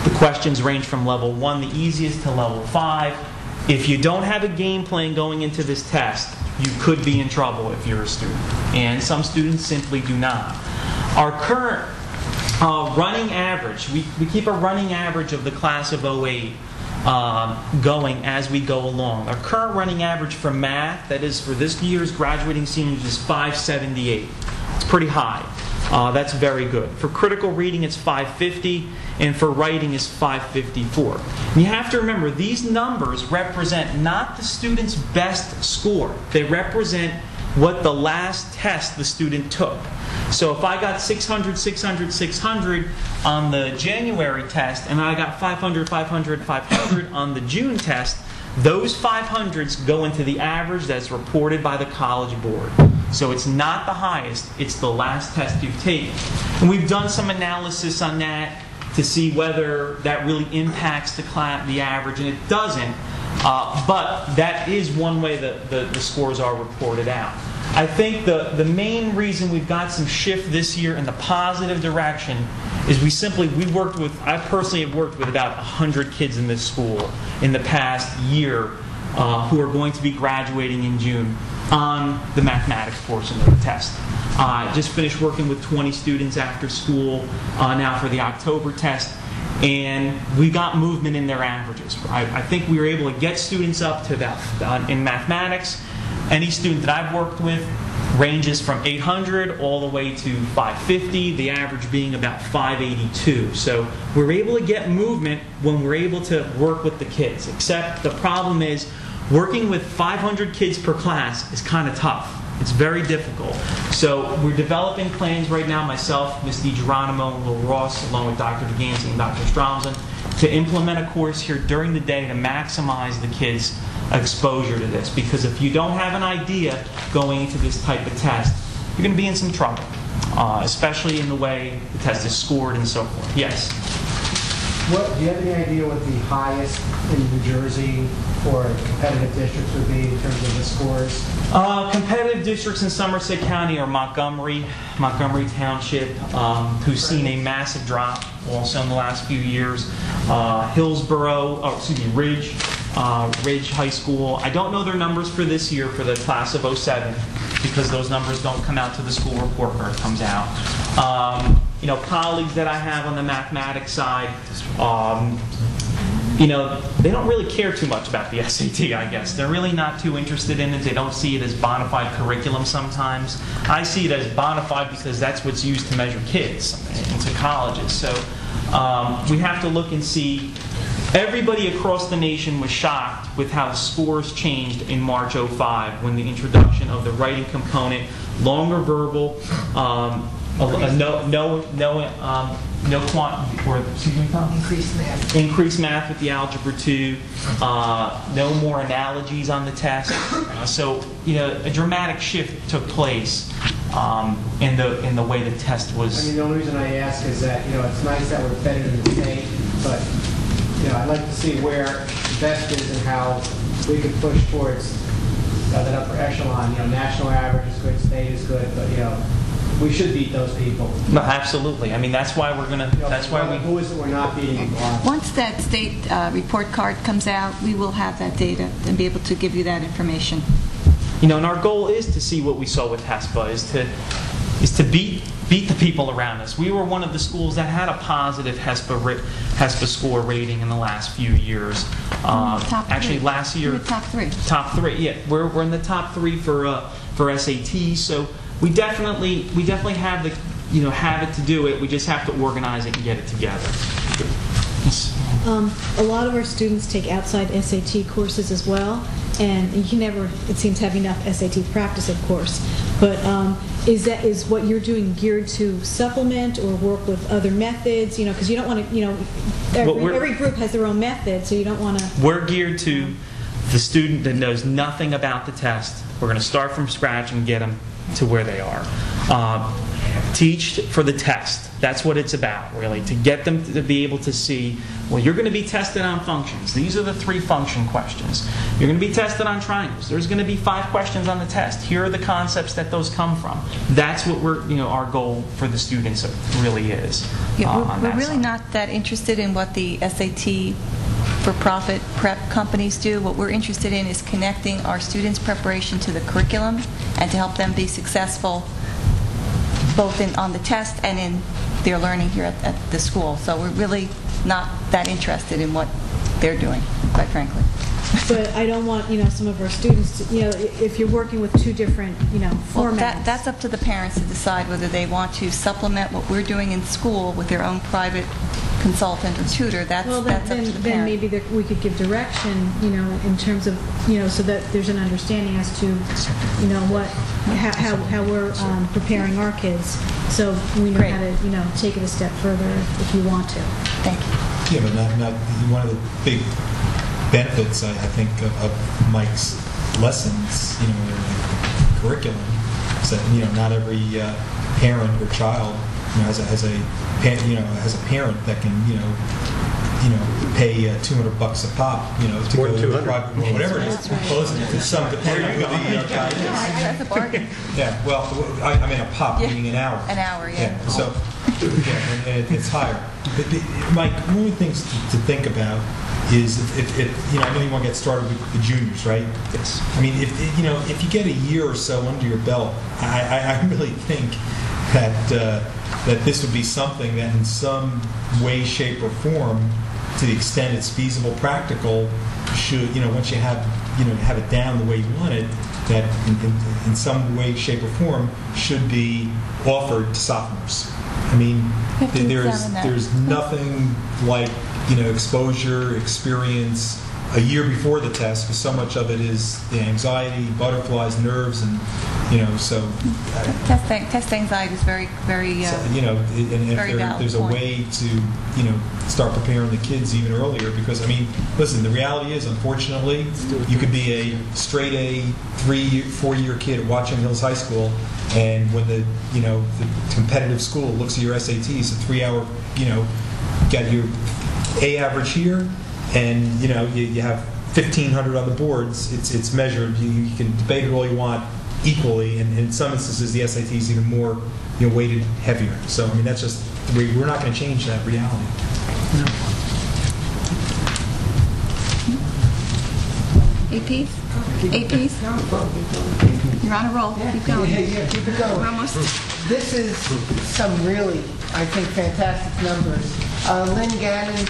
The questions range from level 1, the easiest, to level 5. If you don't have a game plan going into this test, you could be in trouble if you're a student. And some students simply do not. Our current running average, we keep a running average of the class of 08 going as we go along. Our current running average for math, that is for this year's graduating seniors, is 578. It's pretty high. That's very good. For critical reading, it's 550, and for writing is 554. And you have to remember, these numbers represent not the student's best score. They represent what the last test the student took. So if I got 600, 600, 600 on the January test, and I got 500, 500, 500 on the June test, those 500s go into the average that's reported by the College Board. So it's not the highest, it's the last test you've taken. And we've done some analysis on that to see whether that really impacts the average, and it doesn't. But that is one way that the scores are reported out. I think the main reason we've got some shift this year in the positive direction is I personally have worked with about 100 kids in this school in the past year who are going to be graduating in June on the mathematics portion of the test. Just finished working with 20 students after school now for the October test, and we got movement in their averages. I think we were able to get students up to about, in mathematics, any student that I've worked with ranges from 800 all the way to 550, the average being about 582. So we're able to get movement when we're able to work with the kids, except the problem is working with 500 kids per class is kind of tough. It's very difficult. So we're developing plans right now, myself, Ms. DiGeronimo, and Will Ross, along with Dr. DeGanzi and Dr. Stromsen, to implement a course here during the day to maximize the kids' exposure to this. Because if you don't have an idea going into this type of test, you're going to be in some trouble, especially in the way the test is scored and so forth. Yes? Do you have any idea what the highest in New Jersey or competitive districts would be in terms of the scores? Competitive districts in Somerset County are Montgomery Township, who's seen a massive drop also in the last few years. Ridge High School. I don't know their numbers for this year for the class of '07 because those numbers don't come out to the school report card comes out. Colleagues that I have on the mathematics side, they don't really care too much about the SAT, I guess. They're really not too interested in it. They don't see it as bona fide curriculum sometimes. I see it as bona fide because that's what's used to measure kids into colleges. So we have to look and see. Everybody across the nation was shocked with how the scores changed in March `05 when the introduction of the writing component, longer verbal, increased math with the algebra 2, no more analogies on the test. So a dramatic shift took place in the way the test was. The only reason I ask is that it's nice that we're better than the state, but I'd like to see where the best is and how we can push towards that upper echelon. National average is good, state is good, but we should beat those people. No, absolutely. That's why we're gonna. That's why we. Who is it we're not beating? Once that state report card comes out, we will have that data and be able to give you that information. And our goal is to see what we saw with HESPA, is to beat the people around us. We were one of the schools that had a positive HESPA score rating in the last few years. Actually, last year, top three. Top three, yeah. We're in the top 3 for SAT. So we definitely have have it to do it. We just have to organize it and get it together. A lot of our students take outside SAT courses as well, and you can never, it seems, have enough SAT practice, of course. But is what you're doing geared to supplement or work with other methods? Because you don't want to, every group has their own method, so you don't want to. We're geared to the student that knows nothing about the test. We're going to start from scratch and get them to where they are. Teach for the test. That's what it's about, really, to get them to be able to see, well, you're going to be tested on functions. These are the 3 function questions. You're going to be tested on triangles. There's going to be 5 questions on the test. Here are the concepts that those come from. That's what our goal for the students really is. Yeah, we're really not that interested in what the SAT for-profit prep companies do. What we're interested in is connecting our students' preparation to the curriculum and to help them be successful both on the test and in their learning here at the school. So we're really not that interested in what they're doing, quite frankly. But I don't want, some of our students to, if you're working with 2 different, formats. Well, that's up to the parents to decide whether they want to supplement what we're doing in school with their own private consultant or tutor. That's up to the parent. Then maybe we could give direction, in terms of, so that there's an understanding as to, how we're preparing our kids, so we know how to, take it a step further if you want to. Thank you. Yeah, but not one of the big benefits, I think, of Mike's lessons, the curriculum, is that not every parent or child has a parent that can pay $200 a pop to More go than to 200. whatever it is. Well, to some depending on who the child is. That's a bargain. Yeah, well, I mean a pop, meaning an hour. An hour, yeah. So, and it's higher. But Mike, one of the things to think about is if I know you want to get started with the juniors, right? Yes. I mean, if you get a year or so under your belt, I really think that this would be something that in some way, shape, or form, to the extent it's feasible, practical, should, once you have it down the way you want it, that in some way, shape, or form should be offered to sophomores. I mean, there's nothing like, exposure, experience a year before the test, because so much of it is the anxiety, butterflies, nerves, and so test anxiety is very, very. So, and if there's a way to start preparing the kids even earlier, because I mean, listen, the reality is, unfortunately, you could be a straight A 3-4 year kid at Watchung Hills High School, and when the competitive school looks at your SATs, a 3 hour, get your A average here, and you have 1,500 on the boards. It's measured. You can debate it all you want equally, and in some instances the SAT is even more weighted heavier. So I mean that's just we're not going to change that reality. APs? APs? You're on a roll. Keep going. Yeah, keep it going. We're almost. This is some really, I think, fantastic numbers. Lynn Gannon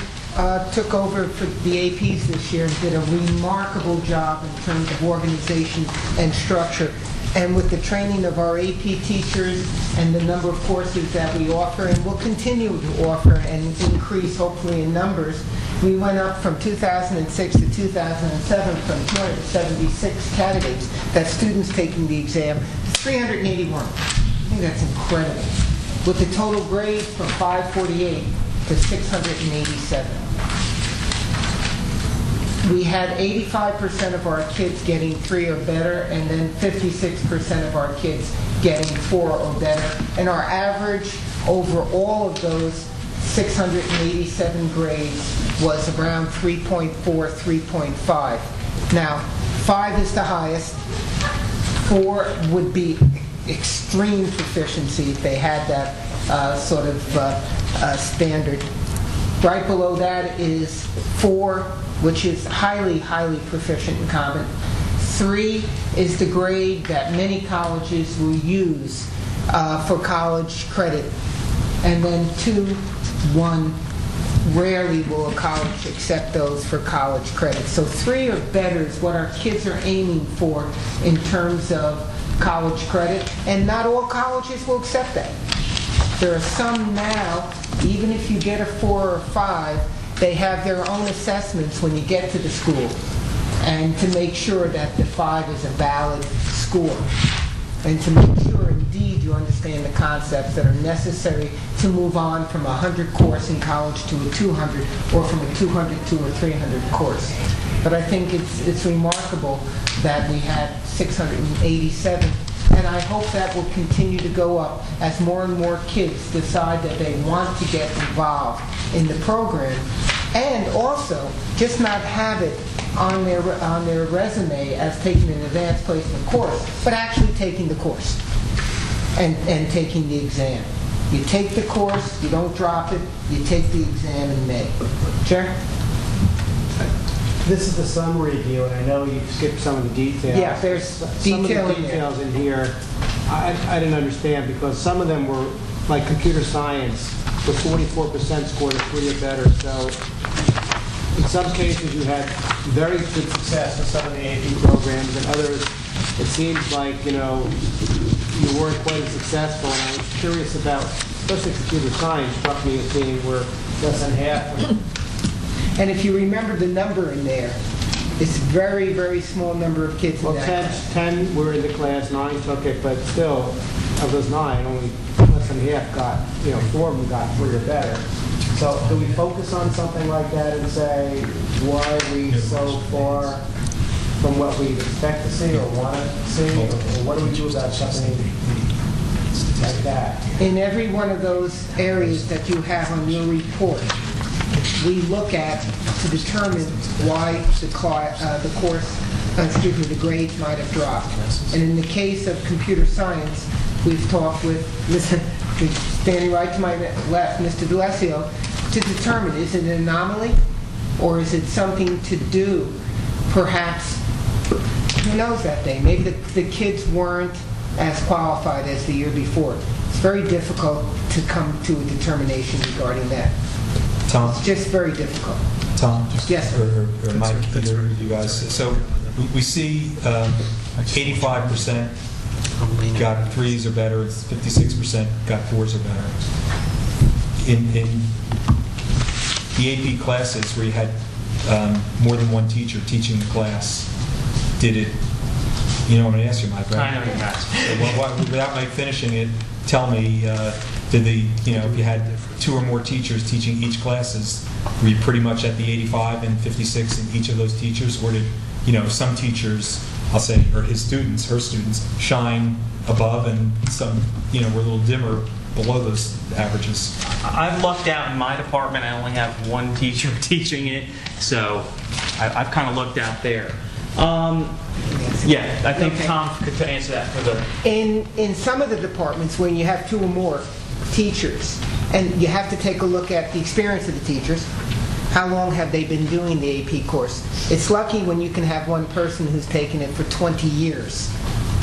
took over for the APs this year and did a remarkable job in terms of organization and structure. And with the training of our AP teachers and the number of courses that we offer, and will continue to offer and increase hopefully in numbers, we went up from 2006 to 2007 from 276 candidates, that's students taking the exam, to 381. I think that's incredible. With the total grade from 548 to 687. We had 85% of our kids getting 3 or better, and then 56% of our kids getting 4 or better. And our average over all of those 687 grades was around 3.4, 3.5. Now, 5 is the highest. 4 would be extreme proficiency if they had that sort of standard. Right below that is 4, which is highly, highly proficient in common. 3 is the grade that many colleges will use for college credit. And then 2, 1, rarely will a college accept those for college credit. So 3 or better is what our kids are aiming for in terms of college credit, and not all colleges will accept that. There are some now, even if you get a 4 or 5, they have their own assessments when you get to the school, and to make sure that the 5 is a valid score, and to make sure indeed you understand the concepts that are necessary to move on from a 100 course in college to a 200, or from a 200 to a 300 course. But I think it's remarkable that we had 687, and I hope that will continue to go up as more and more kids decide that they want to get involved in the program, and also just not have it on their resume as taking an advanced placement course, but actually taking the course and taking the exam. You take the course, you don't drop it, you take the exam in May. Chair? This is the summary view, and I know you skipped some of the details. Yeah, there's some detail of the details in here. I didn't understand, because some of them were like computer science, with 44% scored at 3 or better. So in some cases you had very good success with some of the AP programs, and others it seems like you weren't quite as successful. And I was curious about, especially computer science, struck me as being where less than half. And if you remember the number in there, it's very, very small number of kids in that class. 10 were in the class, 9 took it, but still, of those 9, only less than half got, 4 of them got 3 or better. So do we focus on something like that and say, why are we so far from what we expect to see or want to see? Or what do we do about something like that? In every one of those areas that you have on your report, we look at to determine why the grades might have dropped. And in the case of computer science, we've talked with standing right to my left, Mr. D'Alessio, to determine, is it an anomaly or is it something to do, perhaps, who knows that day, maybe the kids weren't as qualified as the year before. It's very difficult to come to a determination regarding that. Tom? It's just very difficult. Tom? Yes, or Mike, either of you guys. So we see 85% got 3s or better, 56% got 4s or better. In the AP classes where you had more than one teacher teaching the class, did it, you know what I'm going to ask you, Mike, right? I know what you're asking. Well, without Mike finishing it, tell me, did if you had 2 or more teachers teaching each classes, were you pretty much at the 85 and 56 in each of those teachers? Or did, some teachers, I'll say, or her students, shine above, and some, were a little dimmer below those averages? I've lucked out in my department. I only have one teacher teaching it, so I've kind of lucked out there. Yeah, I think Tom could answer that for the... In some of the departments, when you have 2 or more teachers, and you have to take a look at the experience of the teachers, how long have they been doing the AP course? It's lucky when you can have one person who's taken it for 20 years.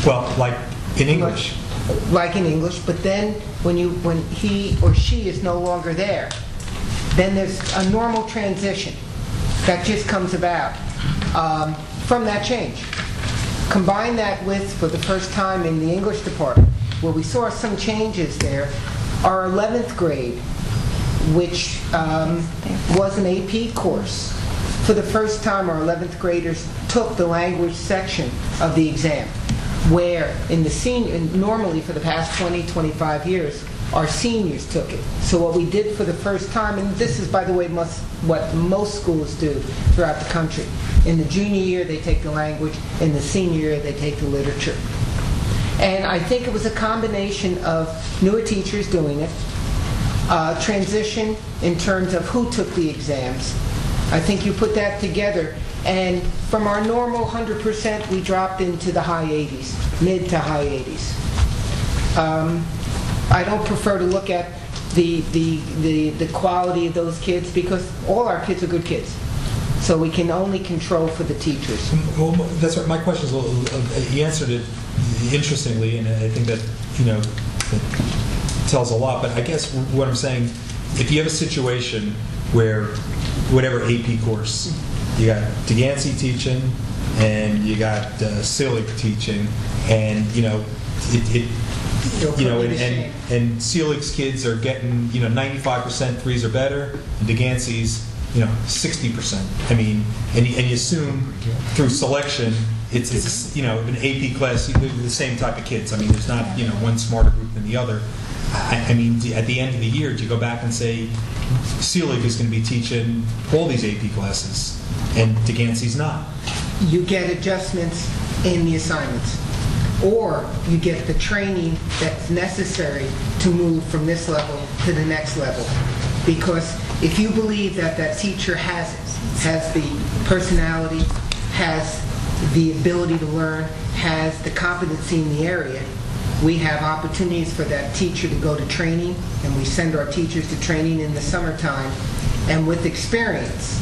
Well, like in English. Like in English, but then when he or she is no longer there, then there's a normal transition that just comes about from that change. Combine that with, for the first time in the English department, where we saw some changes there, our 11th grade, which was an AP course. For the first time, our 11th graders took the language section of the exam, where in the senior, normally for the past 20, 25 years, our seniors took it. So what we did for the first time, and this is, by the way, what most schools do throughout the country. In the junior year, they take the language. In the senior year, they take the literature. And I think it was a combination of newer teachers doing it, transition in terms of who took the exams. I think you put that together, and from our normal 100%, we dropped into the high 80s, mid to high 80s. I don't prefer to look at the quality of those kids, because all our kids are good kids. So we can only control for the teachers. Well, that's right. My question is, you answered it interestingly, and I think that, it tells a lot. But I guess what I'm saying, if you have a situation where whatever AP course, you got DeGansey teaching, and you got Sillig teaching, and and Selig's kids are getting 95% threes or better, and DeGansey's 60%. I mean, and you assume through selection it's an AP class, the same type of kids. I mean, there's not one smarter group than the other. I mean, at the end of the year, do you go back and say Selig is going to be teaching all these AP classes and DeGansey's not? You get adjustments in the assignments, or you get the training that's necessary to move from this level to the next level. Because if you believe that teacher has the personality, has the ability to learn, has the competency in the area, we have opportunities for that teacher to go to training, and we send our teachers to training in the summertime. And with experience,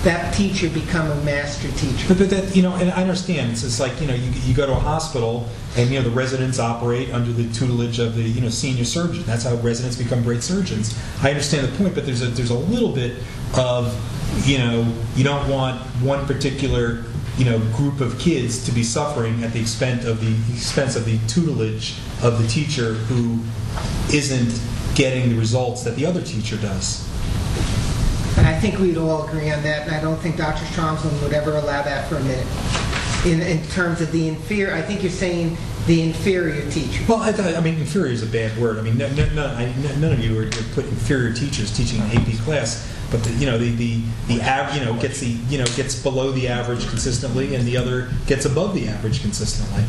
that teacher become a master teacher. But that, and I understand. It's like, you go to a hospital, and the residents operate under the tutelage of the senior surgeon. That's how residents become great surgeons. I understand the point, but there's a little bit of you don't want one particular group of kids to be suffering at the expense of the tutelage of the teacher who isn't getting the results that the other teacher does. And I think we'd all agree on that, and I don't think Dr. Stromslin would ever allow that for a minute. In terms of the inferior, I think you're saying the inferior teacher. Well, I mean, inferior is a bad word. I mean, none of you are put inferior teachers teaching an AP class, but the average gets below the average consistently, and the other gets above the average consistently.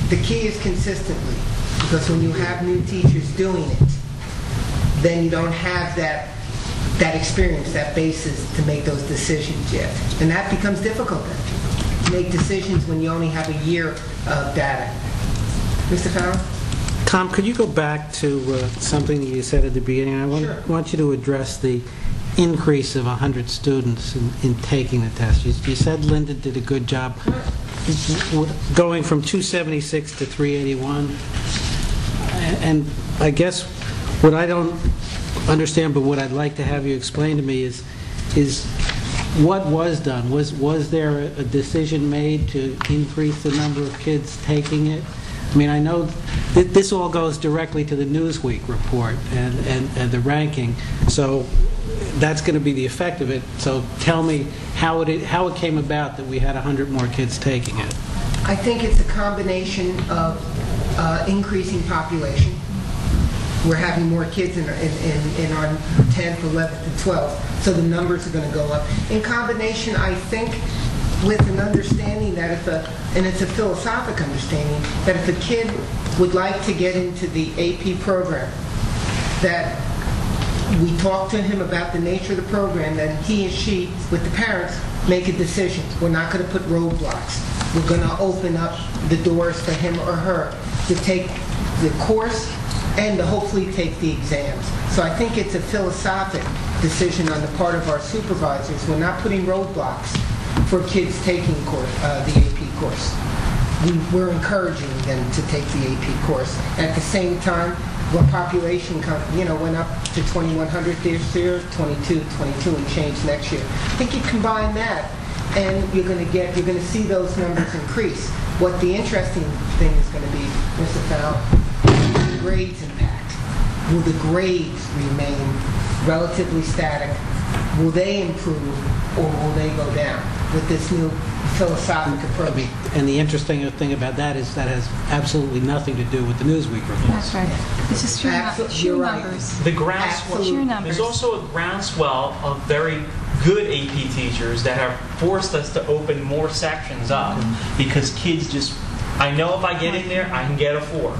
The key is consistently, because when you have new teachers doing it, then you don't have that experience, that basis to make those decisions yet. And that becomes difficult then, to make decisions when you only have a year of data. Mr. Farrell? Tom, could you go back to something that you said at the beginning? I want you to address the increase of 100 students in taking the test. You said Linda did a good job going from 276 to 381. And I guess what I don't understand, but what I'd like to have you explain to me is what was done. Was there a decision made to increase the number of kids taking it? I mean, I know this all goes directly to the Newsweek report and the ranking, so that's going to be the effect of it. So tell me how it came about that we had 100 more kids taking it. I think it's a combination of increasing population. We're having more kids in our 10th, 11th, and 12th, so the numbers are going to go up. In combination, I think with an understanding that and it's a philosophic understanding, that if a kid would like to get into the AP program, that we talk to him about the nature of the program, then he and she, with the parents, make a decision. We're not going to put roadblocks. We're going to open up the doors for him or her to take the course and to hopefully take the exams. So I think it's a philosophic decision on the part of our supervisors. We're not putting roadblocks for kids taking the AP course. We're encouraging them to take the AP course. At the same time, our population went up to 2,100 this year, 22 and change next year. I think you combine that, and you're going to see those numbers increase. What the interesting thing is going to be, Mr. Fowle, the grades impact. Will the grades remain relatively static? Will they improve, or will they go down with this new philosophic approach? And the interesting thing about that is that has absolutely nothing to do with the Newsweek report. That's right. This is sheer numbers. The groundswell. Sheer numbers. There's also a groundswell of very good AP teachers that have forced us to open more sections up because kids just, I know if I get in there, I can get a 4.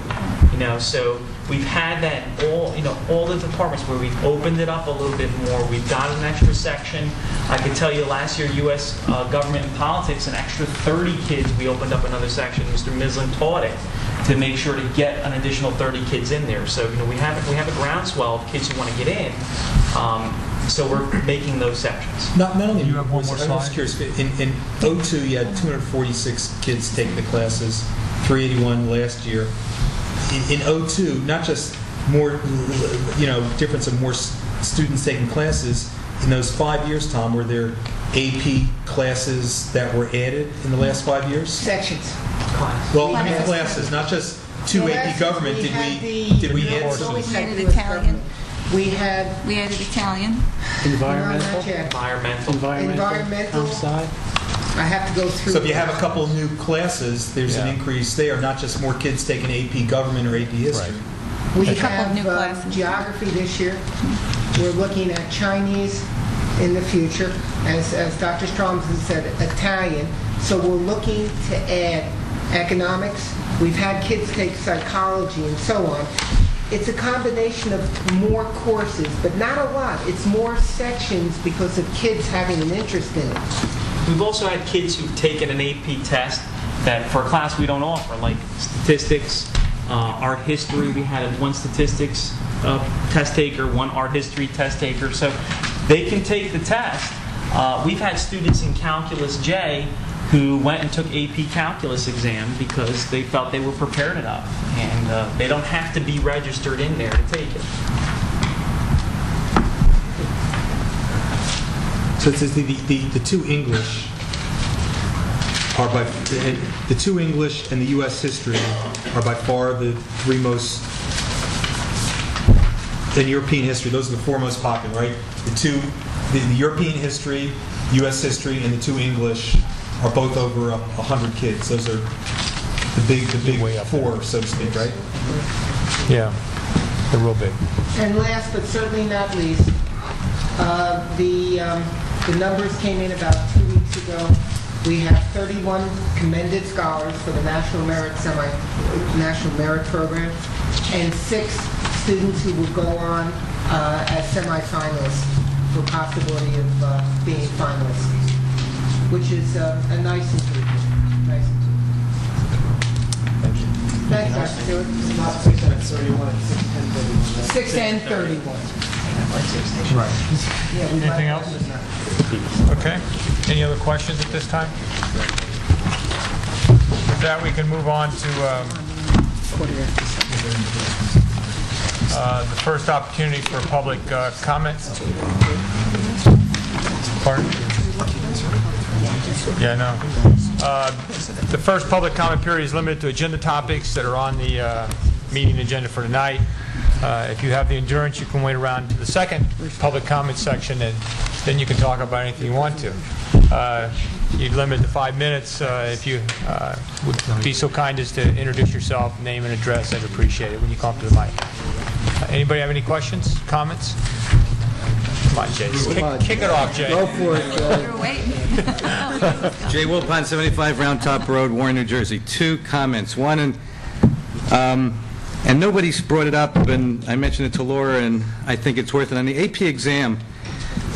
So we've had that all the departments where we've opened it up a little bit more. We've got an extra section. I can tell you last year, U.S. Government and Politics, an extra 30 kids, we opened up another section. Mr. Mislin taught it to make sure to get an additional 30 kids in there. So we have a groundswell of kids who want to get in. So we're making those sections. Not only you have one more slide. I was curious. In 02, you had 246 kids take the classes, 381 last year. In 02, not just more, difference of more students taking classes. In those 5 years, Tom, were there AP classes that were added in the last 5 years? Sections. Well, I mean classes, not just 2 AP government. Did we add some? We added Italian. We added Italian. Environmental. Side. I have to go through. So if you have a couple of new classes, there's an increase there, not just more kids taking AP government or AP history. Right. We have geography this year. We're looking at Chinese in the future, as Dr. Stromson said, Italian. So we're looking to add economics. We've had kids take psychology and so on. It's a combination of more courses, but not a lot. It's more sections because of kids having an interest in it. We've also had kids who've taken an AP test that for a class we don't offer, like statistics, art history. We had one statistics test taker, one art history test taker. So they can take the test. We've had students in Calculus J who went and took AP Calculus exam because they felt they were prepared enough. And they don't have to be registered in there to take it. So it says the 2 English are the 2 English and the U.S. history are by far the 3 most, in European history, those are the 4 most popular, right? The European history, U.S. history, and the 2 English are both over 100 kids. Those are the big way up 4, so to speak, right? Yeah, they're real big. And last but certainly not least, the numbers came in about 2 weeks ago. We have 31 commended scholars for the National Merit Program, and 6 students who will go on as semifinalists for possibility of being finalists, which is a nice improvement. Thanks, Dr. Stewart. 6 and 31. Right. Anything else? Okay. Any other questions at this time? With that, we can move on to the first opportunity for public comments. Pardon? Yeah, I know. The first public comment period is limited to agenda topics that are on the meeting agenda for tonight. If you have the endurance, you can wait around to the second public comment section, and then you can talk about anything you want to. You'd limit to 5 minutes. If you would be so kind as to introduce yourself, name and address, I'd appreciate it when you come up to the mic. Anybody have any questions, comments? Come on, Jay. Kick it off, Jay. Go for it, Jay. You're waiting. Jay Wilpon, 75 Round Top Road, Warren, New Jersey. 2 comments. One, and nobody's brought it up, and I mentioned it to Laura, and I think it's worth it. On the AP exam,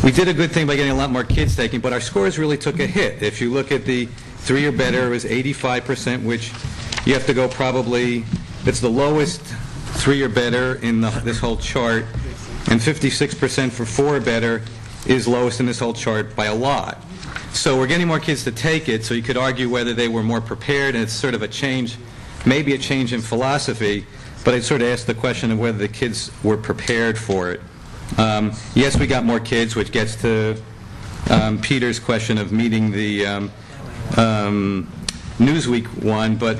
we did a good thing by getting a lot more kids taking, but our scores really took a hit. If you look at the 3 or better, it was 85%, which you have to go probably, it's the lowest 3 or better in this whole chart, and 56% for 4 or better is lowest in this whole chart by a lot. So we're getting more kids to take it, so you could argue whether they were more prepared, and it's sort of a change, maybe a change in philosophy, but I'd sort of ask the question of whether the kids were prepared for it. Yes, we got more kids, which gets to Peter's question of meeting the Newsweek one, but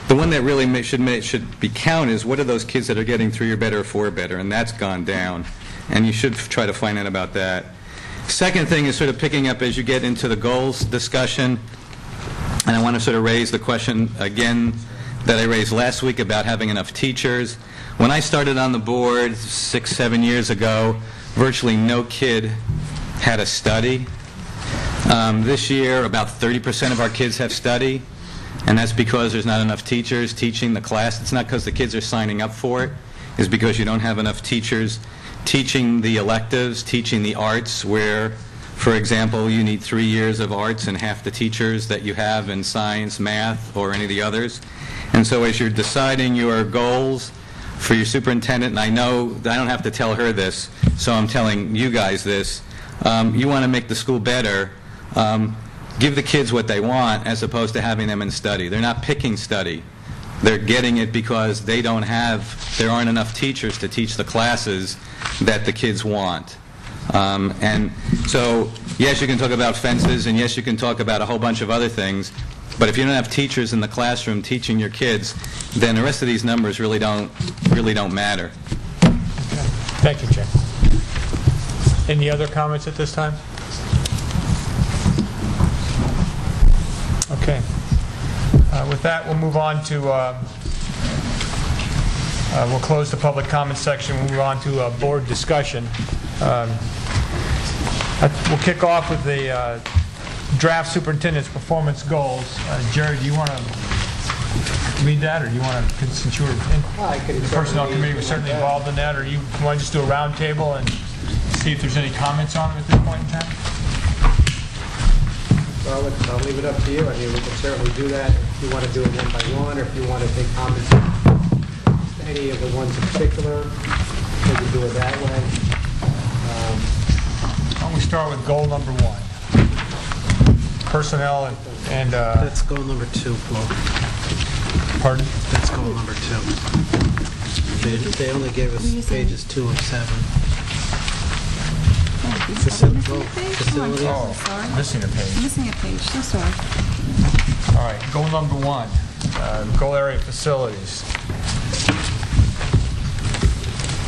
the one that really should be counted is what are those kids that are getting 3 or better or 4 or better, and that's gone down, and you should try to find out about that. Second thing is sort of picking up as you get into the goals discussion, and I want to sort of raise the question again that I raised last week about having enough teachers. When I started on the board 6, 7 years ago, virtually no kid had a study. This year, about 30% of our kids have study, and that's because there's not enough teachers teaching the class. It's not because the kids are signing up for it. It's because you don't have enough teachers teaching the electives, teaching the arts, where, for example, you need 3 years of arts and half the teachers that you have in science, math, or any of the others. And so as you're deciding your goals for your superintendent, and I know I don't have to tell her this, so I'm telling you guys this, you want to make the school better, give the kids what they want as opposed to having them in study. They're not picking study. They're getting it because there aren't enough teachers to teach the classes that the kids want. And so, yes, you can talk about fences, and yes, you can talk about a whole bunch of other things, but if you don't have teachers in the classroom teaching your kids, then the rest of these numbers really don't matter. Thank you, Jay. Any other comments at this time? Okay. With that, we'll move on to, we'll close the public comment section. We'll move on to board discussion. We'll kick off with the draft superintendent's performance goals. Jerry, do you want to read that, or do you want to, since you were in the personnel committee, was certainly involved in that, or you want to just do a round table and see if there's any comments on it at this point in time? Well, I'll leave it up to you. I mean, we can certainly do that if you want to do it one by one, or if you want to take comments on any of the ones in particular, we can do it that way. Why don't we start with goal number 1? Personnel and That's goal number 2, Paul. pardon? That's goal number 2. They only gave us pages 2 and 7. Facilities. Oh, missing a page. Missing a page, so sorry. All right, goal number 1, goal area facilities.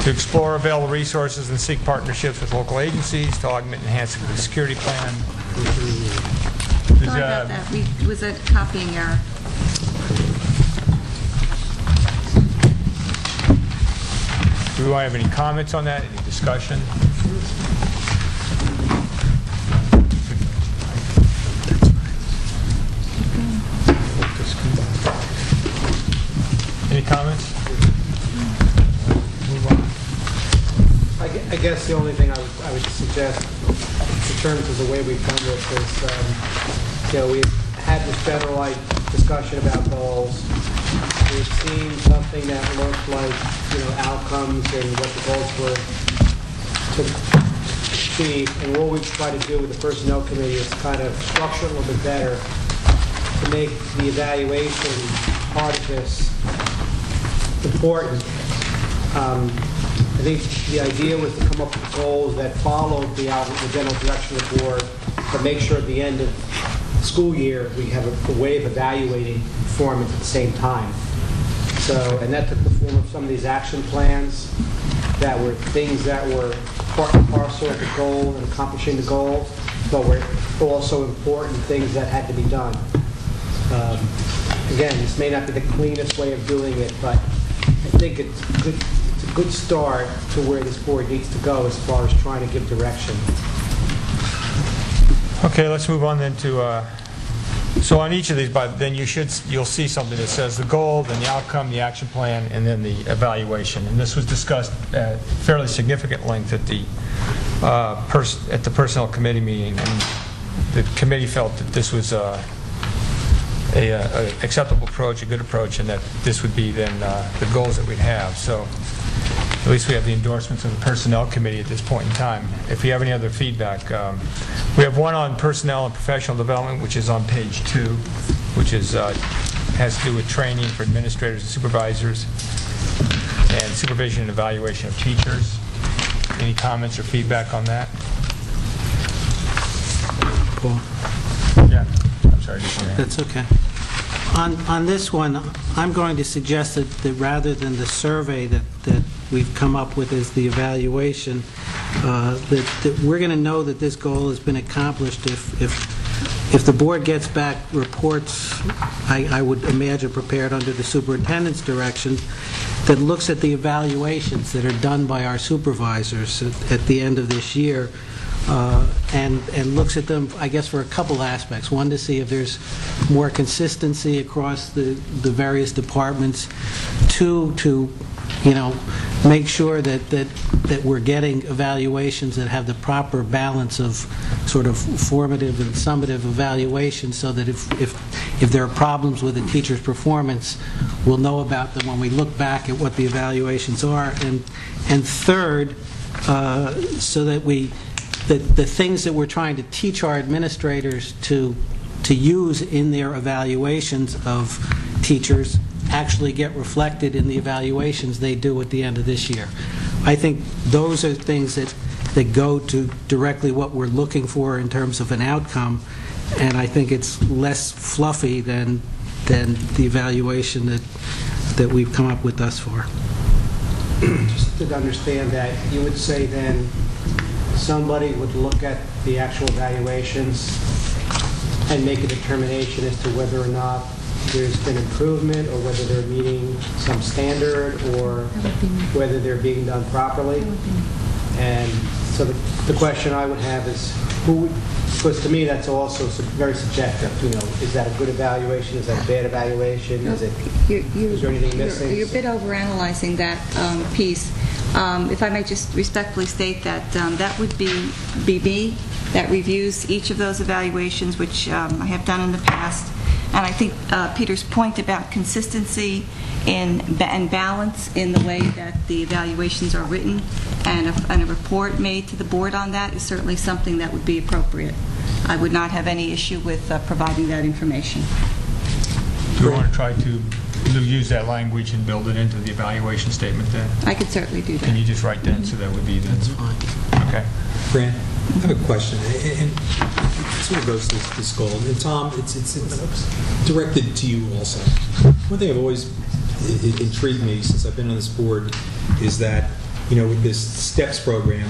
To explore available resources and seek partnerships with local agencies to augment and enhance the security plan. Sorry about that. It was a copying error. Do we have any comments on that? Any discussion? Any comments? Move on. I guess the only thing I would suggest in terms of the way we've done this is, we've had this general discussion about goals. We've seen something that looked like, outcomes and what the goals were to achieve. And what we try to do with the personnel committee is kind of structure it a little bit better to make the evaluation part of this important. I think the idea was to come up with goals that followed the general direction of the board, but make sure at the end of the school year we have a way of evaluating performance at the same time. So, and that took the form of some of these action plans that were things that were part and parcel of the goal and accomplishing the goal, but were also important things that had to be done. Again, this may not be the cleanest way of doing it, but I think it's good. it's a good start to where this board needs to go as far as trying to give direction. Okay, let's move on then to, so on each of these, then you'll see something that says the goal, then the outcome, the action plan, and then the evaluation. And this was discussed at fairly significant length at the personnel committee meeting, and the committee felt that this was a acceptable approach, a good approach, and that this would be then the goals that we'd have. So at least we have the endorsements of the Personnel Committee at this point in time. If you have any other feedback, we have one on personnel and professional development, which is on page 2, which is has to do with training for administrators and supervisors and supervision and evaluation of teachers. Any comments or feedback on that? Paul? Yeah, I'm sorry. That's okay. On this one, I'm going to suggest that rather than the survey that we've come up with as the evaluation, that we're going to know that this goal has been accomplished if the board gets back reports, I would imagine prepared under the superintendent's direction, that looks at the evaluations that are done by our supervisors at the end of this year, and looks at them, I guess, for a couple aspects. One, to see if there's more consistency across the various departments. Two, to make sure that we're getting evaluations that have the proper balance of sort of formative and summative evaluations, so that if there are problems with a teacher's performance, we'll know about them when we look back at what the evaluations are. And third, so that the things that we're trying to teach our administrators to use in their evaluations of teachers actually get reflected in the evaluations they do at the end of this year. I think those are things that go to directly what we're looking for in terms of an outcome, and I think it's less fluffy than the evaluation that we've come up with thus far. Just to understand that, you would say then somebody would look at the actual evaluations and make a determination as to whether or not there's been improvement, or whether they're meeting some standard, or whether they're being done properly. And so the question I would have is, because to me that's also very subjective. Is that a good evaluation? Is that a bad evaluation? Is there anything missing? You're a bit overanalyzing that piece. If I may just respectfully state that that would be me that reviews each of those evaluations, which I have done in the past. And I think Peter's point about consistency and balance in the way that the evaluations are written and a report made to the board on that is certainly something that would be appropriate. I would not have any issue with providing that information. Do you want to try to use that language and build it into the evaluation statement then? I could certainly do that. Can you just write that so that would be then? That's fine. Okay. Fran, I have a question, and it sort of goes to this goal. And Tom, it's directed to you also. One thing I've always intrigued me since I've been on this board is that, with this STEPS program,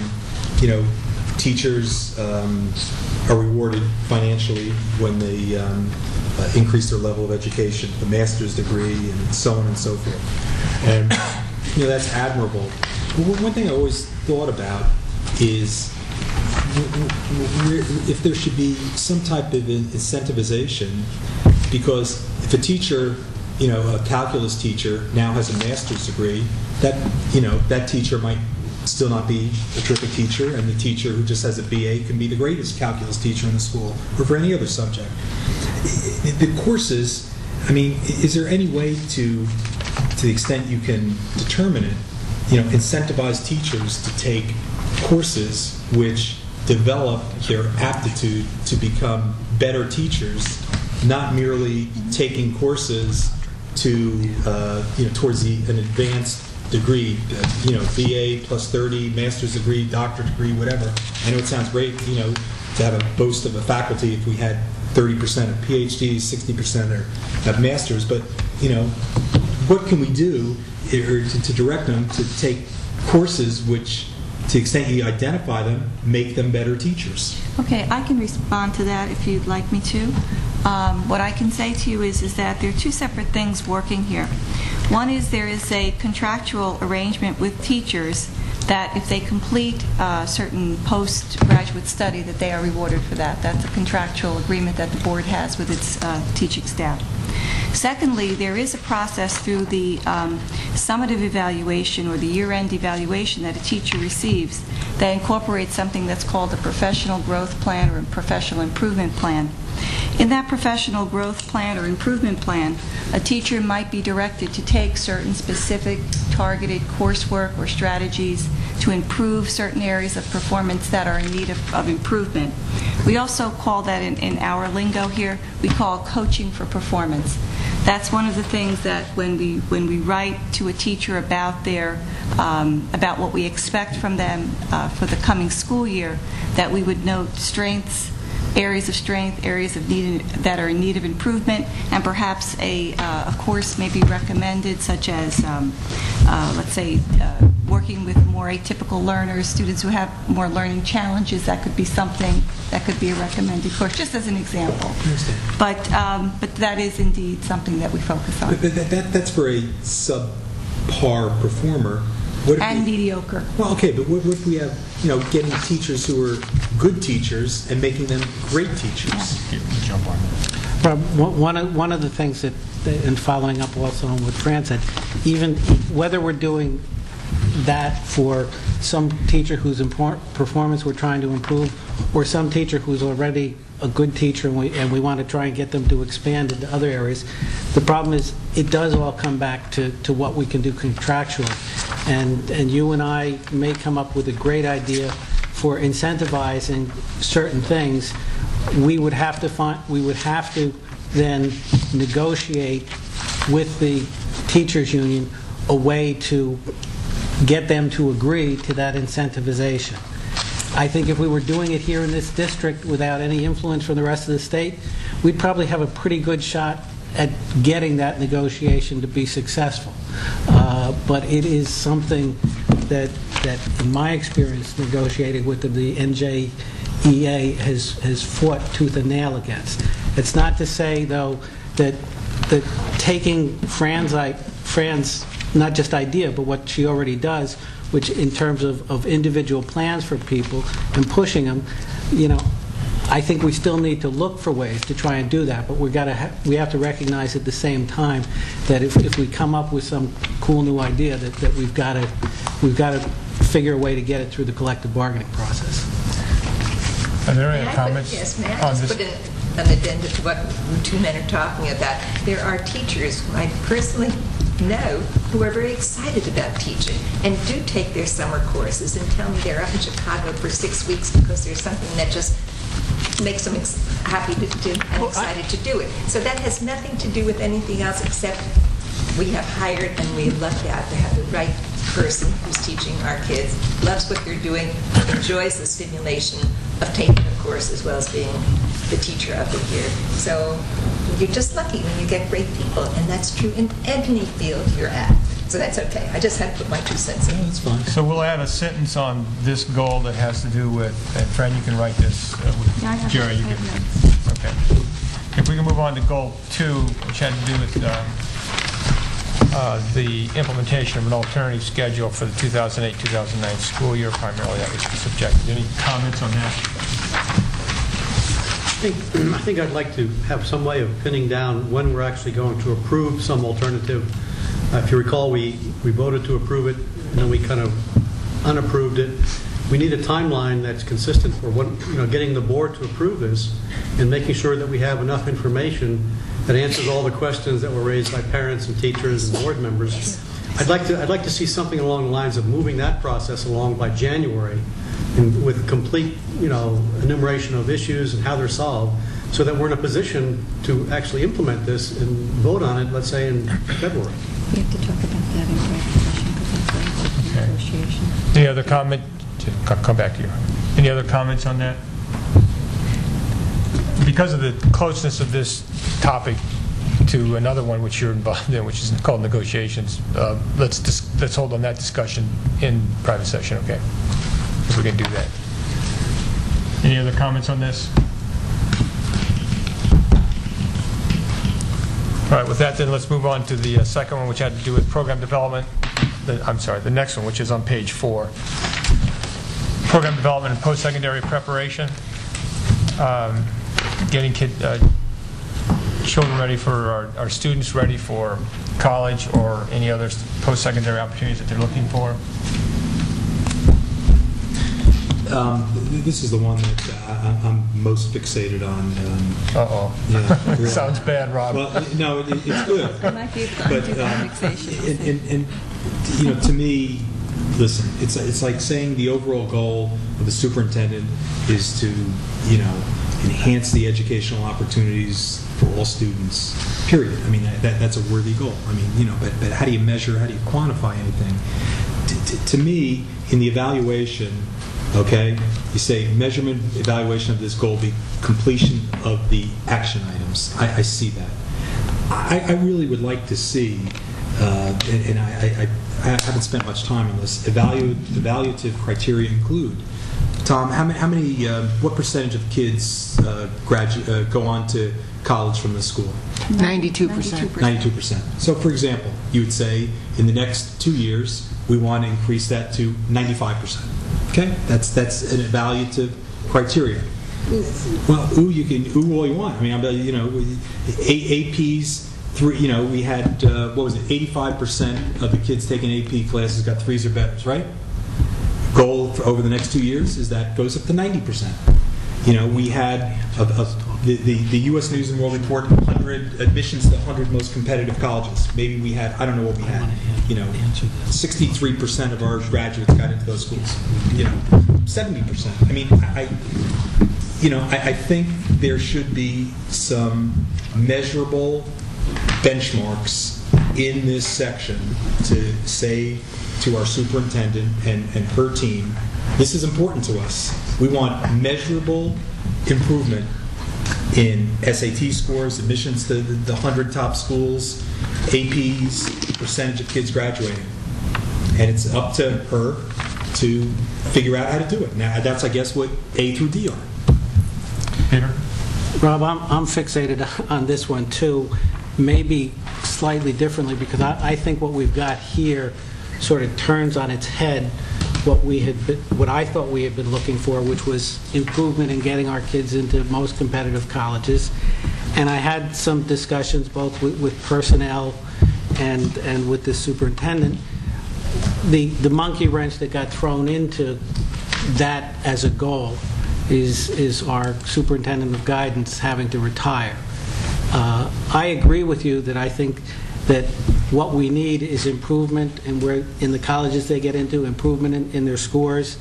teachers are rewarded financially when they increase their level of education, the master's degree, and so on and so forth. And that's admirable. But one thing I always thought about is if there should be some type of incentivization, because if a teacher, a calculus teacher now has a master's degree, that teacher might still not be a terrific teacher, and the teacher who just has a BA can be the greatest calculus teacher in the school, or for any other subject. The courses, is there any way to the extent you can determine it, incentivize teachers to take courses which develop their aptitude to become better teachers, not merely taking courses to towards an advanced degree, BA plus 30, master's degree, doctorate degree, whatever. I know it sounds great, to have a boast of a faculty if we had 30% of PhDs, 60% have masters, but what can we do to direct them to take courses which, to the extent you identify them, make them better teachers? Okay, I can respond to that if you'd like me to. What I can say to you is that there are two separate things working here. One is there is a contractual arrangement with teachers that if they complete a certain postgraduate study, that they are rewarded for that. That's a contractual agreement that the board has with its teaching staff. Secondly, there is a process through the summative evaluation or the year-end evaluation that a teacher receives that incorporates something that's called a professional growth plan or a professional improvement plan. In that professional growth plan or improvement plan, a teacher might be directed to take certain specific targeted coursework or strategies to improve certain areas of performance that are in need of improvement. We also call that in our lingo here, we call coaching for performance. That's one of the things that when we write to a teacher about about what we expect from them for the coming school year, that we would note strengths, areas of strength, areas of need that are in need of improvement, and perhaps a course may be recommended, such as, let's say, working with more atypical learners, students who have more learning challenges. That could be something that could be a recommended course, just as an example. But that is indeed something that we focus on. That's for a subpar performer. And mediocre. Well, okay, but what if we have, getting teachers who are good teachers and making them great teachers? Jump on that. One of the things that, and following up also on what Fran said, even whether we're doing that for some teacher whose performance we're trying to improve, or some teacher who's already a good teacher and we want to try and get them to expand into other areas, the problem is it does all come back to what we can do contractually. And you and I may come up with a great idea for incentivizing certain things. We would have to then negotiate with the teachers union a way to get them to agree to that incentivization. I think if we were doing it here in this district without any influence from the rest of the state, we'd probably have a pretty good shot at getting that negotiation to be successful. But it is something that in my experience, negotiating with the NJEA has fought tooth and nail against. It's not to say, though, that taking Fran's not just idea, but what she already does, which in terms of individual plans for people and pushing them, I think we still need to look for ways to try and do that, but we have to recognize at the same time that if we come up with some cool new idea, that we've got to figure a way to get it through the collective bargaining process. Are there any comments? Yes, may I just put in an addendum to what you two men are talking about? There are teachers who I personally know who are very excited about teaching and do take their summer courses and tell me they're up in Chicago for 6 weeks because there's something that just makes them happy to do and excited to do it. So that has nothing to do with anything else except we have hired and we lucked out to have the right person who's teaching our kids, loves what they're doing, enjoys the stimulation of taking a course as well as being the teacher of the year. So you're just lucky when you get great people, and that's true in any field you're at. So that's okay. I just had to put my 2 cents in. That's fine. So we'll add a sentence on this goal that has to do with, and Fran, you can write this. Jerry, you can. Okay. If we can move on to goal 2, which had to do with the implementation of an alternative schedule for the 2008-2009 school year. Primarily, that was the subject. Any comments on that? I think I'd like to have some way of pinning down when we're actually going to approve some alternative. If you recall, we voted to approve it, and then we kind of unapproved it. We need a timeline that's consistent for getting the board to approve this and making sure that we have enough information that answers all the questions that were raised by parents and teachers and board members. I'd like to see something along the lines of moving that process along by January, and with complete enumeration of issues and how they're solved, so that we're in a position to actually implement this and vote on it, let's say, in February. We have to talk about that in private session because that's a negotiation. Any other comment? Come back to you. Any other comments on that? Because of the closeness of this topic to another one which you're involved in, which is called negotiations, let's hold on that discussion in private session, okay? If we can do that. Any other comments on this? All right, with that, then let's move on to the second one, which had to do with program development. The next one, which is on page 4. Program development and post-secondary preparation. Getting children ready for our students ready for college or any other post-secondary opportunities that they're looking for. This is the one that I'm most fixated on. Uh-oh. Yeah, really. Sounds bad, Rob. Well, no, it's good. I might be able to undo that fixation. And to me, listen, it's like saying the overall goal of the superintendent is to, enhance the educational opportunities for all students, period. I mean, that's a worthy goal. I mean, but how do you measure, how do you quantify anything? To me, in the evaluation, okay, you say measurement, evaluation of this goal be completion of the action items. I see that. I really would like to see, and I haven't spent much time on this, evaluative criteria include. Tom, what percentage of kids go on to college from this school? 92%. 92%. So, for example, you would say in the next 2 years, we want to increase that to 95%. Okay? That's an evaluative criteria. Well, you can all you want. I mean, APs. We had 85% of the kids taking AP classes got 3s or betters, right? Goal for over the next 2 years is that goes up to 90%. We had the U.S. News and World Report 100 admissions to the 100 most competitive colleges. Maybe we had, I don't know what we had. 63% of our graduates got into those schools. 70%. I mean, I think there should be some measurable benchmarks in this section to say to our superintendent and her team, this is important to us. We want measurable improvement in SAT scores, admissions to the 100 top schools, APs, percentage of kids graduating. And it's up to her to figure out how to do it. Now, that's, I guess, what A through D are. Peter? Rob, I'm fixated on this one, too, maybe slightly differently, because I think what we've got here sort of turns on its head what I thought we had been looking for, which was improvement in getting our kids into most competitive colleges. And I had some discussions both with personnel and with the superintendent. The monkey wrench that got thrown into that as a goal is our superintendent of guidance having to retire. I agree with you that I think that what we need is improvement in the colleges they get into, improvement in their scores.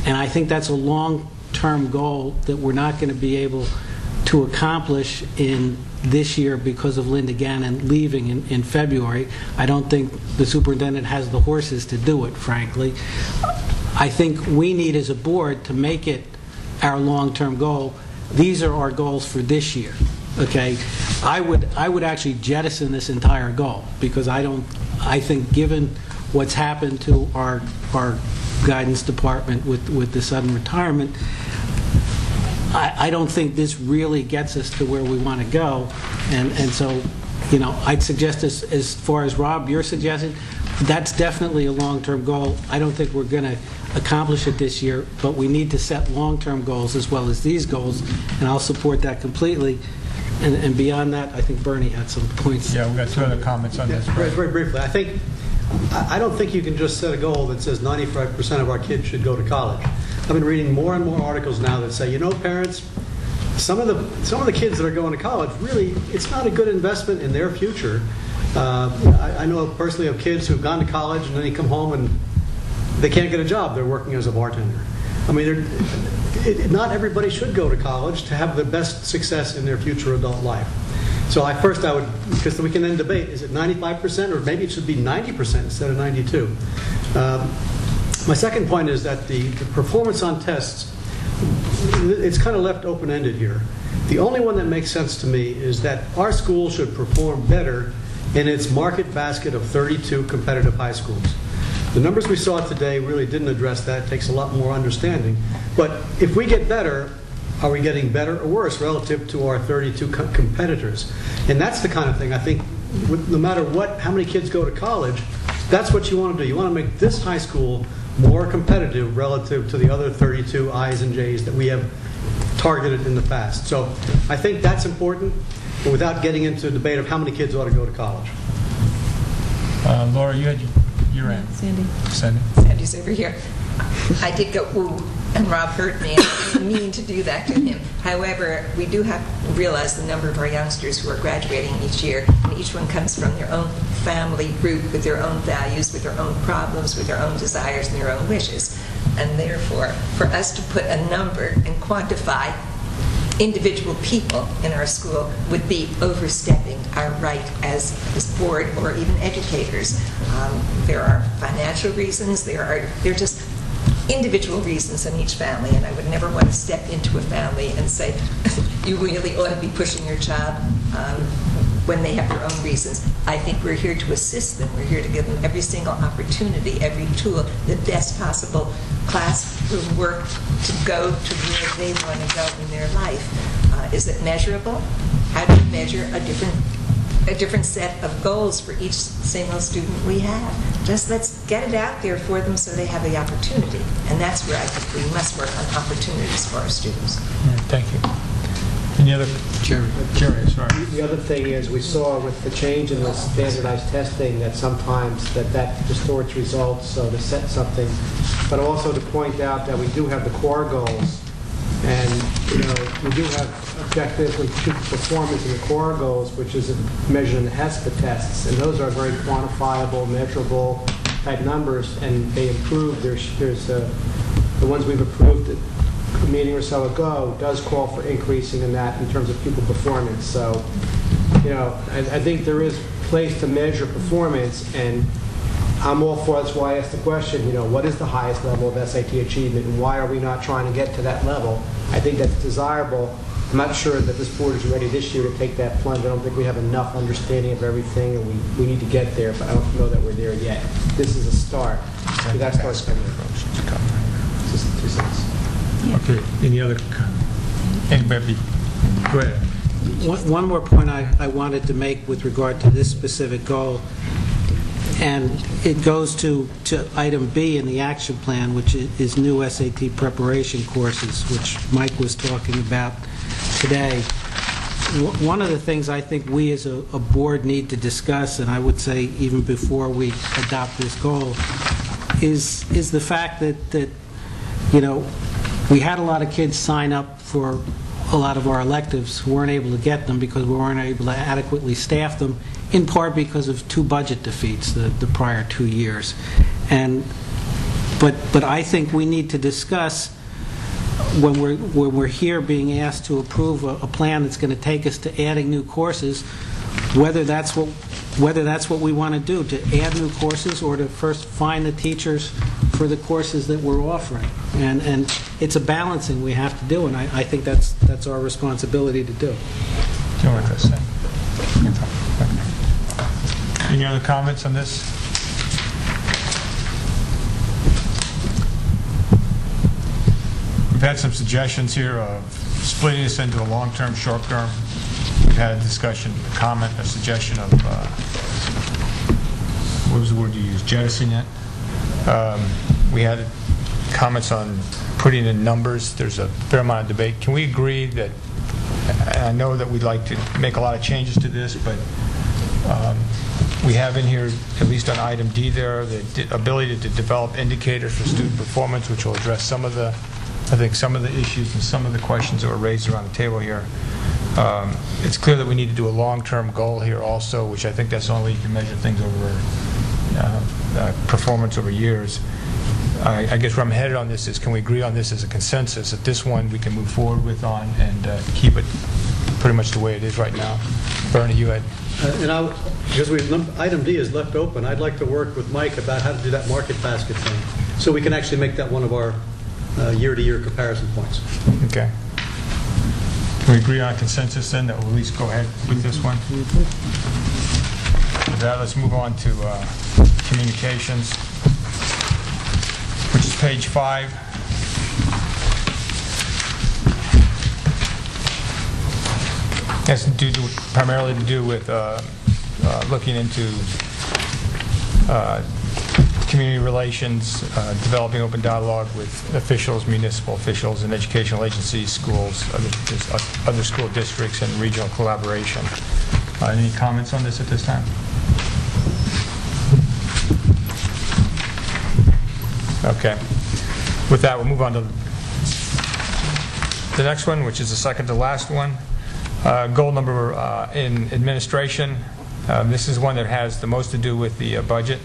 And I think that's a long-term goal that we're not going to be able to accomplish in this year because of Linda Gannon leaving in February. I don't think the superintendent has the horses to do it, frankly. I think we need as a board to make it our long-term goal. These are our goals for this year. Okay, I would actually jettison this entire goal because I think given what's happened to our guidance department with the sudden retirement, I don't think this really gets us to where we want to go, and so I'd suggest as far as Rob you're suggesting, that's definitely a long-term goal. I don't think we're going to accomplish it this year, but we need to set long-term goals as well as these goals, and I'll support that completely. And beyond that, I think Bernie had some points. Yeah, we've got 2 other comments on this. Very briefly, I don't think you can just set a goal that says 95% of our kids should go to college. I've been reading more and more articles now that say, parents, some of the kids that are going to college, really, it's not a good investment in their future. I know personally of kids who've gone to college and then they come home and they can't get a job. They're working as a bartender. I mean, not everybody should go to college to have the best success in their future adult life. So I would, because we can then debate, is it 95% or maybe it should be 90% instead of 92? My second point is that the performance on tests, it's kind of left open-ended here. The only one that makes sense to me is that our school should perform better in its market basket of 32 competitive high schools. The numbers we saw today really didn't address that. It takes a lot more understanding. But if we get better, are we getting better or worse relative to our 32 competitors? And that's the kind of thing I think, no matter how many kids go to college, that's what you want to do. You want to make this high school more competitive relative to the other 32 I's and J's that we have targeted in the past. So I think that's important, but without getting into a debate of how many kids ought to go to college. Laura, you had your hand. Sandy. Sandy's over here. I did go, ooh, and Rob hurt me. I didn't mean to do that to him. However, we do have to realize the number of our youngsters who are graduating each year, and each one comes from their own family group with their own values, with their own problems, with their own desires and their own wishes. And therefore, for us to put a number and quantify individual people in our school would be overstepping our right as board or even educators. There are financial reasons, there are just individual reasons in each family, and I would never want to step into a family and say, you really ought to be pushing your child when they have their own reasons. I think we're here to assist them. We're here to give them every single opportunity, every tool, the best possible classroom work to go to where they want to go in their life. Is it measurable? How do you measure a different set of goals for each single student we have? Just let's get it out there for them so they have the opportunity. And that's where I think we must work on opportunities for our students. Thank you. Any other? Jerry, sorry. The other thing is, we saw with the change in the standardized testing that sometimes that distorts results, so to set something, but also to point out that we do have the core goals, and we do have objectives and performance in the core goals, which is measured in the HESPA tests, and those are very quantifiable, measurable type numbers, and they improve. There's the ones we've approved a meeting or so ago does call for increasing in that in terms of pupil performance. So, I think there is a place to measure performance, and I'm all for it. That's why I asked the question, what is the highest level of SAT achievement, and why are we not trying to get to that level? I think that's desirable. I'm not sure that this board is ready this year to take that plunge. I don't think we have enough understanding of everything, and we need to get there, but I don't know that we're there yet. This is a start. We got to start spending just 2 cents. Okay, any other? Anybody? Go ahead. One more point I wanted to make with regard to this specific goal, and it goes to item B in the action plan, which is new SAT preparation courses, which Mike was talking about today. One of the things I think we as a board need to discuss, and I would say even before we adopt this goal, is the fact that we had a lot of kids sign up for a lot of our electives who weren't able to get them because we weren't able to adequately staff them, in part because of 2 budget defeats the prior 2 years. But I think we need to discuss, when we're here being asked to approve a plan that's going to take us to adding new courses, whether that's what we want to do, to add new courses or to first find the teachers for the courses that we're offering. And it's a balancing we have to do, and I think that's our responsibility to do. Do you want to say? Any other comments on this? We've had some suggestions here of splitting this into a long-term, short-term. We've had a discussion, a comment, a suggestion of, what was the word you used, jettisoning it. We had comments on putting in numbers. There's a fair amount of debate. Can we agree that, and I know that we'd like to make a lot of changes to this, but we have in here, at least on item D there, the ability to develop indicators for student performance, which will address some of the issues and some of the questions that were raised around the table here. It's clear that we need to do a long-term goal here also, which I think that's the only way you can measure things over performance over years. I guess where I'm headed on this is, can we agree on this as a consensus, that this one we can move forward with on and keep it pretty much the way it is right now? Bernie, you had... because item D is left open, I'd like to work with Mike about how to do that market basket thing, so we can actually make that one of our year-to-year comparison points. Okay. Can we agree on a consensus then that we'll at least go ahead with this one? With that, let's move on to communications, which is page 5. Has primarily to do with looking into community relations, developing open dialogue with officials, municipal officials, and educational agencies, schools, other school districts, and regional collaboration. Any comments on this at this time? Okay. With that, we'll move on to the next one, which is the second to last one. Goal number in administration. This is one that has the most to do with the budget,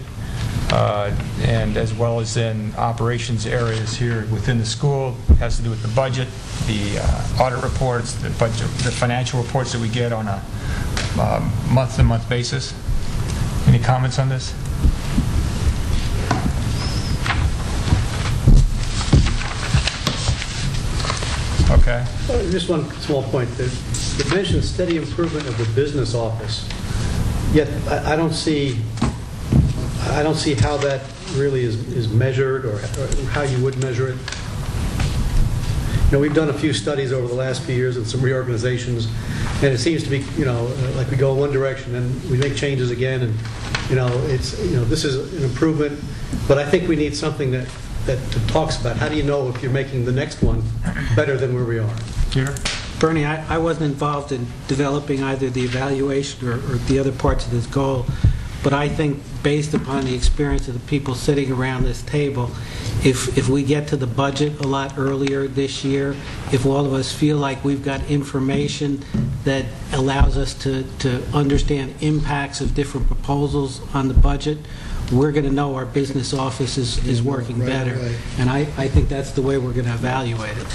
and as well as in operations areas here within the school. It has to do with the budget, the audit reports, the financial reports that we get on a month-to-month basis. Any comments on this? Okay. Just one small point. It mentions steady improvement of the business office, yet I don't see how that really is measured, or how you would measure it. You know, we've done a few studies over the last few years and some reorganizations, and it seems to be, like we go in one direction and we make changes again, and this is an improvement, but I think we need something that talks about how do you know if you're making the next one better than where we are. Here. Bernie, I wasn't involved in developing either the evaluation or the other parts of this goal, but I think based upon the experience of the people sitting around this table, if we get to the budget a lot earlier this year, if all of us feel like we've got information that allows us to understand impacts of different proposals on the budget, we're going to know our business office is working better. Right. And I think that's the way we're going to evaluate it.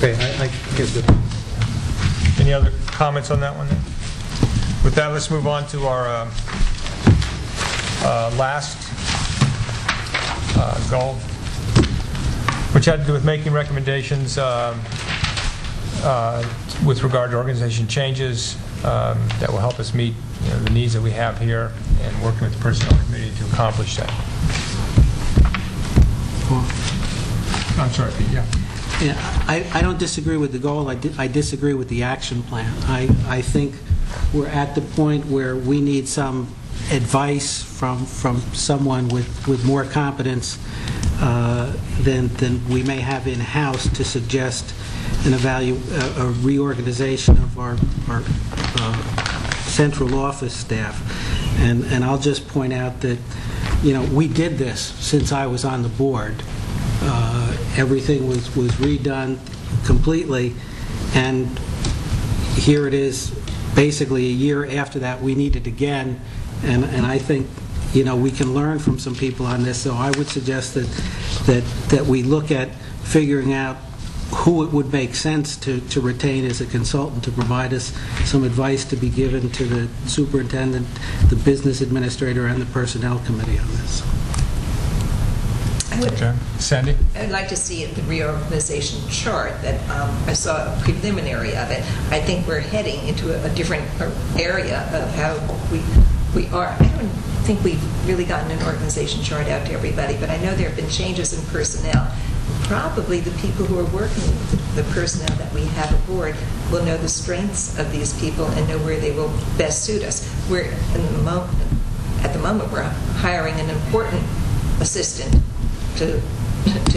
Okay, I guess that. Any other comments on that one then? With that, let's move on to our last goal, which had to do with making recommendations with regard to organization changes that will help us meet the needs that we have here, and working with the personnel committee to accomplish that. I'm sorry, Pete, yeah. Yeah, I don't disagree with the goal. I disagree with the action plan. I think we're at the point where we need some advice from someone with more competence than we may have in-house to suggest a reorganization of our central office staff. And I'll just point out that, we did this since I was on the board. Everything was redone completely, and here it is basically a year after that we need it again, and I think we can learn from some people on this, so I would suggest that we look at figuring out who it would make sense to retain as a consultant to provide us some advice to be given to the superintendent, the business administrator, and the personnel committee on this. Okay. Sandy? I would like to see the reorganization chart that I saw a preliminary of it. I think we're heading into a different area of how we are. I don't think we've really gotten an organization chart out to everybody, but I know there have been changes in personnel. Probably the people who are working with the personnel that we have aboard will know the strengths of these people and know where they will best suit us. At the moment, we're hiring an important assistant to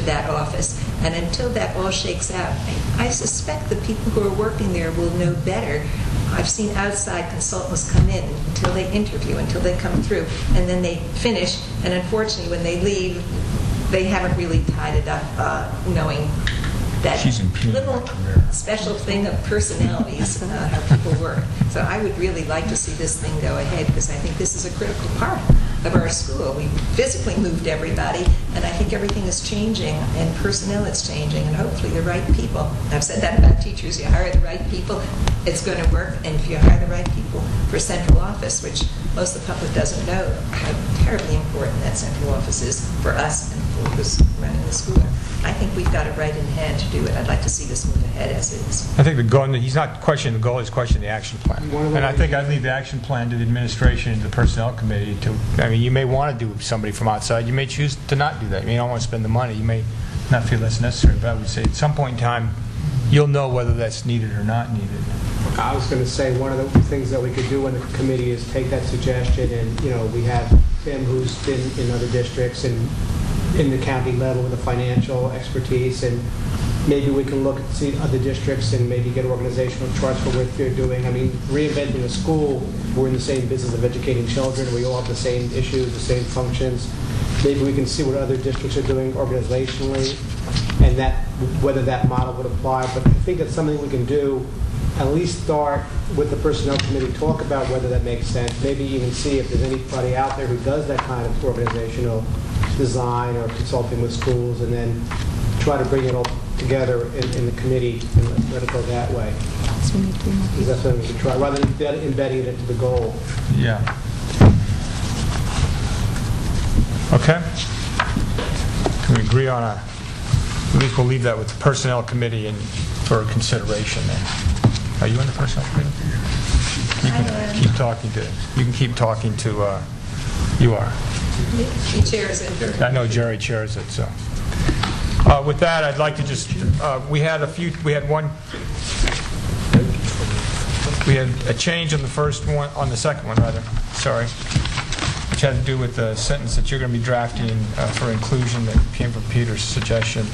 that office, and until that all shakes out, I suspect the people who are working there will know better. I've seen outside consultants come in until they interview, until they come through, and then they finish, and unfortunately when they leave, they haven't really tied it up knowing that little special thing of personalities, how people work. So I would really like to see this thing go ahead, because I think this is a critical part of our school. We physically moved everybody, and I think everything is changing, and personnel is changing, and hopefully the right people. I've said that about teachers. You hire the right people, it's going to work, and if you hire the right people for central office, which most of the public doesn't know how terribly important that central office is for us and for who's running the school. I think we've got it right in hand to do it. I'd like to see this move ahead as is. I think the goal, he's not questioning the goal, he's questioning the action plan. And I think I'd leave the action plan to the administration and the personnel committee to, you may want to do somebody from outside. You may choose to not do that. You may not want to spend the money. You may not feel that's necessary. But I would say at some point in time, you'll know whether that's needed or not needed. I was going to say, one of the things that we could do in the committee is take that suggestion, and, we have Tim, who's been in other districts and in the county level with the financial expertise, and maybe we can look at see other districts and maybe get organizational charts for what they're doing. I mean, reinventing a school, we're in the same business of educating children. We all have the same issues, the same functions. Maybe we can see what other districts are doing organizationally, and whether that model would apply. But I think that's something we can do. At least start with the personnel committee, talk about whether that makes sense, maybe even see if there's anybody out there who does that kind of organizational design or consulting with schools, and then try to bring it all together in the committee and let it go that way. So we need 3 more Because that's what we should try, rather than embedding it into the goal. Yeah. Okay. Can we agree on at least we'll leave that with the personnel committee for consideration then. Are you in the personnel committee? You can keep talking to, you are. He chairs it. I know Jerry chairs it, so. With that, I'd like to just, we had a change on the second one, rather, sorry, which had to do with the sentence that you're going to be drafting for inclusion that came from Peter's suggestion.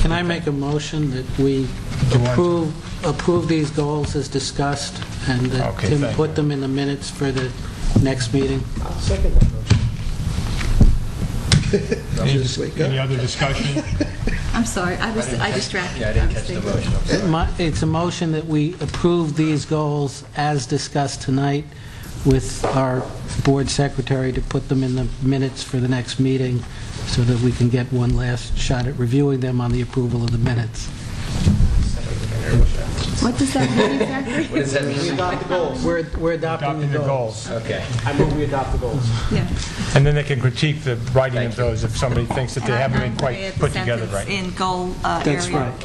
Can I make a motion that we approve these goals as discussed, and that Tim put them in the minutes for the next meeting? I'll second that motion. Any other discussion? I'm sorry, I distracted. Yeah, I didn't catch the motion. It's a motion that we approve these goals as discussed tonight, with our board secretary to put them in the minutes for the next meeting, so that we can get one last shot at reviewing them on the approval of the minutes. What does that mean exactly? What does that mean? We adopt the goals. We're adopting the goals. Okay. I move we adopt the goals. Yeah. And then they can critique the writing of those if somebody thinks that they haven't been quite put together right. In goal That's area. right.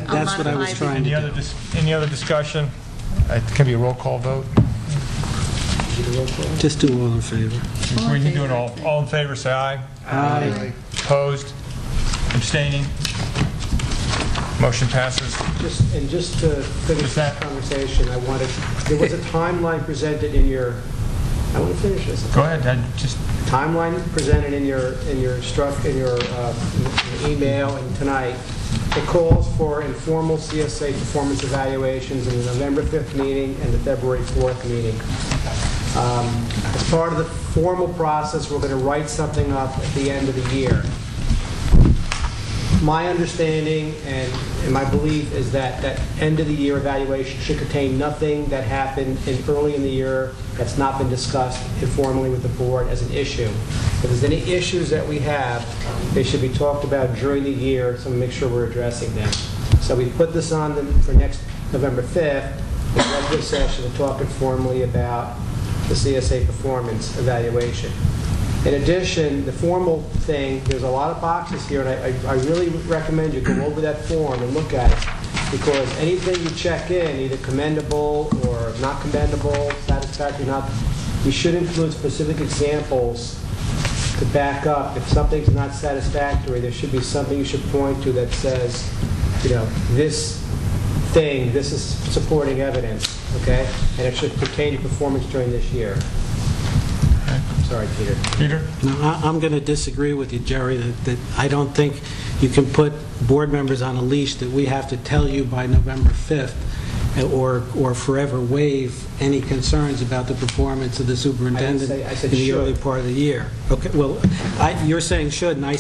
That's what I was trying to do. Any other discussion? It can be a roll call vote. Just do all in favor. We can do it all. All in favor, say aye. Aye. Opposed? Abstaining? Motion passes. Just to finish that conversation, there was a timeline presented in your, I want to finish this. Go ahead. Timeline presented in your email and tonight. It calls for informal CSA performance evaluations in the November 5th meeting and the February 4th meeting. As part of the formal process, we're going to write something up at the end of the year. My understanding and my belief is that that end of the year evaluation should contain nothing that happened early in the year that's not been discussed informally with the board as an issue. If there's any issues that we have, they should be talked about during the year, so we make sure we're addressing them. So we put this on for next November 5th, the executive session, to talk informally about the CSA performance evaluation. In addition, the formal thing, there's a lot of boxes here, and I really recommend you go over that form and look at it, because anything you check in, either commendable or not commendable, satisfactory, not, you should include specific examples to back up. If something's not satisfactory, there should be something you should point to that says, this thing, this is supporting evidence, okay? And it should pertain to performance during this year. Sorry, Peter. Peter? No, I'm going to disagree with you, Jerry, that I don't think you can put board members on a leash that we have to tell you by November 5th or forever waive any concerns about the performance of the superintendent I said in the should. early part of the year. Okay, well, you're saying should, and I'm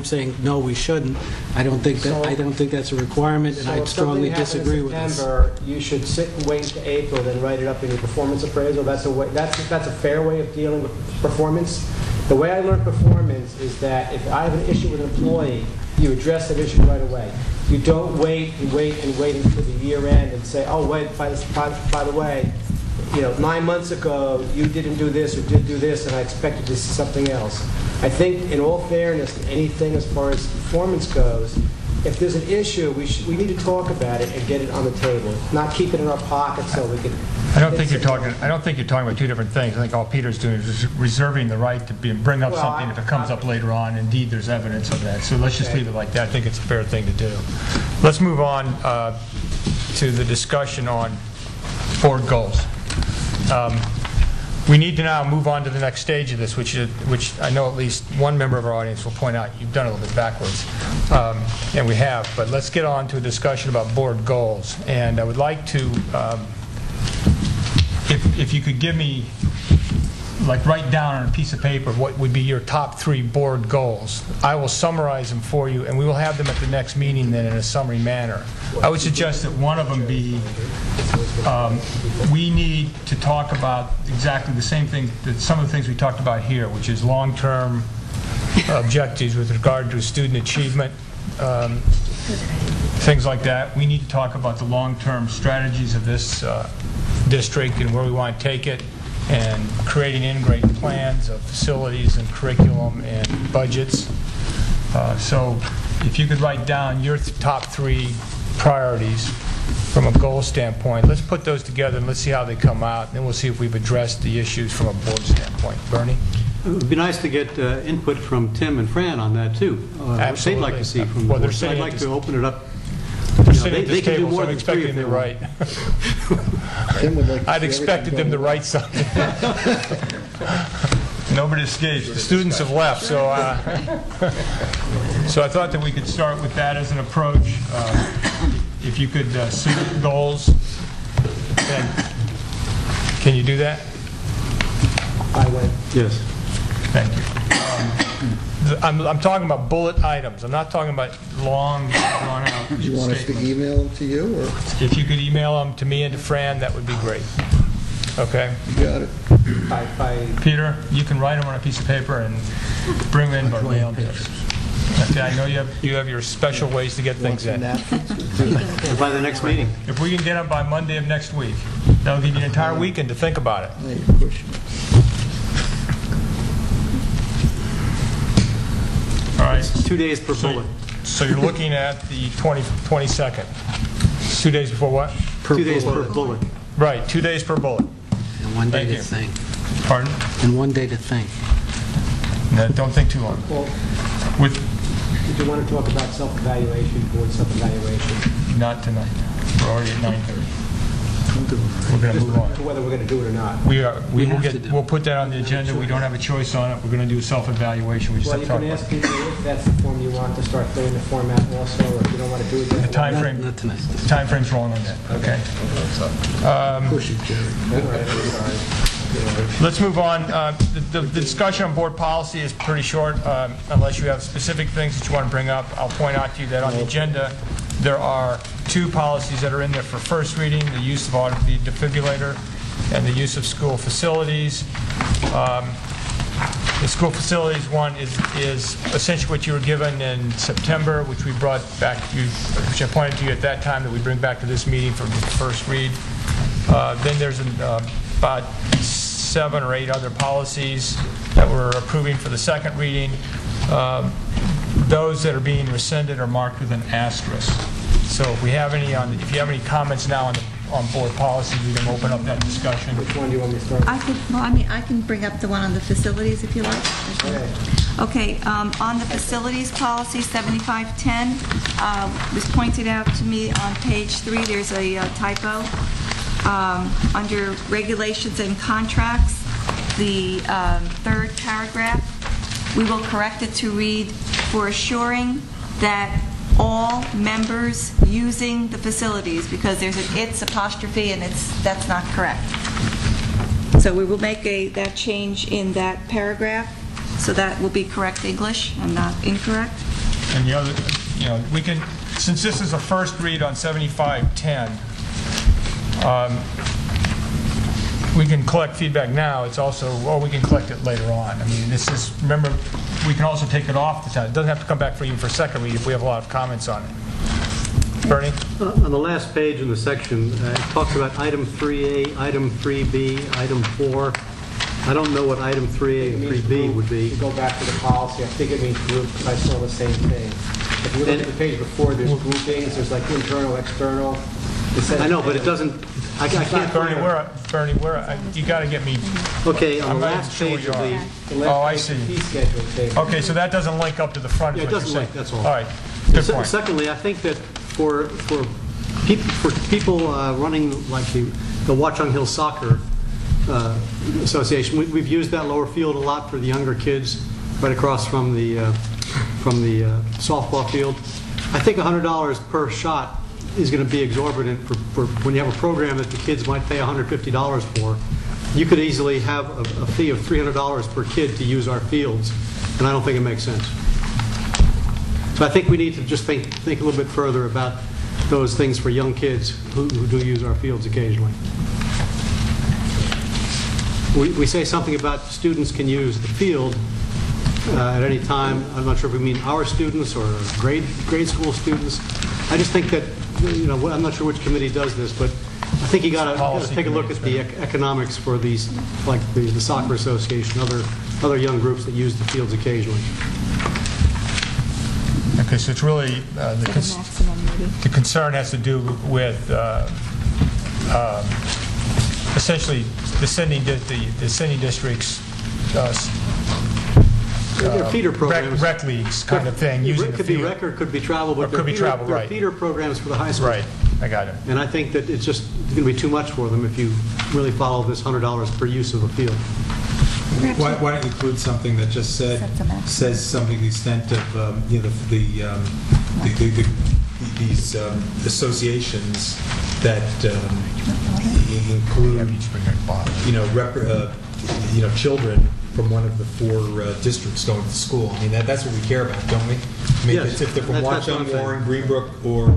saying no, we shouldn't. I don't think that's a requirement, and I strongly disagree with this. So if something happens in September, you should sit and wait to April, then write it up in your performance appraisal. That's a fair way of dealing with performance. The way I learn performance is that if I have an issue with an employee, you address that issue right away. You don't wait and wait and wait until the year end and say, oh, wait, by the way, 9 months ago, you didn't do this or did do this, and I expected this something else. I think, in all fairness, anything as far as performance goes, if there's an issue, we need to talk about it and get it on the table, not keep it in our pocket so we can... I don't think you're talking about two different things. I think all Peter's doing is reserving the right to bring up something if it comes up later on. Indeed, there's evidence of that. So let's just leave it like that. I think it's a fair thing to do. Let's move on to the discussion on board goals. We need to now move on to the next stage of this, which I know at least one member of our audience will point out you've done a little bit backwards, and we have. But let's get on to a discussion about board goals. And I would like to, if you could give me, like, write down on a piece of paper what would be your top 3 board goals. I will summarize them for you, and we will have them at the next meeting then in a summary manner. I would suggest that one of them be we need to talk about exactly the same thing, that some of the things we talked about here, which is long-term objectives with regard to student achievement, things like that. We need to talk about the long-term strategies of this district and where we want to take it, and creating integrated plans of facilities and curriculum and budgets. So if you could write down your top 3 priorities from a goal standpoint, let's put those together and let's see how they come out, and then we'll see if we've addressed the issues from a board standpoint. Bernie? It would be nice to get input from Tim and Fran on that, too. What they'd like to see from the board. So I'd like to open it up. They're sitting at this table, so I'm expecting them to write. I'd expected them to write something. Nobody escapes. The students have left, so so I thought that we could start with that as an approach. If you could submit goals, can you do that? I will. Yes. Thank you. I'm talking about bullet items. I'm not talking about long, drawn-out statements. You want us to email them to you, or? If you could email them to me and to Fran, that would be great. Okay? You got it. Peter, you can write them on a piece of paper and bring them in by mail. Okay, I know you have your special ways to get things in. By the next meeting. If we can get them by Monday of next week, that'll give you an entire weekend to think about it. All right. It's 2 days per bullet. So you're looking at the 22nd. 2 days before what? 2 days per bullet. Right, 2 days per bullet. And 1 day to think. Pardon? And 1 day to think. No, don't think too long. Well, did you want to talk about self-evaluation, board self-evaluation? Not tonight. We're already at 9:30. We're going to move on. Whether we're going to do it or not. We'll put that on the agenda. We don't have a choice on it. We're going to do a self-evaluation. We just Well, have you to can talk ask about it. people if that's the form you want to start filling the format also, or if you don't want to do it that way. The time frame. Not tonight. The time frame's wrong on that. Okay. Push it, Jerry. Let's move on. The discussion on board policy is pretty short, unless you have specific things that you want to bring up. I'll point out to you that on the agenda, there are 2 policies that are in there for first reading, the use of the defibrillator and the use of school facilities. The school facilities one is essentially what you were given in September, which we brought back to you, which I pointed to you at that time that we bring back to this meeting for the first read. Then there's about 7 or 8 other policies that we're approving for the second reading. Those that are being rescinded are marked with an asterisk. So if you have any comments now on board policy, we can open up that discussion. Which one do you want me to start with? I can bring up the one on the facilities if you like. Okay, on the facilities policy 7510, was pointed out to me on page 3, there's a typo. Under regulations and contracts, the 3rd paragraph, we will correct it to read, for assuring that all members using the facilities, because there's an "it's" apostrophe and that's not correct. So we will make that change in that paragraph, so that will be correct English and not incorrect. And the other, we can, since this is a first read on 7510, we can collect feedback now. It's also, or we can collect it later on. I mean, this is, remember, we can also take it off the time. It doesn't have to come back for even for second read if we have a lot of comments on it. Bernie? On the last page in the section, it talks about item 3A, item 3B, item 4. I don't know what item 3A and 3B would be. To go back to the policy, I think it means group, because I saw the same thing. If you look at the page before, there's groupings, there's like internal, external. I know, but it doesn't, I can't... Bernie, you got to get me... Okay, on I'm the not last even page sure of where you the... are. Oh, I see. Fee schedule table. Okay, so that doesn't link up to the front, is Yeah, it what you're doesn't saying. link, that's all. All right, good point. Secondly, I think that for people running like the Watchung Hill Soccer Association, we've used that lower field a lot for the younger kids, right across from the softball field. I think $100 per shot is going to be exorbitant for when you have a program that the kids might pay $150 for. You could easily have a fee of $300 per kid to use our fields, and I don't think it makes sense. So I think we need to just think a little bit further about those things for young kids who do use our fields occasionally. We say something about students can use the field at any time. I'm not sure if we mean our students or grade school students. I just think that, I'm not sure which committee does this, but I think you got to take a look at the economics for these, like the Soccer Association, other young groups that use the fields occasionally. Okay, so it's really, the concern has to do with essentially the sending districts, They're feeder programs. Rec leagues kind of thing, using the It could be field. rec or it could be travel, but could be travel, they're right. feeder programs for the high school. Right, I got it. And I think that it's just going to be too much for them if you really follow this $100 per use of a field. Why don't you include something that just says something to the extent of these associations that include children from one of the 4 districts going to school. I mean that's what we care about, don't we? I mean, Yes, if they're from that's what Watchung, I'm saying. Warren, Greenbrook, or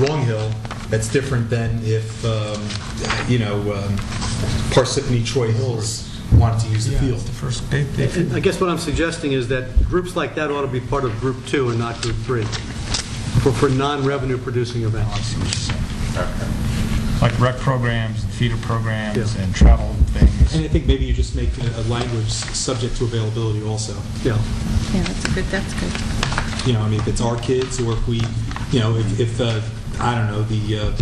Long Hill, that's different than if Parsippany Troy Hills wanted to use the field. And I guess what I'm suggesting is that groups like that ought to be part of Group 2 and not Group 3 for non-revenue producing events. Like rec programs, and feeder programs, and travel things. And I think maybe you just make a language subject to availability also. Yeah. Yeah, that's good. I mean, if it's our kids, or if we, if I don't know, the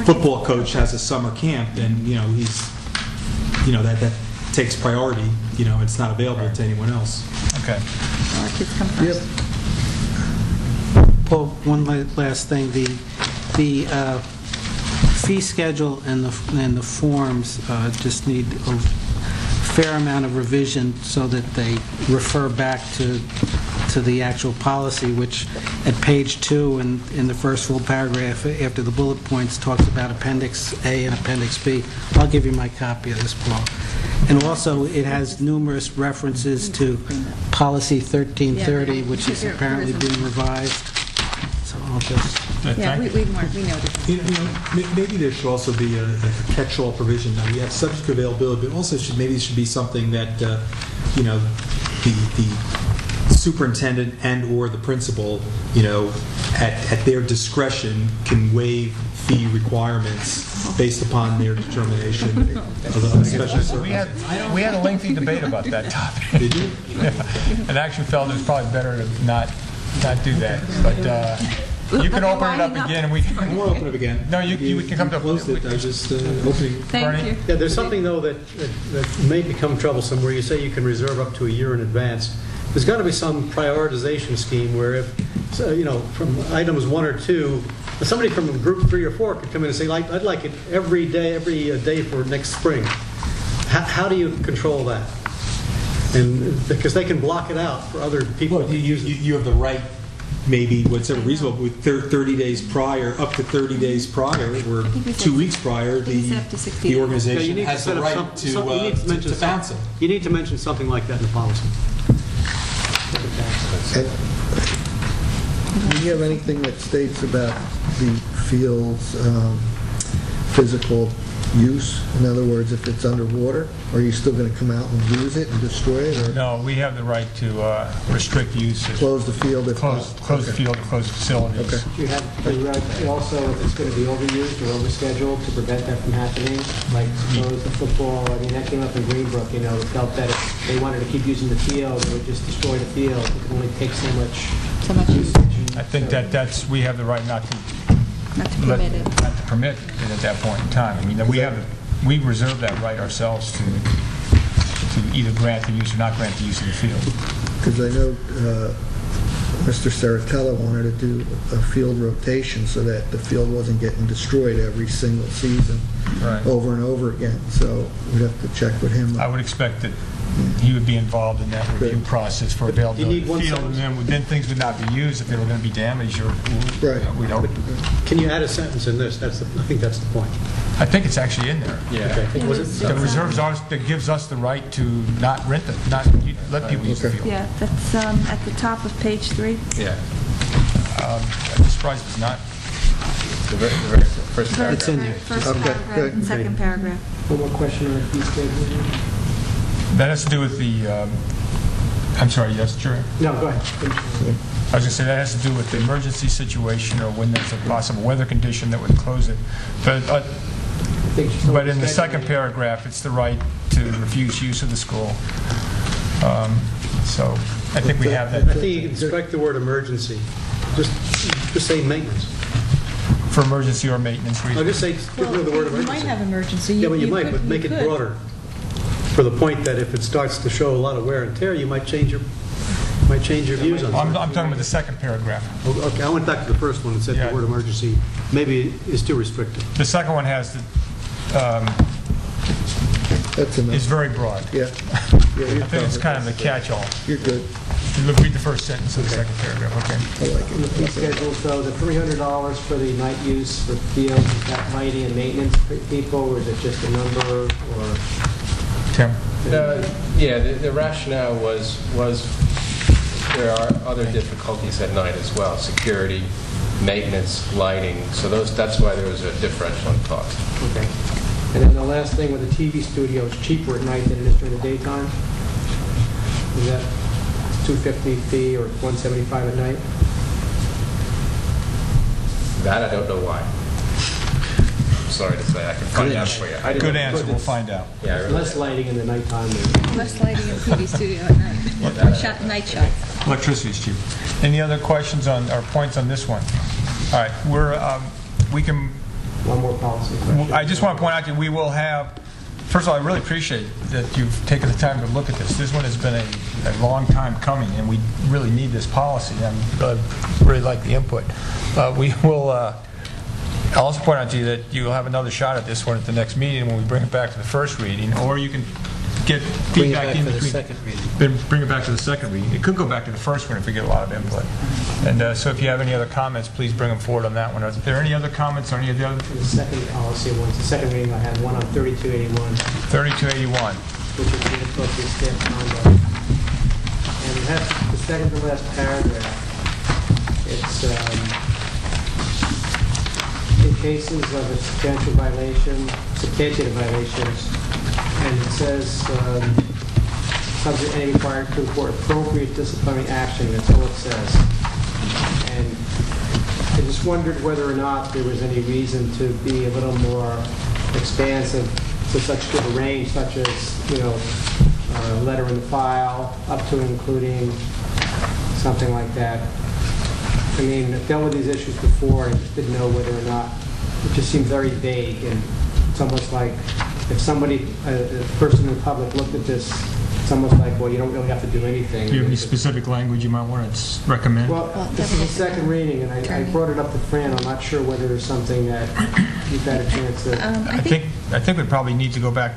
football coach has a summer camp, then, he's, that takes priority, it's not available to anyone else. Okay. Our kids come first. Paul, one last thing. The fee schedule and the forms just need a fair amount of revision so that they refer back to the actual policy, which at page 2 in the first full paragraph after the bullet points talks about Appendix A and Appendix B. I'll give you my copy of this, Paul. And also, it has numerous references to Policy 1330, which is apparently being revised. So I'll just... Yeah, we noted. Maybe there should also be a catch-all provision. Now, we have subject to availability, but also maybe it should be something that, the superintendent and/or the principal, at their discretion, can waive fee requirements based upon their determination of a special circumstance. We had a lengthy debate about that topic. Did you? And actually felt it was probably better to not do that. But you can open it up again, and we can... We'll open it again. No, you can come to... Closed it. I was just opening... Thank you. Yeah, there's something, though, that may become troublesome, where you say you can reserve up to a year in advance. There's got to be some prioritization scheme where if, from items 1 or 2, somebody from Group 3 or 4 could come in and say, I'd like it every day for next spring. How do you control that? And because they can block it out for other people. Well, you have the right, maybe whatever reasonable, with 30 days prior, up to 30 days prior, or 2 weeks prior, the organization has the right to bounce it. You need to mention something like that in the policy. Do you have anything that states about the field's physical use? In other words, if it's underwater, are you still going to come out and use it and destroy it, or No, we have the right to restrict use. close the field? If Close the Okay. field or close the facilities. Okay. You have the right also, if it's going to be overused or overscheduled, to prevent that from happening. Like suppose the football, I mean, that came up in Greenbrook, they felt that if they wanted to keep using the field, they would just destroy the field. It could only take so much usage. I think that's, we have the right not to permit it. not to permit it at that point in time. I mean, we reserve that right ourselves to either grant the use or not grant the use of the field. Because I know Mr. Saratella wanted to do a field rotation so that the field wasn't getting destroyed every single season Right. over and over again. So we'd have to check with him. I would expect that he would be involved in that review process for availability of the field, and then things would not be used if they were going to be damaged, or we don't. Can you add a sentence in this? I think that's the point. I think it's actually in there. Okay. Was it? The reserves ours, that gives us the right to not rent it, not let people use the field. Yeah, that's at the top of page 3. Yeah. I'm surprised it's not. The very first paragraph. It's in there. First Okay, paragraph good. and second paragraph. One more question on the fee schedule. That has to do with the, I'm sorry, yes, Jerry? No, go ahead. I was going to say, that has to do with the emergency situation or when there's a possible weather condition that would close it. But in the second paragraph, it's the right to refuse use of the school. So I think we have I that think you can strike the word emergency. Just say maintenance. for emergency or maintenance I'll reasons. just say, get rid of the word You might emergency. have emergency. Yeah, but you might, could- but make you it could. broader. For the point that if it starts to show a lot of wear and tear, you might change your views on I'm it. talking about the second paragraph. Okay, I went back to the first one and said Yeah. the word emergency. Maybe it's too restrictive. The second one has, That's enough. is very broad. Yeah. Yeah, I think it's kind of a catch-all. You're good. Read the first sentence of the second paragraph, okay? I like In the fee it. schedule, so the $300 for the night use for fields, is that lighting and maintenance people, or is it just a number, or? Tim? Yeah, the rationale was there are other difficulties at night as well, security, maintenance, lighting, so that's why there was a differential in cost. Okay. And then the last thing with the TV studio, it's cheaper at night than it is during the daytime? Is that $250 fee or $175 at night? That I don't know why. I'm sorry to say, I can find out for you. Good answer, we'll find out. Yeah, I really- Less lighting in the nighttime. than- Less lighting in TV studio at night. Night shot. Electricity's cheap. Any other questions on, or points on this one? All right, we can, One more policy question. I just want to point out that we will have, first of all, I really appreciate that you've taken the time to look at this. This one has been a long time coming, and we really need this policy. I really like the input. We will, I'll also point out to you that you'll have another shot at this one at the next meeting when we bring it back to the first reading, or you can get Bring it feedback back in for the between. second reading. Then bring it back to the second reading. It could go back to the first one if we get a lot of input. And so if you have any other comments, please bring them forward on that one. Are there any other comments or any of the other? For the second policy ones, the second reading, I had one on 3281, 3281. which is the appropriate staff conduct. And it has the second to last paragraph. It's in cases of a substantial violation, substantiated violations, and it says subject any required to report appropriate disciplinary action. That's all it says. And I just wondered whether or not there was any reason to be a little more expansive to such good a range, such as, letter in the file, up to and including something like that. I mean, I've dealt with these issues before and just didn't know whether or not, it just seemed very vague, and it's almost like if somebody, a person in the public looked at this, it's almost like, well, you don't really have to do anything. Do you have any specific language you might want to recommend? Well, this is the second reading, and I brought it up to Fran. I'm not sure whether there's something that you've had a chance to... I think we probably need to go back,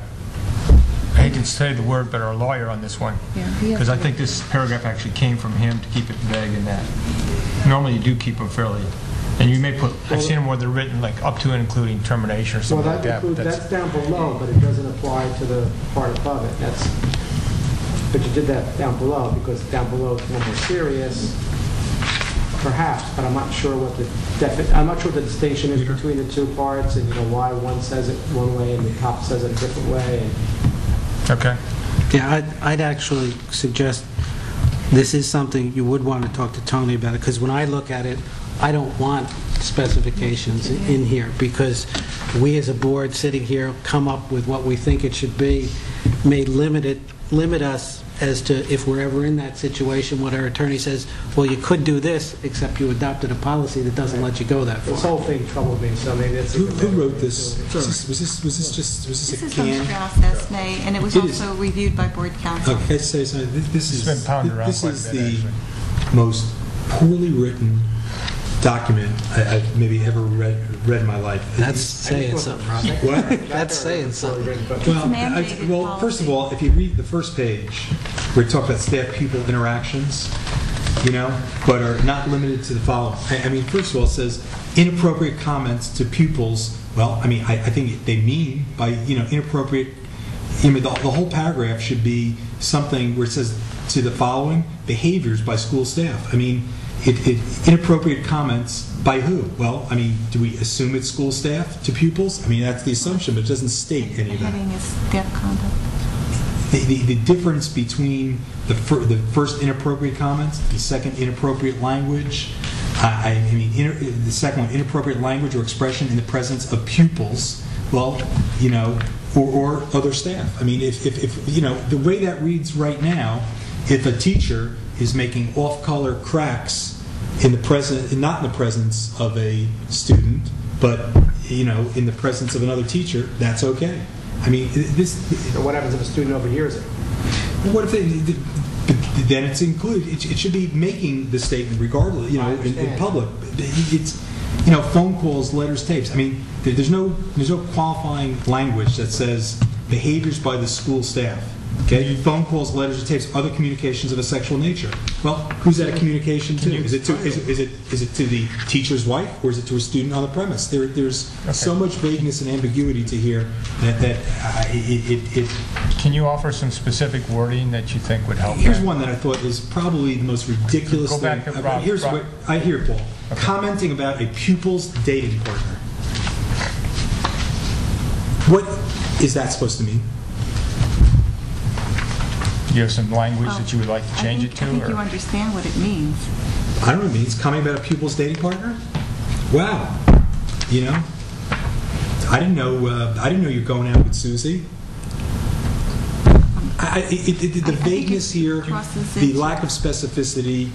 I hate to say the word, but our lawyer on this one. Because I think this paragraph actually came from him to keep it vague in that. Normally you do keep them fairly, and you may put, I've seen them where they're written like up to and including termination or Well, something like that. but that's down below, but it doesn't apply to the part above it. But you did that down below, because down below it's more serious. perhaps, but I'm not sure what the distinction is between the two parts, and why one says it one way and the cop says it a different way. Okay. Yeah, I'd actually suggest this is something you would want to talk to Tony about, because when I look at it, I don't want specifications in here, because we as a board sitting here come up with what we think it should be, may limit us as to if we're ever in that situation, what our attorney says, well, you could do this, except you adopted a policy that doesn't let you go that far. This whole thing troubled me, so maybe that's... Who wrote this? Was this This a is from can? Strauss Esme, and it was also reviewed by board council. Okay, say something. This is been pounded around this quite a is bit, the actually. most poorly written document I've maybe ever read in my life. That's saying something, Rob. What? That's saying something. Well, first of all, if you read the first page, where it talks about staff-pupil interactions, but are not limited to the following. I mean, first of all, it says inappropriate comments to pupils. Well, I mean, I think they mean by inappropriate. The whole paragraph should be something where it says to the following behaviors by school staff. I mean, inappropriate comments by who? Well, I mean, do we assume it's school staff to pupils? I mean, that's the assumption, but it doesn't state any of that. Heading is staff conduct. The difference between the first inappropriate comments, the second inappropriate language, the second one, inappropriate language or expression in the presence of pupils, well, or other staff. I mean, if the way that reads right now, if a teacher is making off-color cracks not in the presence of a student, but in the presence of another teacher, that's okay. I mean, So what happens if a student overhears it? What if then it's included? It should be making the statement regardless. In public, it's phone calls, letters, tapes. I mean, there's no qualifying language that says behaviors by the school staff. Okay, phone calls, letters, or tapes, other communications of a sexual nature. Well, who's that a communication to? Is it to the teacher's wife, or is it to a student on the premise? There's so much vagueness and ambiguity to here that it. Can you offer some specific wording that you think would help? Here's one that I thought is probably the most ridiculous Go back thing. to Rob. Here's what I hear, Paul. Okay. Commenting about a pupil's dating partner. What is that supposed to mean? Do you have some language that you would like to change it to? I think you understand what it means. I don't know what it means. Commenting about a pupil's dating partner? Wow. I didn't know you're going out with Susie. The vagueness here, the lack of specificity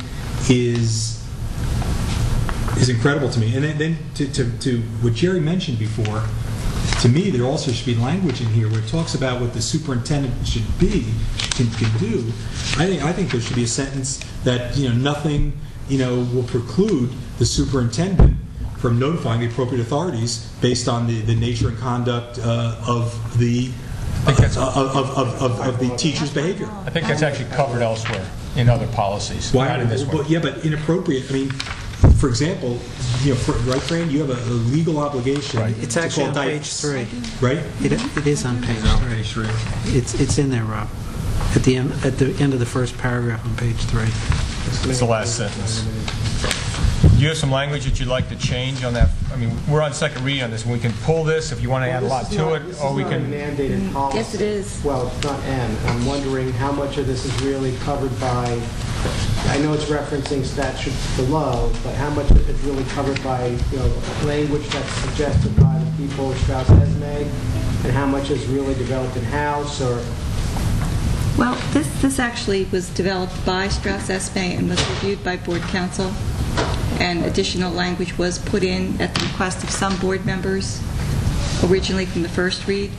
is incredible to me. And then to what Jerry mentioned before, to me, there also should be language in here where it talks about what the superintendent should be, can do. I think there should be a sentence that nothing will preclude the superintendent from notifying the appropriate authorities based on the nature and conduct of the teacher's behavior. I think that's actually covered elsewhere in other policies. Why? Not in this one. Yeah, but inappropriate. I mean, for example, right, Fran, you have a legal obligation. Right. It's to actually call on page diapers. 3. Right? It is on page 3. It's in there, Rob. At the end of the first paragraph on page 3. It's the last sentence. Do you have some language that you'd like to change on that? I mean, we're on second reading on this. We can pull this if you want to add a lot to it, or we can... This is not a mandated policy. Yes, it is. Well, it's not N. I'm wondering how much of this is really covered by, I know it's referencing statutes below, but how much of it is really covered by, language that's suggested by the people Strauss Esme, and how much is really developed in-house, or... Well, this actually was developed by Strauss Esme and was reviewed by board council, and additional language was put in at the request of some board members, originally from the first read,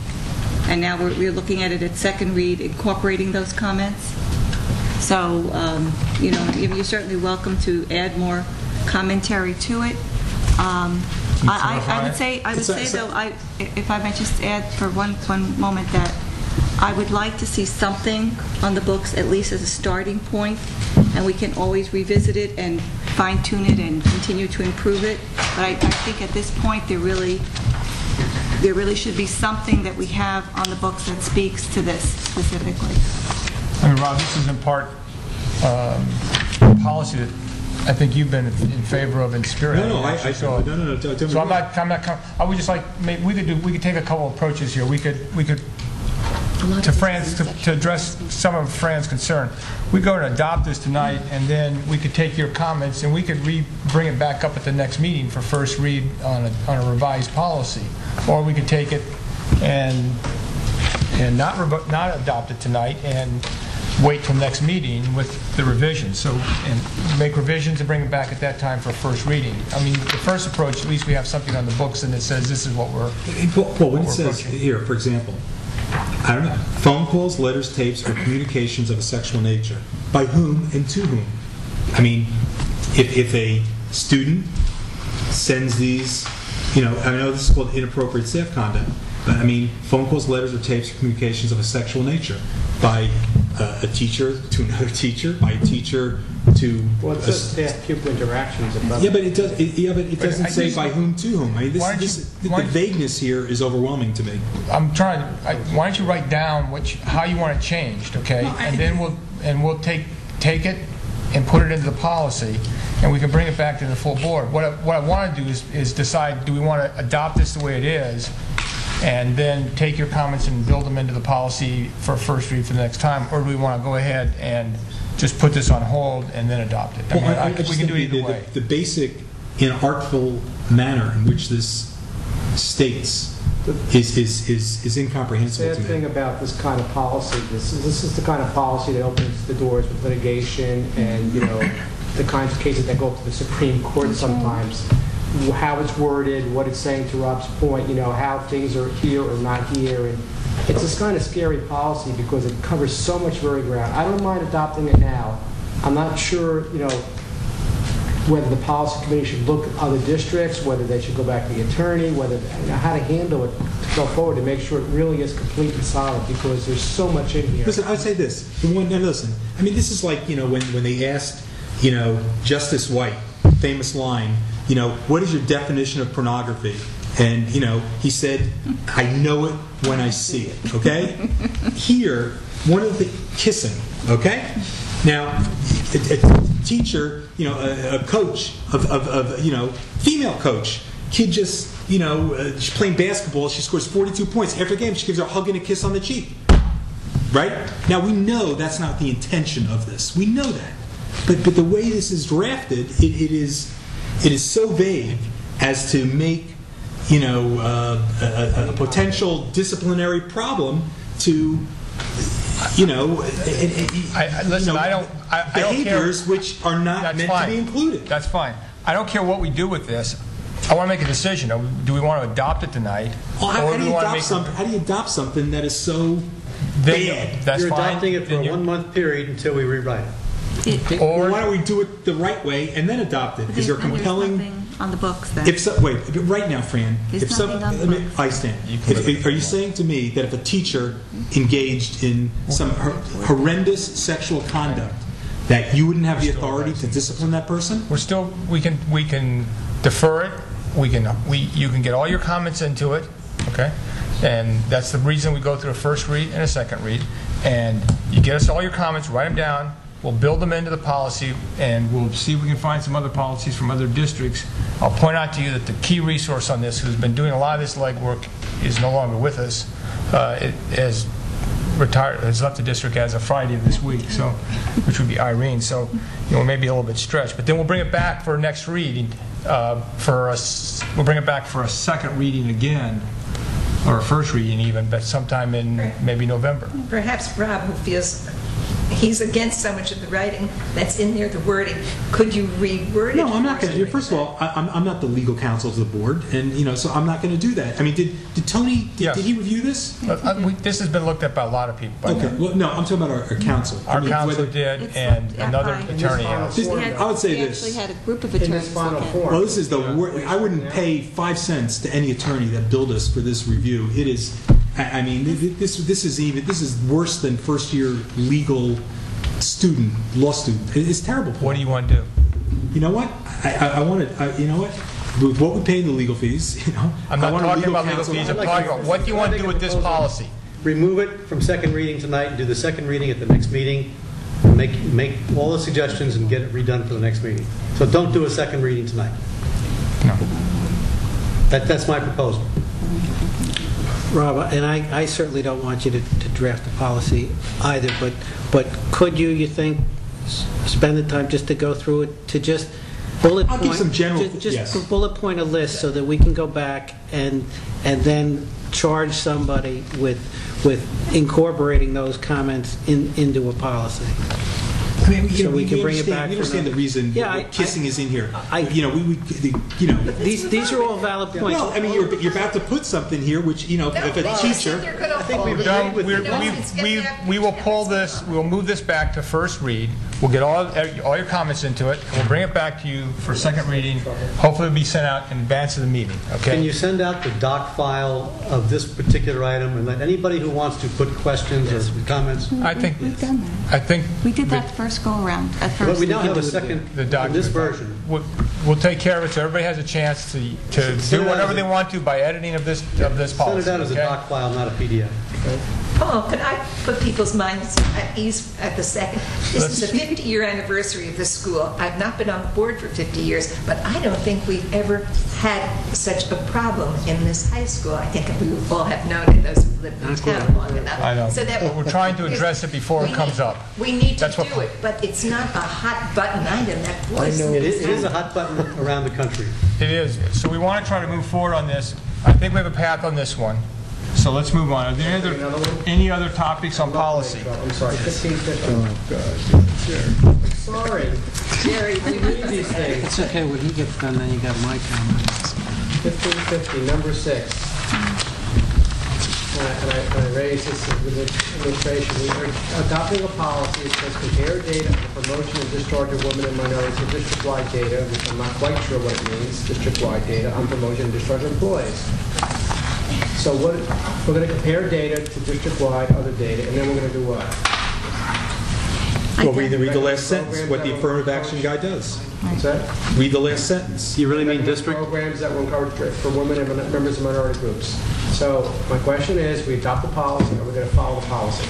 and now we're looking at it at second read, incorporating those comments. So, you're certainly welcome to add more commentary to it. I would say though, if I might just add for one moment that I would like to see something on the books, at least as a starting point, and we can always revisit it and fine-tune it and continue to improve it. But I think at this point there really should be something that we have on the books that speaks to this specifically. I mean, Rob, this is in part policy that I think you've been in favor of in spirit. No, So I'm not, I would just like, maybe we could take a couple of approaches here. We could, to address some of Fran's concern, we go and adopt this tonight, and then we could take your comments, and we could bring it back up at the next meeting for first read on a revised policy. Or we could take it and not adopt it tonight, and wait till next meeting with the revisions. So, and make revisions and bring it back at that time for first reading. I mean, the first approach, at least we have something on the books and it says this is what we're Well, when it says here, for example, I don't know, phone calls, letters, tapes, or communications of a sexual nature. By whom and to whom? I mean, if a student sends these, I know this is called inappropriate staff conduct, but I mean, phone calls, letters, or tapes, or communications of a sexual nature by a teacher to another teacher, by a teacher to... Well, it says staff-pupil interactions. Yeah, but it doesn't say by whom to whom. I mean, the vagueness here is overwhelming to me. I'm trying. Why don't you write down how you want it changed, okay? And then we'll take it and put it into the policy, and we can bring it back to the full board. What I want to do is decide: do we want to adopt this the way it is, and then take your comments and build them into the policy for first read for the next time, or do we want to go ahead and just put this on hold and then adopt it? We can do it either way. The basic, inartful manner in which this states is incomprehensible to The me. sad thing about this kind of policy, this is the kind of policy that opens the doors with litigation and the kinds of cases that go up to the Supreme Court sometimes. How it's worded, what it's saying to Rob's point, how things are here or not here. And it's this kind of scary policy because it covers so much very ground. I don't mind adopting it now. I'm not sure, whether the policy committee should look at other districts, whether they should go back to the attorney, how to handle it to go forward to make sure it really is complete and solid, because there's so much in here. Listen, I'd say this. Listen, I mean, this is like, when they asked, Justice White, famous line, what is your definition of pornography? And, he said, I know it when I see it, okay? Here, one of the kissing, okay? Now, a teacher, a coach of female coach, kid just, she's playing basketball, she scores 42 points. After the game, she gives her a hug and a kiss on the cheek. Right? Now, we know that's not the intention of this. We know that. But the way this is drafted, it is so vague as to make, a potential disciplinary problem to, behaviors which are not meant to be included. That's fine. I don't care what we do with this. I want to make a decision. Do we want to adopt it tonight? Well, how do you adopt something that is so bad? That's You're fine. adopting it for a 1 month period until we rewrite it. Or why don't we do it the right way and then adopt it? Is there compelling... There's nothing on the books then. Wait, right now, Fran. There's nothing on the books. I stand. Are you saying to me that if a teacher engaged in some horrendous sexual conduct, that you wouldn't have the authority to discipline that person? We can defer it. You can get all your comments into it, okay? And that's the reason we go through a first read and a second read. And you get us all your comments, write them down. We'll build them into the policy, and we'll see if we can find some other policies from other districts. I'll point out to you that the key resource on this, who's been doing a lot of this legwork, is no longer with us. Has left the district as of Friday of this week, so which would be Irene. So, maybe a little bit stretched. But then we'll bring it back for next reading. We'll bring it back for a second reading again, or a first reading even, but sometime in maybe November. Perhaps Rob, who feels he's against so much of the writing that's in there, the wording, could you reword it? No, I'm not going to. First of all, I'm not the legal counsel of the board, and so I'm not going to do that. I mean, did Tony? Did he review this? This has been looked at by a lot of people. Okay. Well, no, I'm talking about our counsel. Our counsel did, and another attorney has. I would say this. We actually had a group of attorneys look at it. Well, this is the worst. I wouldn't pay 5 cents to any attorney that billed us for this review. It is. I mean, this is worse than first-year legal law student. It's terrible. What do you want to do? You know what? I want to. You know what? With what we pay in the legal fees, I'm not talking about legal fees. I'm talking about what do you want to do with this policy? Remove it from second reading tonight and do the second reading at the next meeting. and make all the suggestions and get it redone for the next meeting. So don't do a second reading tonight. No. That's my proposal. Rob, and I certainly don't want you to draft a policy either, but could you think, spend the time just to go through it, to just bullet I'll point... give some general... Just yes. bullet point a list so that we can go back and then charge somebody with incorporating those comments into a policy. I mean, So we can bring it back You for understand the another- reason Yeah, kissing is in here. These are all valid points. Well, I mean, you're about to put something here, which, if a teacher... I think we've Done. agreed with We will pull this, we'll move this back to first read. We'll get all your comments into it, and we'll bring it back to you for second reading. Hopefully it'll be sent out in advance of the meeting, okay? Can you send out the doc file of this particular item and let anybody who wants to put questions or comments? I think, We've done that. We did that first go-around, at But first. we now have a second, The in document. this version. We'll take care of it, so everybody has a chance to do whatever they want to by editing of this policy. Send it out as a okay? doc file, not a PDF. Paul, could I put people's minds at ease at the second? This is the 50-year anniversary of the school. I've not been on the board for 50 years, but I don't think we've ever had such a problem in this high school. I think we all have known it, those who've lived in town long enough. I know. So that We're trying to address it before it comes up. We need to That's what- do it, but it's not a hot button item. That was. It is a hot button around the country. It is. So we want to try to move forward on this. I think we have a path on this one. So let's move on. Are there any other topics on policy? I'm sorry, 1550. Oh, God. Sorry. Jerry, we read these things. It's okay, when he gets done, then you got my comments. 1550, number 6. And I raised this with the administration. We are adopting a policy that says compare data on the promotion and discharge of women and minorities to district-wide data, which I'm not quite sure what it means, district-wide data on promotion and discharge of employees. So we're going to compare data to district-wide other data, and then we're going to do what? Well, read the last sentence, what the affirmative action guide does. What's that? Read the last sentence. You really mean district? Programs that will encourage for women and members of minority groups. So my question is, we adopt the policy, are we going to follow the policy?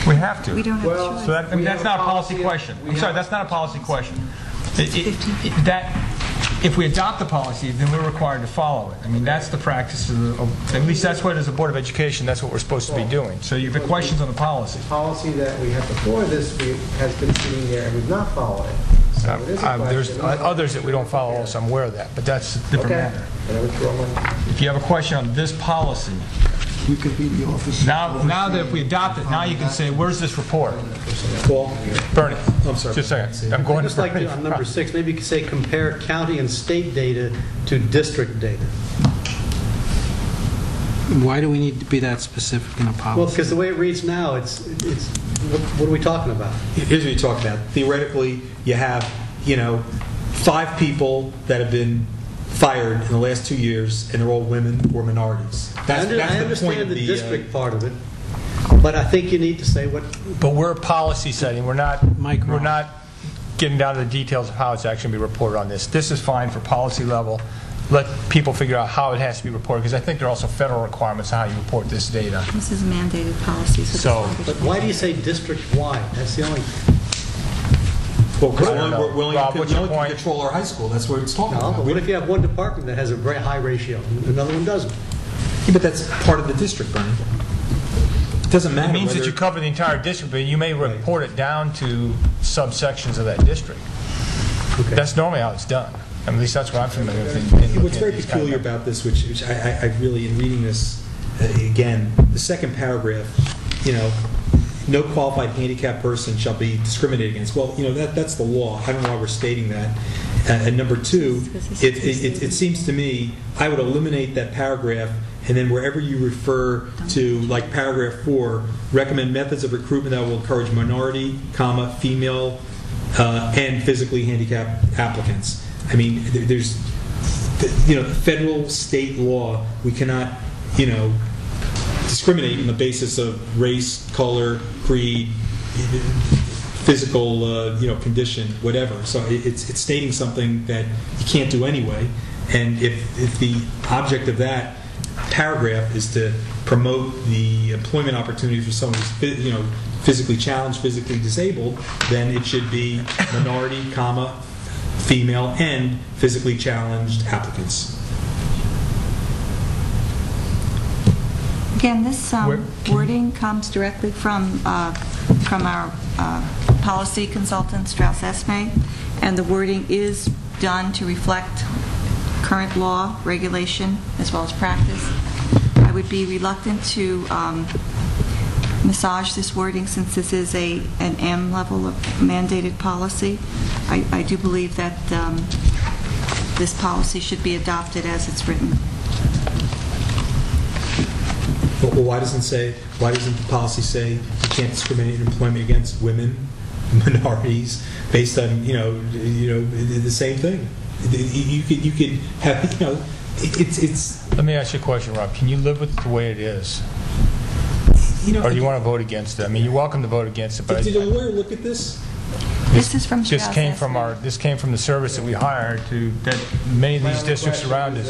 We have to. We don't have a Well, choice. So that's not a policy question. I'm sorry, that's not a policy question. If we adopt the policy, then we're required to follow it. I mean, that's the practice at least that's what, as a Board of Education, that's what we're supposed to be doing. So you have questions on the policy. The policy that we have before this has been sitting there, and we've not followed it. So it is a There's question. others that we don't follow also, I'm aware of that, but that's a different Okay. matter. And I withdraw my... If you have a question on this policy, You could be the officer. now that if we adopt it, now you can say, where's this report? Paul? Bernie. I'm sorry. Just a second. I'm going Just to like Bernie. on number 6, maybe you could say compare county and state data to district data. Why do we need to be that specific in a Well, policy? because the way it reads now, it's what are we talking about? Here's what you're talking about. Theoretically, you have, 5 people that have been fired in the last 2 years, and they're all women or minorities. I That's the point understand of the district part of it, but I think you need to say what, But we're policy setting, we're not getting down to the details of how it's actually going to be reported on this. This is fine for policy level. Let people figure out how it has to be reported, because I think there are also federal requirements on how you report this data. This is mandated policy, so this but why do you say district-wide? That's the only, Well, because I don't know. we only Rob, what's your can point? control our high school. That's what it's talking no, about. but what if you have one department that has a very high ratio, and another one doesn't? Yeah, but that's part of the district, Bernie. It doesn't matter It means that whether- you cover the entire district, but you may report it down to subsections of that district. Okay. That's normally how it's done. At least that's what I'm familiar with. in looking What's at very these kind of peculiar about this, which I really, in reading this, again, the second paragraph, no qualified handicapped person shall be discriminated against. Well, that's the law. I don't know why we're stating that. And number 2, it seems to me, I would eliminate that paragraph, and then wherever you refer to, like paragraph 4, recommend methods of recruitment that will encourage minority, female, and physically handicapped applicants. I mean, there's, federal, state law, we cannot, discriminate on the basis of race, color, creed, physical, condition, whatever. So it's stating something that you can't do anyway. And if the object of that paragraph is to promote the employment opportunities for someone who's, physically challenged, physically disabled, then it should be minority, comma, female, and physically challenged applicants. Again, this wording comes directly from our policy consultant, Strauss Esme, and the wording is done to reflect current law, regulation, as well as practice. I would be reluctant to massage this wording since this is an M level of mandated policy. I do believe that this policy should be adopted as it's written. Well, why doesn't the policy say you can't discriminate in employment against women, minorities, based on the same thing? You could have it's. Let me ask you a question, Rob. Can you live with it the way it is? Or do you want to vote against it? I mean, you're welcome to vote against it, but did a lawyer look at this? This is from This came from the service that we hired that many of these districts around us.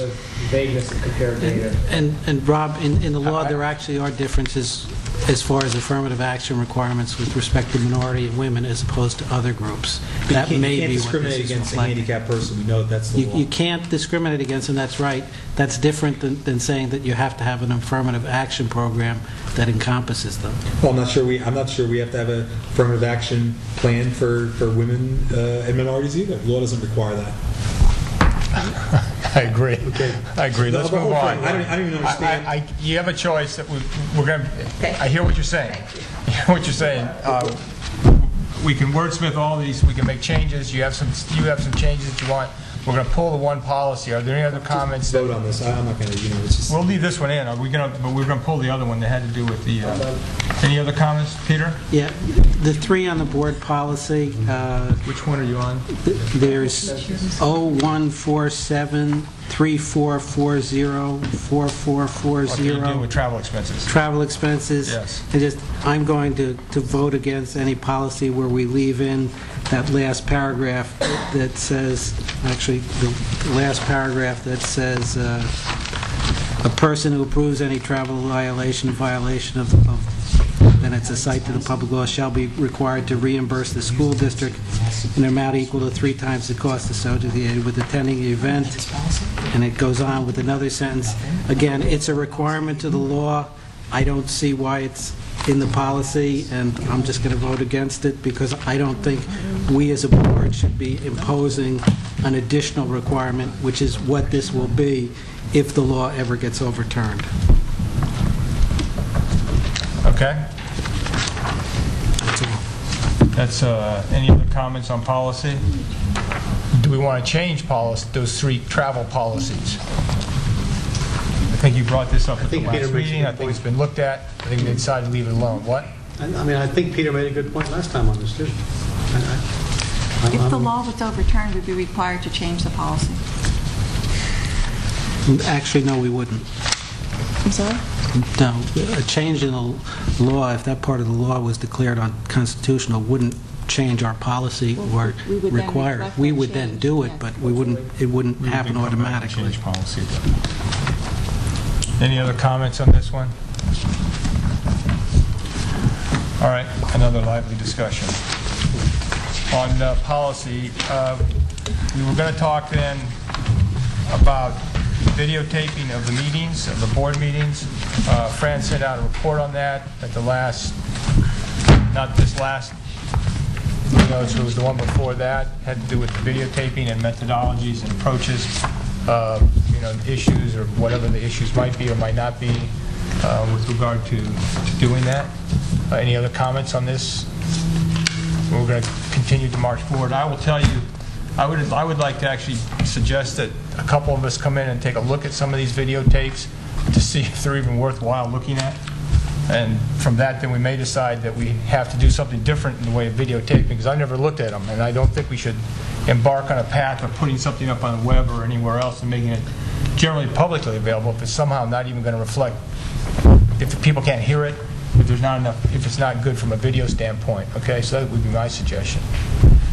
Vagueness of compared data. And Rob, in the law, there actually are differences as far as affirmative action requirements with respect to minority and women as opposed to other groups. That may be what this is reflecting. You can't discriminate against a handicapped person. We know that's the law. You can't discriminate against them, that's right. That's different than saying that you have to have an affirmative action program that encompasses them. Well, I'm not sure we have to have an affirmative action plan for women and minorities either. The law doesn't require that. I agree. Okay. I agree. Let's move on. I don't even understand. You have a choice that we're going to. I hear what you're saying. I hear what you're saying. We can wordsmith all these. We can make changes. You have some changes that you want. We're going to pull the one policy. Are there any other comments? Vote on this. I'm not going to. It's just. We'll leave this one in. But we're going to pull the other one that had to do with the. Any other comments, Peter? Yeah, the three on the board policy. Which one are you on? There's 0147 3440 4440. Okay, you do with travel expenses. Travel expenses. Yes. I'm going to vote against any policy where we leave in that last paragraph that says, actually, the last paragraph that says, a person who approves any travel violation of then it's a cite to the public law, shall be required to reimburse the school district in an amount equal to 3 times the cost associated with attending the event. And it goes on with another sentence. Again, it's a requirement to the law. I don't see why it's in the policy, and I'm just going to vote against it because I don't think we as a board should be imposing an additional requirement, which is what this will be if the law ever gets overturned. Okay. That's any other comments on policy? Do we want to change those 3 travel policies? I think you brought this up at the last meeting. I think it's been looked at. I think they decided to leave it alone. What? I mean, I think Peter made a good point last time on this, too. If the law was overturned, we'd be required to change the policy. Actually, no, we wouldn't. I'm sorry? No, a change in the law, if that part of the law was declared unconstitutional, wouldn't change our policy or require it. We would then do it, but it wouldn't happen automatically. Change policy. Any other comments on this one? All right, another lively discussion. On policy, we were going to talk then about videotaping of the meetings, of the board meetings. Fran sent out a report on that at the last, not this last, so it was the one before that, had to do with the videotaping and methodologies and approaches, issues or whatever the issues might be or might not be with regard to doing that. Any other comments on this? We're going to continue to march forward. I will tell you, I would like to actually suggest that a couple of us come in and take a look at some of these videotapes to see if they're even worthwhile looking at. And from that, then we may decide that we have to do something different in the way of videotaping, because I've never looked at them, and I don't think we should embark on a path of putting something up on the web or anywhere else and making it generally publicly available if it's somehow not even going to reflect, if people can't hear it, if there's not enough, if it's not good from a video standpoint. Okay, so that would be my suggestion.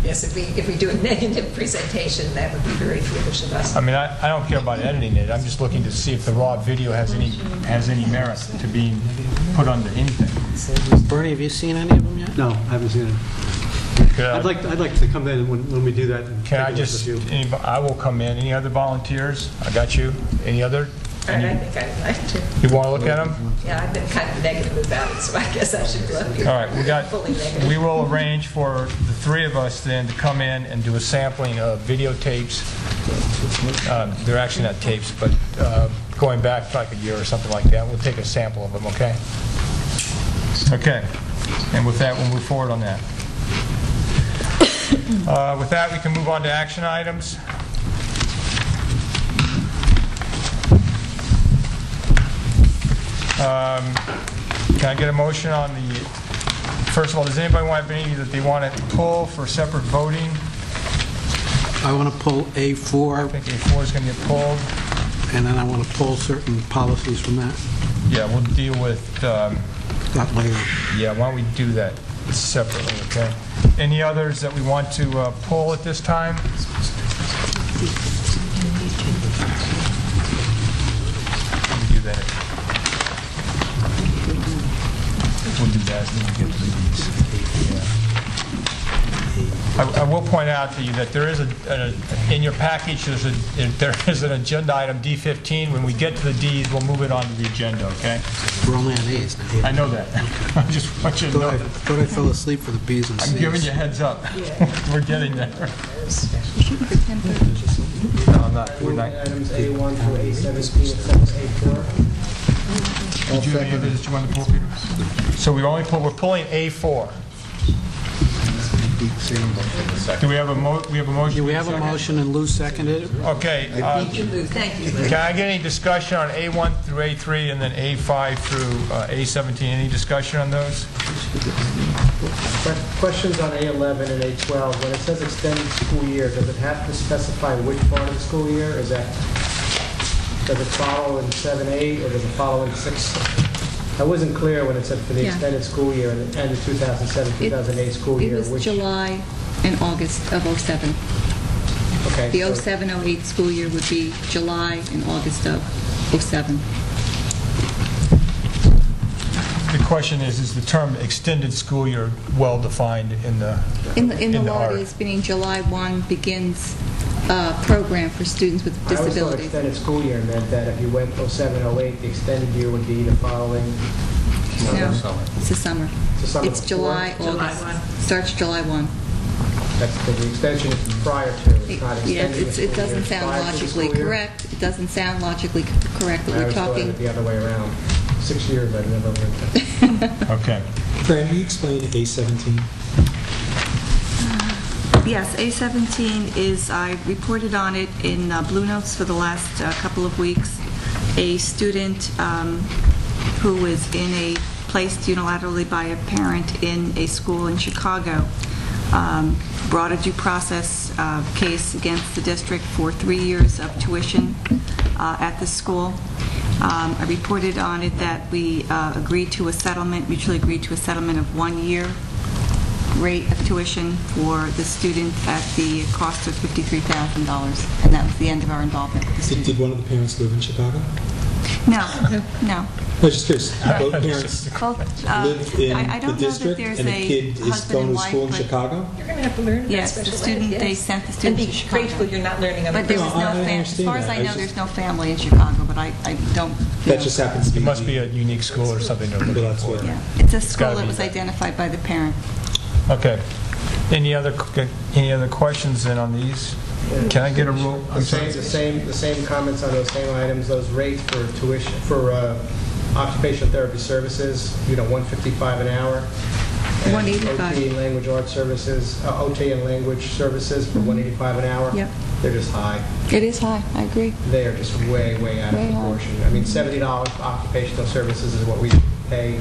Yes, if we do a negative presentation, that would be very foolish of us. I mean, I don't care about editing it. I'm just looking to see if the raw video has any merit to being put under anything. Bernie, have you seen any of them yet? No, I haven't seen it. I'd like to come in when we do that. And Can I take a look just, with you. I will come in. Any other volunteers? I got you. Any other? And I think I'd like to. You want to look at them? Yeah, I've been kind of negative about it, so I guess I should look here. All right, Fully negative. we will arrange for the three of us then to come in and do a sampling of videotapes. They're actually not tapes, but going back like a year or something like that. We'll take a sample of them, okay? Okay. And with that, we'll move forward on that. With that, we can move on to action items. Can I get a motion on the, first of all, does anybody have any that they want to pull for separate voting? I want to pull I A4, think A4 is going to get pulled. and then I want to pull certain policies from that. Yeah, we'll deal with, That later. yeah, why don't we do that separately, okay? Any others that we want to pull at this time? Let me do that. We'll do that when we get to these. Yeah. I will point out to you that there is in your package, there is an agenda item D15. When we get to the Ds, we'll move it onto the agenda, okay? We're only on A's now. I know that. I just want you to know that. Thought I fell asleep for the B's and C's. I'm giving you a heads up. We're getting there. No, I'm not. We're not. Items A1 through A17, except A4. Did you have any others that you wanted to pull, Peter? So we're pulling A4. Do we have a motion? Do we have a motion and Lou seconded it? Okay. Thank you, Lou. Can I get any discussion on A1 through A3 and then A5 through A17? Any discussion on those? Questions on A11 and A12. When it says extended school year, does it have to specify which part of the school year? Does it follow in 7-8 or does it follow in 6? I wasn't clear when it said for the Yeah. extended school year and the 2007-2008 school year. It was July and August of '07. Okay. The so- 07-08 school year would be July and August of '07. The question is the term extended school year well-defined in the In the law, art? it is, meaning July 1 begins a program for students with I always thought disabilities. extended school year meant that if you went 07-08, the extended year would be the following. No, it's the summer. It's the summer It's before? July, August. Starts July 1. That's the extension is prior to. It's not Yeah, extending the it school doesn't year sound prior to the logically school year. correct. It doesn't sound logically correct, but I we're always thought talking... it the other way around. 6 years I've never learned that. Okay. Fran, will you explain A17? Yes, A17 is, I reported on it in Blue Notes for the last couple of weeks. A student who was placed unilaterally by a parent in a school in Chicago brought a due process case against the district for 3 years of tuition at the school. I reported on it that we agreed to a settlement, mutually agreed to a settlement of 1 year rate of tuition for the student at the cost of $53,000, and that was the end of our involvement with the student. Did one of the parents live in Chicago? No, no. I was just curious. Both parents Both, live in I the don't know that district, there's and the a kid is husband going and to school in wife, but- Chicago? You're going to have to learn about Yes, the special student, ed, they yes. sent the student to And be Chicago. grateful you're not learning other But there was places. no I family, as understand far as that. I I know, just- there's no family in Chicago, but I don't... That just happens to be... It must be a unique school or something they're looking Well, that's for. what- Yeah, it's a gotta school that be was that. identified by the parent. Okay. Any other questions then on these? Can I get a rule? I'm sorry. The same comments on those same items, those rates for tuition, for occupational therapy services, $155 an hour. And $185. OT and language arts services, OT and language services for $185 an hour. Yep. They're just high. It is high, I agree. They are just way out of Way high. proportion. I mean, $70 for occupational services is what we pay,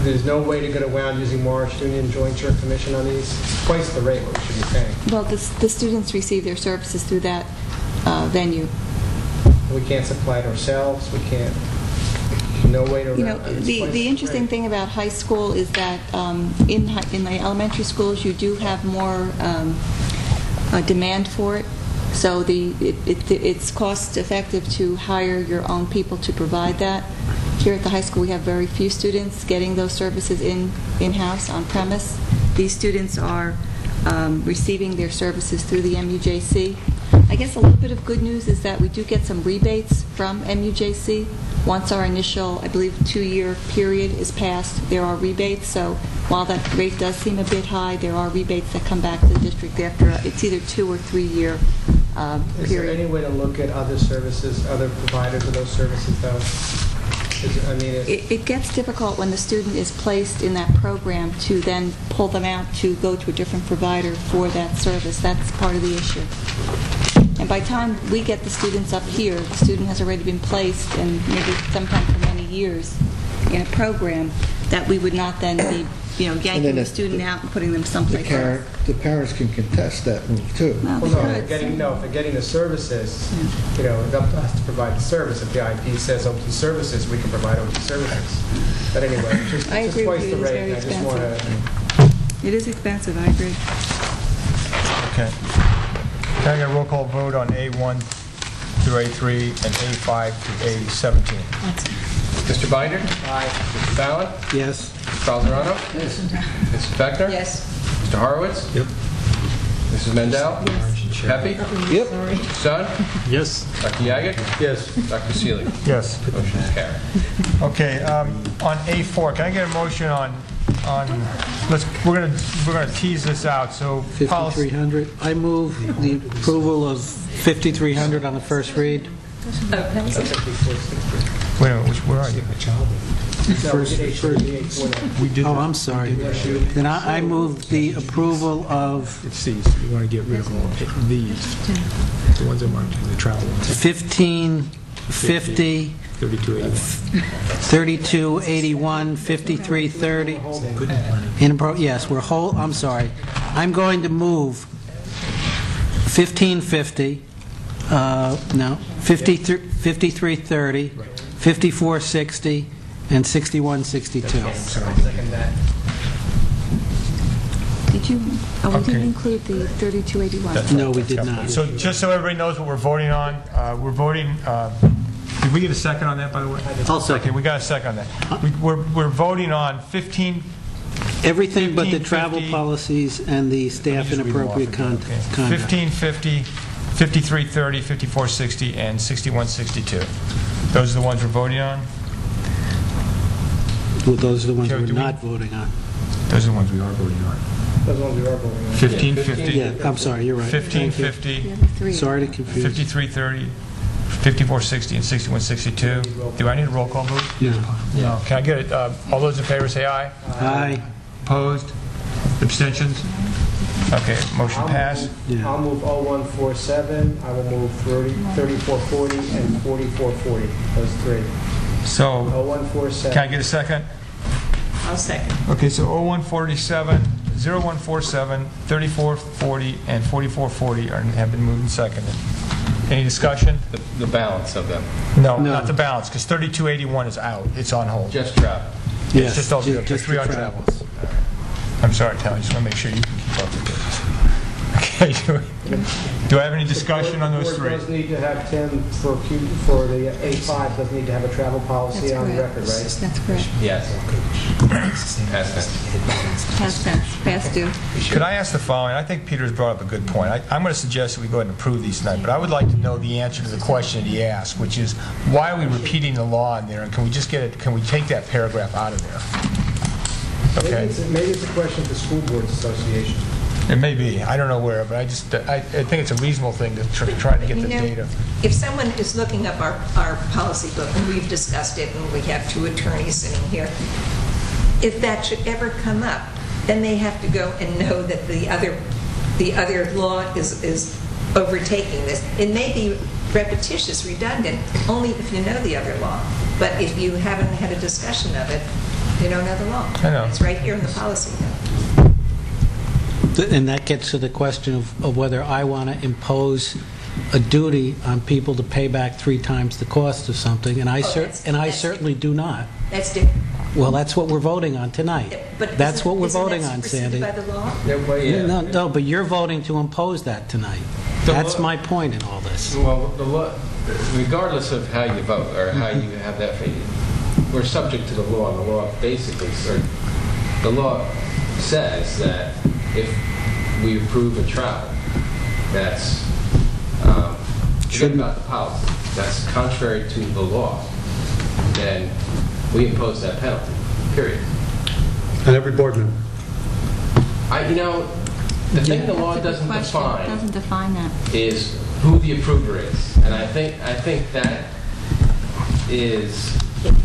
There's no way to get around using more student and joint share commission on these. It's twice the rate what we should be paying. Well, the students receive their services through that venue. We can't supply it ourselves. We can't. No way to. The interesting thing about high school is that in the elementary schools you do have more demand for it. So it's cost effective to hire your own people to provide that. here at the high school, we have very few students getting those services in-house, on-premise. These students are receiving their services through the MUJC. I guess a little bit of good news is that we do get some rebates from MUJC. Once our initial, I believe, 2-year period is passed, there are rebates. So while that rate does seem a bit high, there are rebates that come back to the district after it's either 2 or 3 year period. Is there any way to look at other services, other providers of those services, though? It gets difficult when the student is placed in that program to then pull them out to go to a different provider for that service. That's part of the issue. And by the time we get the students up here, the student has already been placed, and maybe sometimes for many years, in a program that we would not then be, yanking the student out and putting them someplace else. The parents can contest that move, too. Well, no, if they're getting the services, it's up to us to provide the service. If the IEP says OT services, we can provide OT services. But anyway, just agree twice with you. the rate. It's very I just want expensive. It is expensive, I agree. Okay. Can I get a roll call vote on A1 through A3 and A5 through A17? Mr. Binder? Aye. Mr. Fallon? Yes. Mr. Falzarano? Yes. Mrs. Beckner? Yes. Mr. Horowitz? Yep. Mrs. Mendel? Yes. Pepe? Yep. Mr. Sun? Yes. Dr. Yaget? Yes. Dr. Seeley? Yes. Motion is carried. Okay, on A4, can I get a motion on we're gonna tease this out, so policy. 5,300. I move the approval of 5,300 on the first read. Wait a minute, where are you? We did. Oh, I'm sorry. Then I move the approval of It's these. You want to get rid of all these. The ones that marked, the travel ones. 1550, 3281. 3281, 5330. Yes, I'm sorry. I'm going to move 1550, 5330, 5460, and 6162. Second that. Did you? Oh, we Okay. didn't include the 3281. No, we did not. So just so everybody knows what we're voting on, we're voting, did we get a second on that, by the way? I'll second. Okay, we got a second on that. We're voting on 15... Everything but the travel 1550 policies and the staff inappropriate conduct. 1550, 5330, 5460, and 6162. Those are the ones we're voting on? Well, those are the ones Joe, we're do we- not voting on. Those are the ones we are voting on. Those ones we are voting on. 1550, Yeah, I'm sorry, you're right. Thank you. 1550, Sorry to confuse. 5330, 5460, and 6162. Do I need a roll call vote? No. No. Can I get it? All those in favor say aye. Aye. Opposed? Abstentions? Okay, motion passed. Yeah. I'll move 0147, I will move 3440 and 4440, those three. So, 0147. can I get a second? I'll second. Okay, so 0147, 0147, 3440, and 4440 have been moved and seconded. Any discussion? The balance of them. No, No. not the balance, because 3281 is out. It's on hold. Just travel. Yes, Just all the just three the on travel. travels. I'm sorry, Tal, I just want to make sure you can keep up with this. Okay, do I have any discussion on those The three? board does need to have Tim, for the A5, does need to have a travel policy on the record, right? That's correct. Yes. Past tense. Past tense, past due. Could I ask the following? I think Peter's brought up a good point. I'm going to suggest that we go ahead and approve these tonight, but I would like to know the answer to the question that he asked, which is, why are we repeating the law in there, and can we just can we take that paragraph out of there? Okay. Maybe it's a question for School Boards Association. It may be. I don't know where, but I think it's a reasonable thing to try to get the data. If someone is looking up our policy book, and we've discussed it, and we have two attorneys sitting here, if that should ever come up, then they have to go and know that the other law is overtaking this. It may be repetitious, redundant, only if you know the other law. But if you haven't had a discussion of it, you don't know the law. I know. It's right here in the policy book. And that gets to the question of whether I want to impose a duty on people to pay back 3 times the cost of something, and I certainly do not. That's different. Well, that's what we're voting on tonight. But That's what we're isn't voting that on, superseded Sandy. by the law? No, but you're voting to impose that tonight. That's my point in all this. Well, the law, regardless of how you vote or how you have that, we're subject to the law, and the law basically, the law says that if we approve a travel, that's, forget about the policy, that's contrary to the law, then we impose that penalty, period. And every board member. The thing the law doesn't Doesn't define that. is who the approver is. And I think that is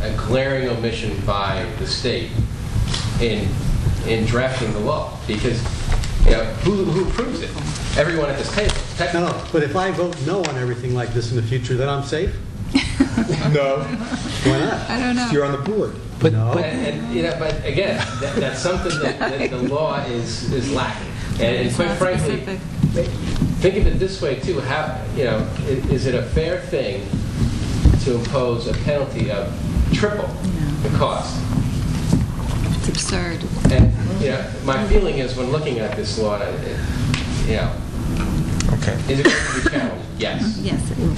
a glaring omission by the state in drafting the law. Because, who approves it? Everyone at this table. No, but if I vote no on everything like this in the future, then I'm safe? No. Why not? I don't know. You're on the board. But no. But again, that's something that the law is lacking. And quite frankly, think of it this way too: is it a fair thing to impose a penalty of triple the cost? It's absurd. And my feeling is when looking at this law, Okay. is it going to be challenged? Yes. Yes, it will.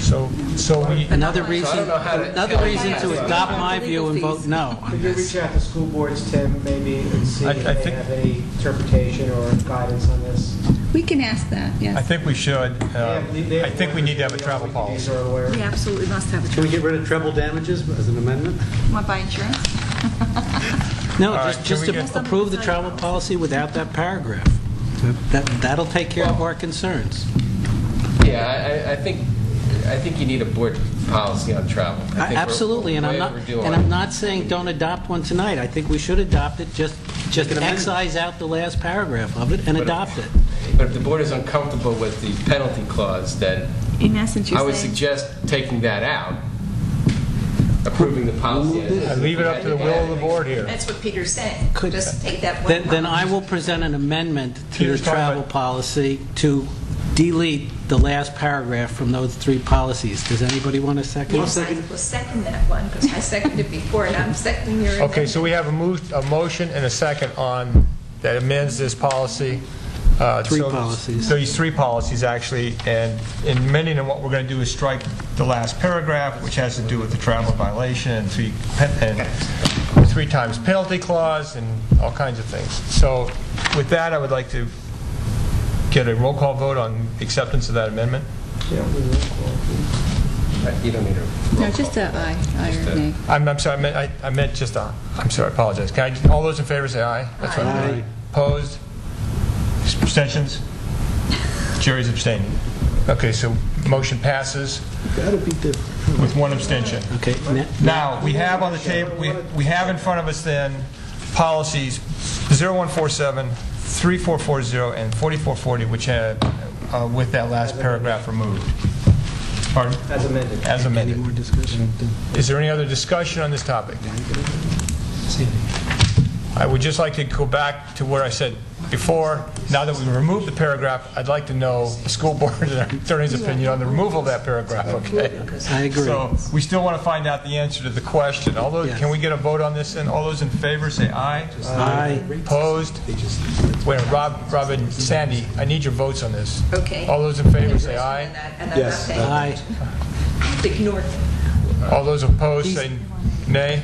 So we... Another I reason, don't know how to- another reason to adopt my view and vote no on Could you this. reach out to school boards, Tim, maybe, and see I if they think- have any interpretation or guidance on this? We can ask that, I yes. think we should. I think we need to have a travel policy. We absolutely must have a Can we travel. get rid of treble damages as an amendment? Want to buy insurance? No, All right, just can we to approve the travel policy without that paragraph. That'll take care of our concerns. Yeah, I think you need a board policy on travel. I think we're Absolutely, and way I'm not, overdue and on I'm it. not saying don't adopt one tonight. I think we should adopt it, just excise out the last paragraph of it and adopt it. But if the board is uncomfortable with the penalty clause, then In essence, you're I would saying... suggest taking that out, approving the policy. I leave it up to the will of the board here. That's what Peter's saying. Just take that one. Then I will present an amendment to the Peter's talking travel about- policy to delete the last paragraph from those three policies. Does anybody want to second? Yes, I will second that one, because I seconded before, and I'm seconding your amendment. Okay, so we have a motion and a second on, that amends this policy. Three policies. So these three policies, actually, and in amending them, what we're going to do is strike the last paragraph, which has to do with the travel violation and three times penalty clause and all kinds of things. So with that, I would like to get a roll call vote on acceptance of that amendment. You don't need a No, just a aye or nay. I'm sorry, I meant just a, I'm sorry, I apologize. All those in favor say aye? That's what I meant. Aye. Opposed? Abstentions? Jerry's abstaining. Okay, so motion passes Gotta be different. with one abstention. Okay. Now, we have on the table, we have in front of us then policies 0147, 3440, and 4440, which have, with that last paragraph removed. Pardon? As amended. As Any amended. more discussion? Is there any other discussion on this topic? I would just like to go back to where I said before. Now that we've removed the paragraph, I'd like to know the school board and our attorney's opinion on the removal of that paragraph, okay? I agree. So we still want to find out the answer to the question. Can we get a vote on this? And all those in favor say aye. Aye. Opposed? Wait, Rob and Sandy, I need your votes on this. Okay. All those in favor say aye. Yes. Aye. Ignore them. All those opposed say nay.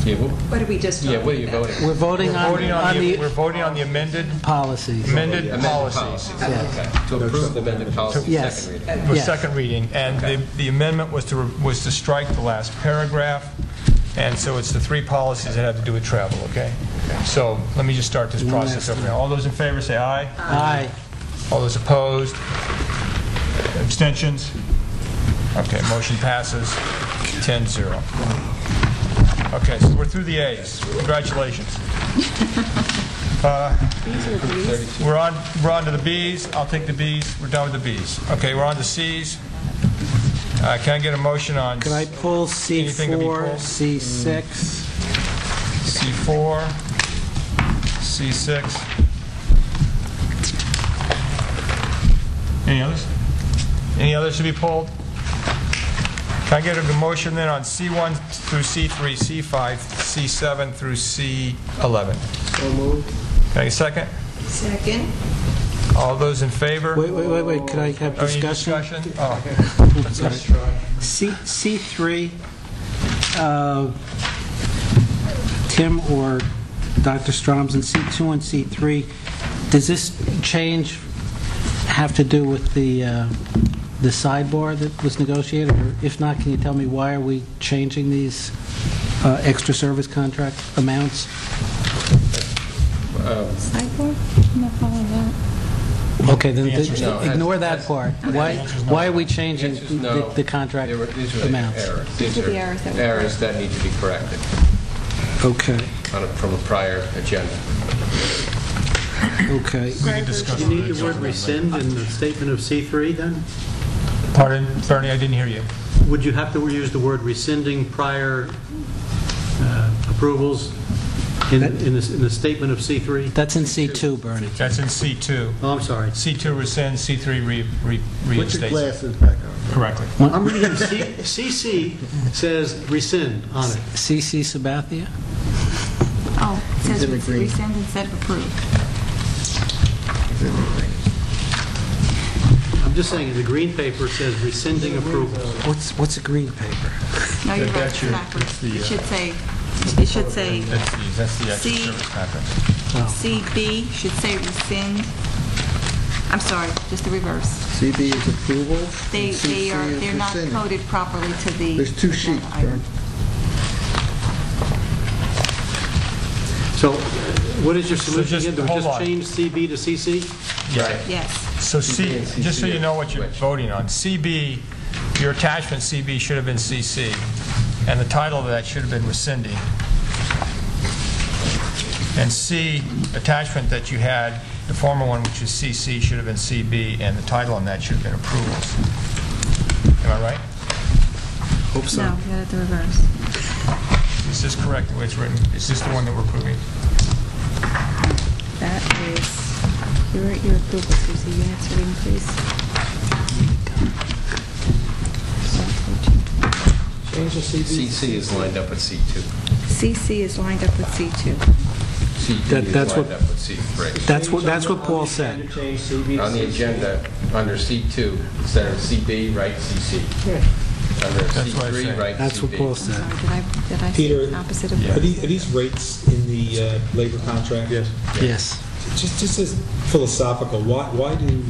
What did we just talk what are you about? voting? We're voting We're on voting on the amended policies. policies. Okay. To approve the amended policy, Yes. second reading. For Yes. second reading, and the amendment was to strike the last paragraph, and so it's the three policies that have to do with travel, okay? So let me just start this process over now. All those in favor say aye. Aye. All those opposed? Abstentions? Okay, motion passes 10-0. Okay, so we're through the A's. Congratulations. We're on to the B's. I'll take the B's. We're done with the B's. Okay, we're on to C's. Can I get a motion on? Can I pull Anything to be C4, pulled? C6? C4, C6. Any others? Any others to be pulled? Can I get a motion then on C1 through C3, C5, C7 through C11? So moved. Can I get a second? Second. All those in favor? Wait. Can I have Any discussion? discussion? Oh, I'm sorry. C3, Tim or Dr. Stroms, in C2 and C3, does this change have to do with the sidebar that was negotiated? Or if not, can you tell me why are we changing these extra service contract amounts? Sidebar? I'm not following that. Okay, then The answer is no. ignore that part. Why are we changing The answer is no. the contract These are amounts? errors. These are the errors that were Errors that need to be corrected Okay, from a prior agenda. okay. We can discuss You need the word rescind in the statement of C3, then? Pardon, Bernie, I didn't hear you. Would you have to use the word rescinding prior approvals in the statement of C3? That's in C2, Bernie. That's in C2. Oh, I'm sorry. C2 rescind, C3 Put your reinstates. glasses back on. Correctly. I'm reading CC says rescind on it. CC Sabathia? Oh, it says in the green. rescind instead of approve. I'm just saying, the green paper says rescinding approval. What's a green paper? No, you're right, That's it's your- backwards. that's the, It should say, That's the extra C- service contract. CB should say rescind. I'm sorry, just the reverse. CB is approvals, They and CC are, is they're not rescinding. coded properly to the... There's two sheets, Vern. So what is your solution just again? Do we hold just on. change CB to CC? Right. Yes. So C, and CC just so you know what you're switch. voting on, CB, your attachment CB should have been CC, and the title of that should have been rescinding. And C, attachment that you had, the former one, which is CC, should have been CB, and the title on that should have been approvals. Am I right? Hope so. No, you got it the reverse. Is this correct, the way it's written? Is this the one that we're approving? That is, here are your approval, Susie. Units reading, please. Change the CB. CC is lined up with C2. CC is lined up with C2. CD is that's lined what- up with C3. That's what Paul said. Change CB to On the CC. agenda, under C2, instead of CB, write CC. Under That's what I C3, said. write That's what CB. Paul I'm said. sorry, did I Peter, say opposite of Yeah. Are these rates in the labor contract? Yes. Yes. Just as philosophical, why do,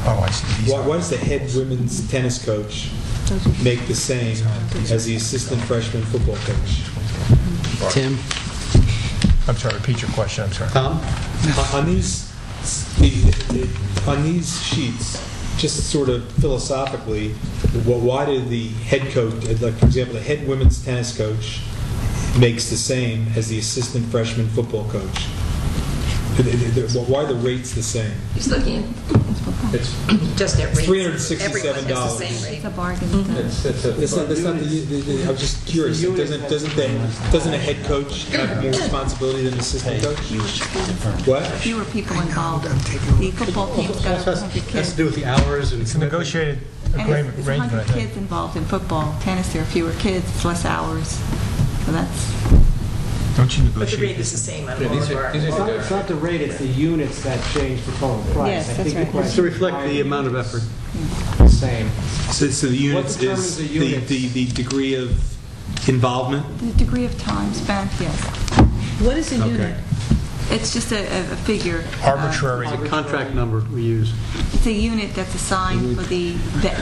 Oh, I see. These why does the head women's tennis coach make the same as the assistant freshman football coach? Tim? I'm sorry, repeat your question, I'm sorry. Tom? On these sheets, just sort of philosophically, why did the head coach, like for example, the head women's tennis coach makes the same as the assistant freshman football coach? Why are the rates the same? He's looking It's just at rates. $367. Everyone has the same rate. It's a bargain. That's not I was just curious. Doesn't a head coach have more responsibility than an assistant coach? What? Fewer people involved. The football team's got 100 Has kids. to do with the hours and... It's a negotiated And agreement it's arrangement, I 100 think. kids involved in football. Tennis, there are fewer kids, it's less hours. So that's, Don't you But the negotiate? rate is the same on Yeah, all these of are our... It's not the rate, it's the units that change the total price. Yes, I that's think the right. question It's to is reflect why the amount of effort. the same. So the units determines is the units? the degree of involvement? the degree of time spent, yes. What is a unit? It's just a figure. Arbitrary. It's a contract number we use. It's a unit that's assigned for the,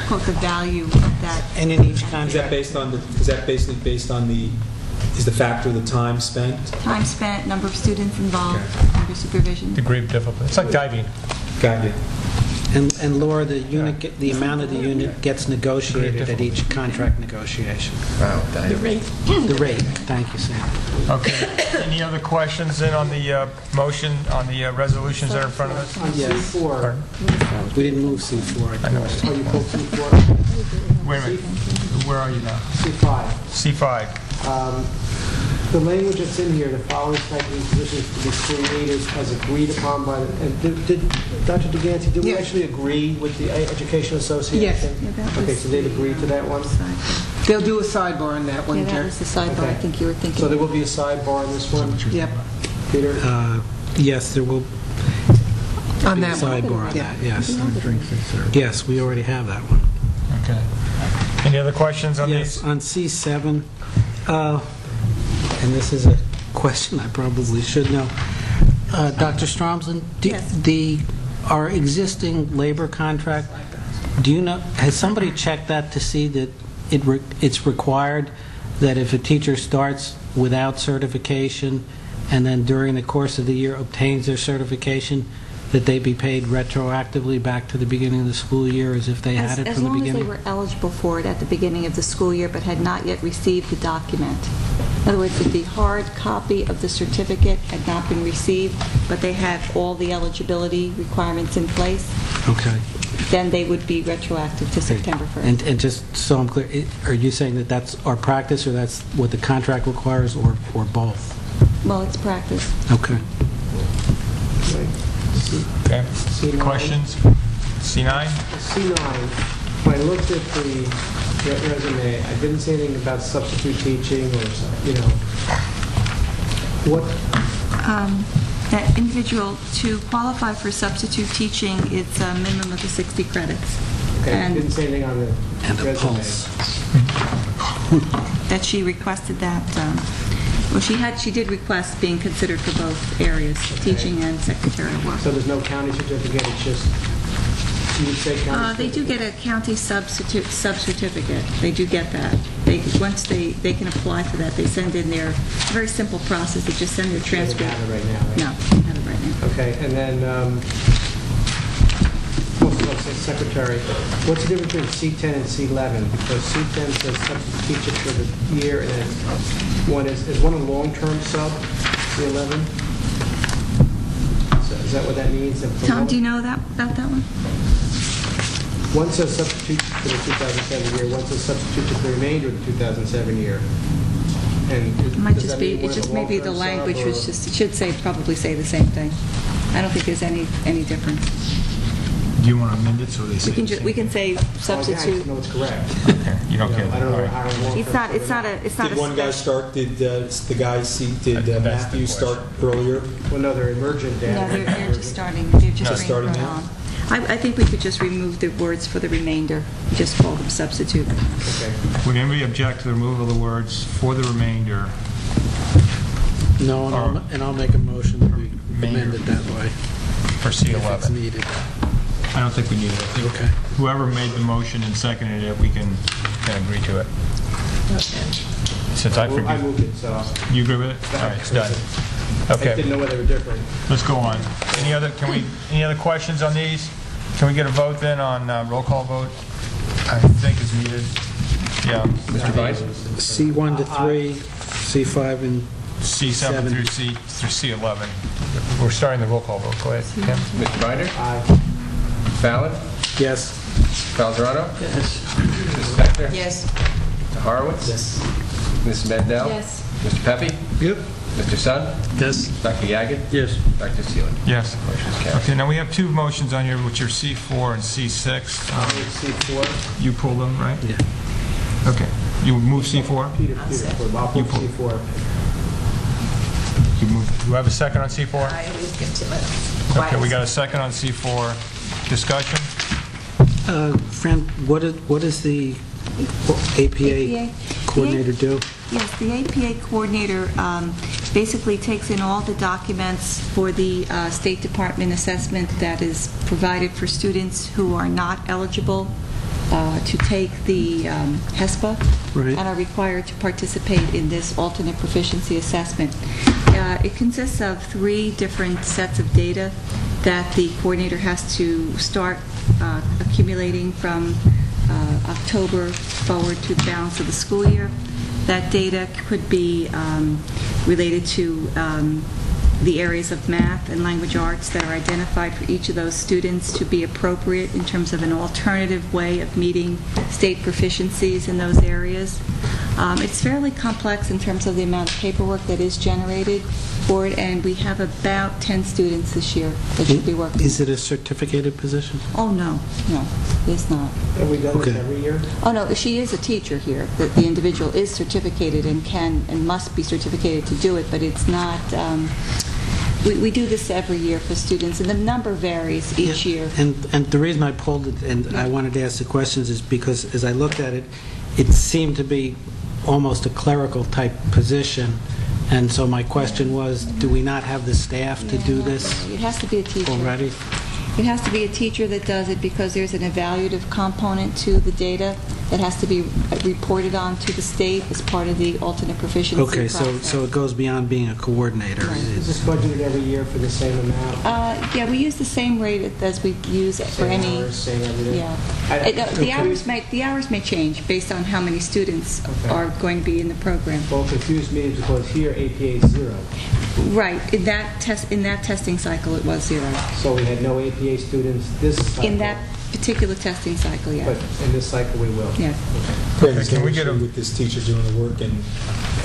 quote, the value of that. And in each Is that contract, basically based on is the factor of the time spent? Time spent, number of students involved, under supervision. Degree of difficulty. It's like diving. Got you. and Laura, the amount of the unit gets negotiated at each contract negotiation. Wow, The rate, thank you, Sam. Okay. Any other questions then on the motion, on the resolutions that are in front of us? On C4, Pardon? We didn't move C4. I know. oh, you pulled C4? Wait a minute. Where are you now? C5. C5. The language that's in here, the following stipend positions to be created as agreed upon by the, and did Dr. DeGanti, did we Yes. actually agree with the Education Association? Yes. Yeah, that Okay, was so they've agreed to that one? Sidebar. They'll do a sidebar on that one, Yeah, that Jerry. was the sidebar I Okay. think you were thinking. So there will be a sidebar on this one? Yep, Peter? Yes, there will on be a that one. sidebar on Yeah. that, yes. Yes, we already have that one. Okay. Any other questions on Yes, these? on C7, and this is a question I probably should know. Dr. Stromsland, Yes. our existing labor contract, do you know, has somebody checked that to see that it's required that if a teacher starts without certification and then during the course of the year obtains their certification, that they be paid retroactively back to the beginning of the school year as if they had it As from the long as beginning? they were eligible for it at the beginning of the school year but had not yet received the document. In other words, if the hard copy of the certificate had not been received, but they had all the eligibility requirements in place, Okay. then they would be retroactive to September 1st. And just so I'm clear, are you saying that that's our practice, or that's what the contract requires, or both? Well, it's practice. Okay. Okay. C9. Questions? C9? C9, when I looked at the resume, I didn't see anything about substitute teaching or, what, That individual, to qualify for substitute teaching, it's a minimum of the 60 credits. okay, And didn't say anything on the resume. Pulse. that she requested that, well, she did request being considered for both areas, teaching and secretarial work. So there's no county certificate, it's just, you would say county? They do get a county sub-certificate. They do get that. Once they can apply for that, they send in their, it's a very simple process. They just send their transcript. You don't have it right now, right? No, they don't have it right now. Okay, and then, secretary, what's the difference between C10 and C11? Because C10 says substitute teacher for the year, and then one is one a long-term sub, C11? So is that what that means? Tom, do you know about that one? One says substitute for the 2007 year, one says substitute for the remainder of the 2007 year. And It might does just that be, mean it one's just a may be the long-term sub, language or- was just, it should probably say the same thing. I don't think there's any difference. Do you want to amend it so they say the same? We can say Well, I substitute. know it's correct. Okay, you don't care. I don't know All right. how long. It's not a Did one guy special- start, did the guy see, did That's the Matthew start earlier? Well, no, they're emergent No, data. they're just starting, they're just Just starting bringing now? them on. I think we could just remove the words for the remainder, just call them substitute. Okay. Would anybody object to the removal of the words "for the remainder" No, and I'll make a motion that we amend it that way. for If it's C11? needed. I don't think we need it. I think Okay. whoever made the motion and seconded it, we can agree to it. Since I I forget, moved it, so you agree with it? All right, it's done. I Okay, didn't know whether they were different. let's go on. Any other questions on these? Can we get a vote then on roll call vote? I think is needed. Yeah. Mr. Vine? C1 to 3, C5 and C7 through C11. We're starting the roll call vote. Go ahead, Tim. Mr. Binder? Aye. Fallon? yes. Falzarano? Yes. Mrs. Beckner? Yes. Mr. Horowitz? Yes. Mrs. Mandel? Yes. Mr. Pepe? Yep. Mr. Sun? Yes. Dr. Yagan? Yes. Dr. Seelig? Yes. Motion's carried. Okay, now we have two motions on here, which are C4 and C6. C4. You pulled them, right? Yeah. Okay. You move C4? Peter, I'll You put pull. C4. You move. Do you have a second on C4? I always get to it. Okay, we got a second on C4. Discussion? Fran, what does the APA coordinator do? Yes, the APA coordinator basically takes in all the documents for the State Department assessment that is provided for students who are not eligible to take the HESPA Right. and are required to participate in this alternate proficiency assessment. It consists of 3 different sets of data that the coordinator has to start accumulating from October forward to the balance of the school year. That data could be related to the areas of math and language arts that are identified for each of those students to be appropriate in terms of an alternative way of meeting state proficiencies in those areas. It's fairly complex in terms of the amount of paperwork that is generated for it, and we have about 10 students this year that should be working. Is it a certificated position? Oh, no, it's not. Have we done Okay. this every year? Oh, no, she is a teacher here. The individual is certificated and can and must be certificated to do it, but it's not, We do this every year for students, and the number varies each year. And the reason I pulled it, and I wanted to ask the questions, is because as I looked at it, it seemed to be almost a clerical type position. And so my question was, do we not have the staff to do this It has to be a teacher. already? It has to be a teacher that does it because there's an evaluative component to the data that has to be reported on to the state as part of the alternate proficiency Okay, process. so it goes beyond being a coordinator. Is this budgeted every year for the same amount? Yeah, we use the same rate as we use for Same any... hours, same everything? Yeah. The hours may change based on how many students are going to be in the program. Well, it confused me because here APA is 0. Right. In that testing cycle, it was 0. So we had no APA students this cycle. In that particular testing cycle, yeah. But in this cycle, we will. Yeah. Brandon, Can can we we get a- with this teacher doing the work and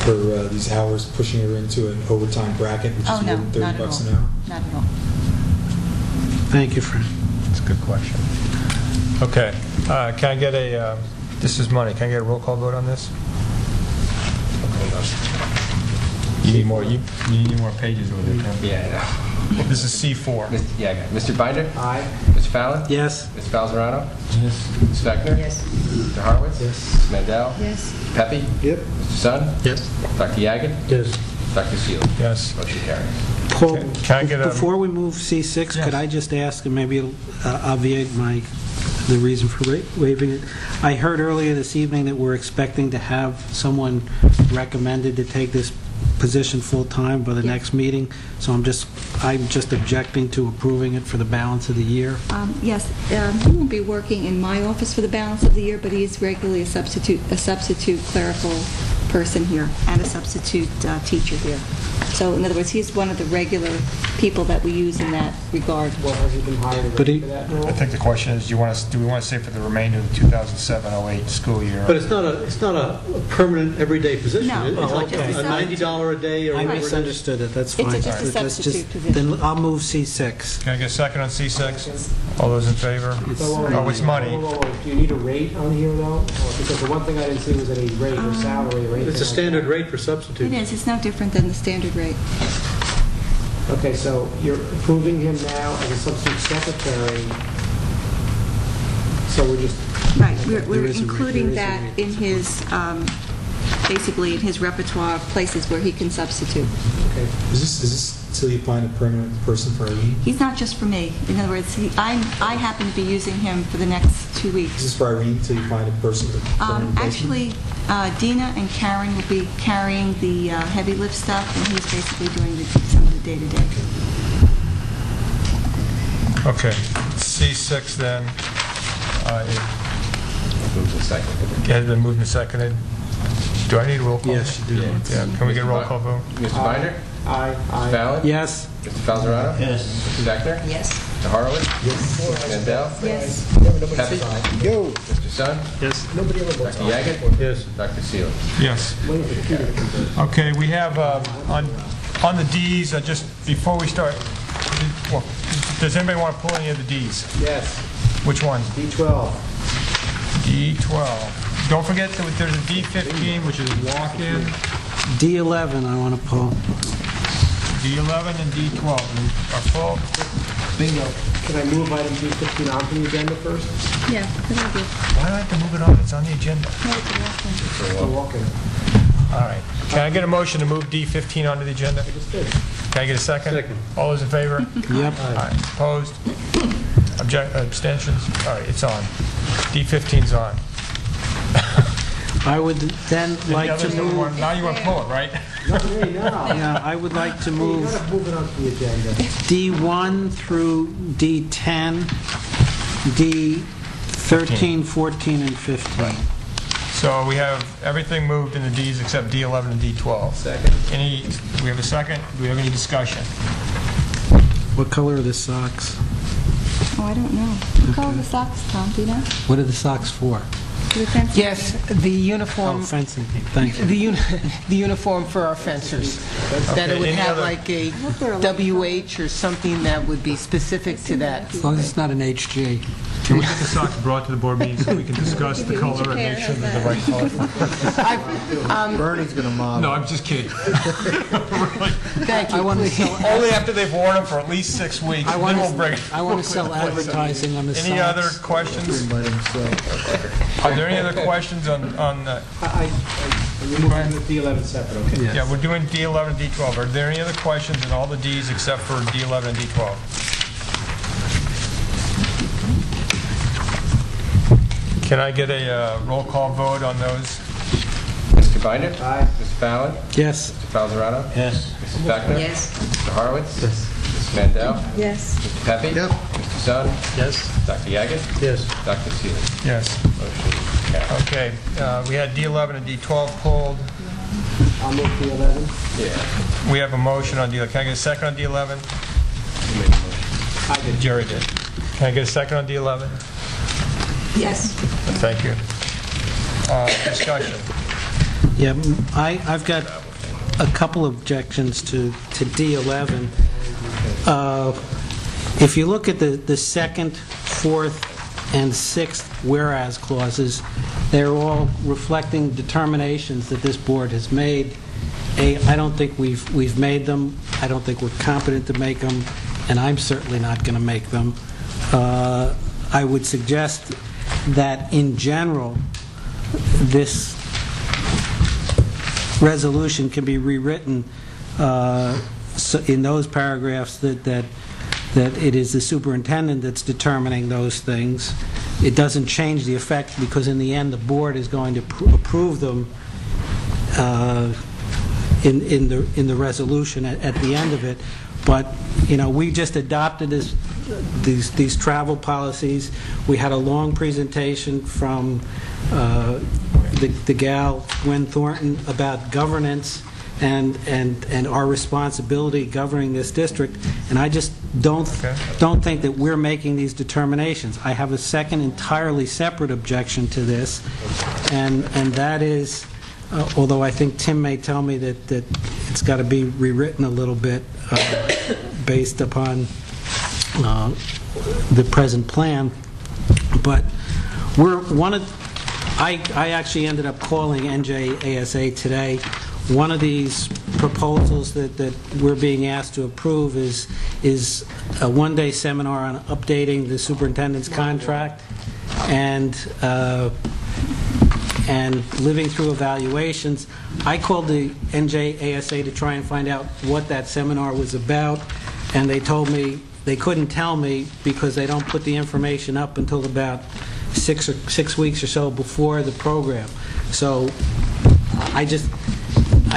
for these hours, pushing her into an overtime bracket, which Oh, is no, more than not at $30 all. an hour? Not at all. Thank you, Fran. That's a good question. Okay, can I get a, this is money, can I get a roll call vote on this? You need more, you need more pages with it. Tim. Yeah, This is C4. I know. Yeah, I got it. Mr. Binder? Aye. Mr. Fallon? Yes? Ms. Falzarano? Yes. Ms. Beckner? Yes. Mr. Horowitz? Yes. Ms. Mandel? Yes. Mr. Pepe? Yep. Mr. Sun? Yes. Dr. Yagan? Yes. Dr. Seal? Yes. Motion carries. Paul, Can I get a- before we move C6, Yes. could I just ask, and maybe it'll obviate the reason for waiving it? I heard earlier this evening that we're expecting to have someone recommended to take this position full-time by the next meeting, so I'm just objecting to approving it for the balance of the year. Yes, he won't be working in my office for the balance of the year, but he is regularly a substitute clerical person here and a substitute teacher here. So in other words, he's one of the regular people that we use in that regard. Well, has he been hired But already for that role? I think the question is, do we want to say for the remainder of the 2007-08 school year? But it's not a permanent, everyday position. No, It's it's like just a a $90 a day or I whatever it is. misunderstood it, that's It's fine. just a That's substitute position. Then I'll move C6. Can I get a second on C6? All those in favor? Oh, it's money. Whoa. Do you need a rate on here, though? Because the one thing I didn't see was any rate or salary or anything It's a like standard that. rate for substitutes. It is. It's no different than the standard rate. Okay, so you're approving him now as a substitute secretary, so we're just... Right. We're There is a rate. including There is a that rate. in his, basically in his repertoire of places where he can substitute. Okay. Is this till you find a permanent person for Irene? He's not just for me. In other words, I happen to be using him for the next 2 Is weeks. this for Irene till you find a person for permanent replacement? Actually, Dina and Karen will be carrying the heavy lift stuff, and he's basically doing some of the day-to-day. Okay, C6 then, Moved and seconded. it has been moved and seconded. Do I need a roll call? Yes, you do. Yeah, can we get a roll call vote? Mr. Binder? Aye. Mr. Fallon? Yes? Mr. Falzarano? Yes. Mr. Beckner? Yes. Mr. Horowitz? Yes. Ms. Mandel? Yes. Pepe? Yo! Mr. Sun? Yes. Nobody ever votes Dr. Yagan? Yes. Dr. Seal? Yes. Okay, we have, on the Ds, just before we start, well, does anybody want to pull any of the Ds? Yes. Which ones? D12. D12. Don't forget that there's a D15, which is walk-in, D11 I want to pull. D11 and D12 are full. Bingo. Can I move item D15 onto the agenda first? Yeah, good idea. Why do I have to move it on? It's on the agenda. No, it's a walk-in. For walking. All right. Can I get a motion to move D15 onto the agenda? Just did. Can I get a second? Second. All those in favor? Yep. All right. Opposed? Abstentions? All right, it's on. D15's on. I would then Any like to others that we move, want- Now you want to pull it, right? Not me, no. yeah, I would like to You move gotta move it onto the agenda. D1 through D10, D13, 14, and 15. So we have everything moved in the Ds except D11 and D12. Second. Do we have a second? Do we have any discussion? What color are the socks? Oh, I don't know. What color are the socks, Tom? Do you know? What are the socks for? Yes, the uniform. Oh, fencing, thank you. The uniform for our fencers. That it would any have other- like a WH or something that would be specific to that. As long as it's not an HG. Can we get the socks brought to the board meeting so we can discuss the color and make sure they're the right color? Bernie's going to model. No, I'm just kidding. Thank you, please. Only after they've worn them for at least 6 weeks, then we'll bring it. I want to sell advertising on the socks. Any other questions? Are there any other questions on We're moving the D11 separate, okay? Yeah, we're doing D11 and D12. Are there any other questions on all the Ds except for D11 and D12? Can I get a roll call vote on those? Mr. Binder? Aye. Mr. Fallon? Yes. Mr. Falzarano? Yes. Mrs. Beckner? Yes. Mr. Horowitz? Yes. Mrs. Mandel? Yes. Mr. Pepe? Yep. Mr. Zone? Yes. Dr. Yaga? Yes. Dr. Seeley? Yes. Motion carries. Okay, we had D11 and D12 pulled. I'll move D11. Yeah. We have a motion on D11. Can I get a second on D11? You made the motion. I did. Jerry did. Can I get a second on D11? Yes. Thank you. Discussion. Yeah, I've got a couple of objections to D11. If you look at the second, fourth, and sixth whereas clauses, they're all reflecting determinations that this board has made. I don't think we've made them. I don't think we're competent to make them, and I'm certainly not going to make them. I would suggest that in general, this resolution can be rewritten in those paragraphs that it is the superintendent that's determining those things. It doesn't change the effect because in the end the board is going to approve them in the resolution at the end of it. But we just adopted these travel policies. We had a long presentation from the gal Gwen Thornton about governance and our responsibility governing this district, and I just don't think that we're making these determinations. I have a second entirely separate objection to this, and that is, although I think Tim may tell me that it's got to be rewritten a little bit based upon the present plan, but I actually ended up calling NJASA today. One of these proposals that we're being asked to approve is a one-day seminar on updating the superintendent's contract and living through evaluations. I called the NJASA to try and find out what that seminar was about, and they told me they couldn't tell me because they don't put the information up until about 6 weeks or so before the program. So I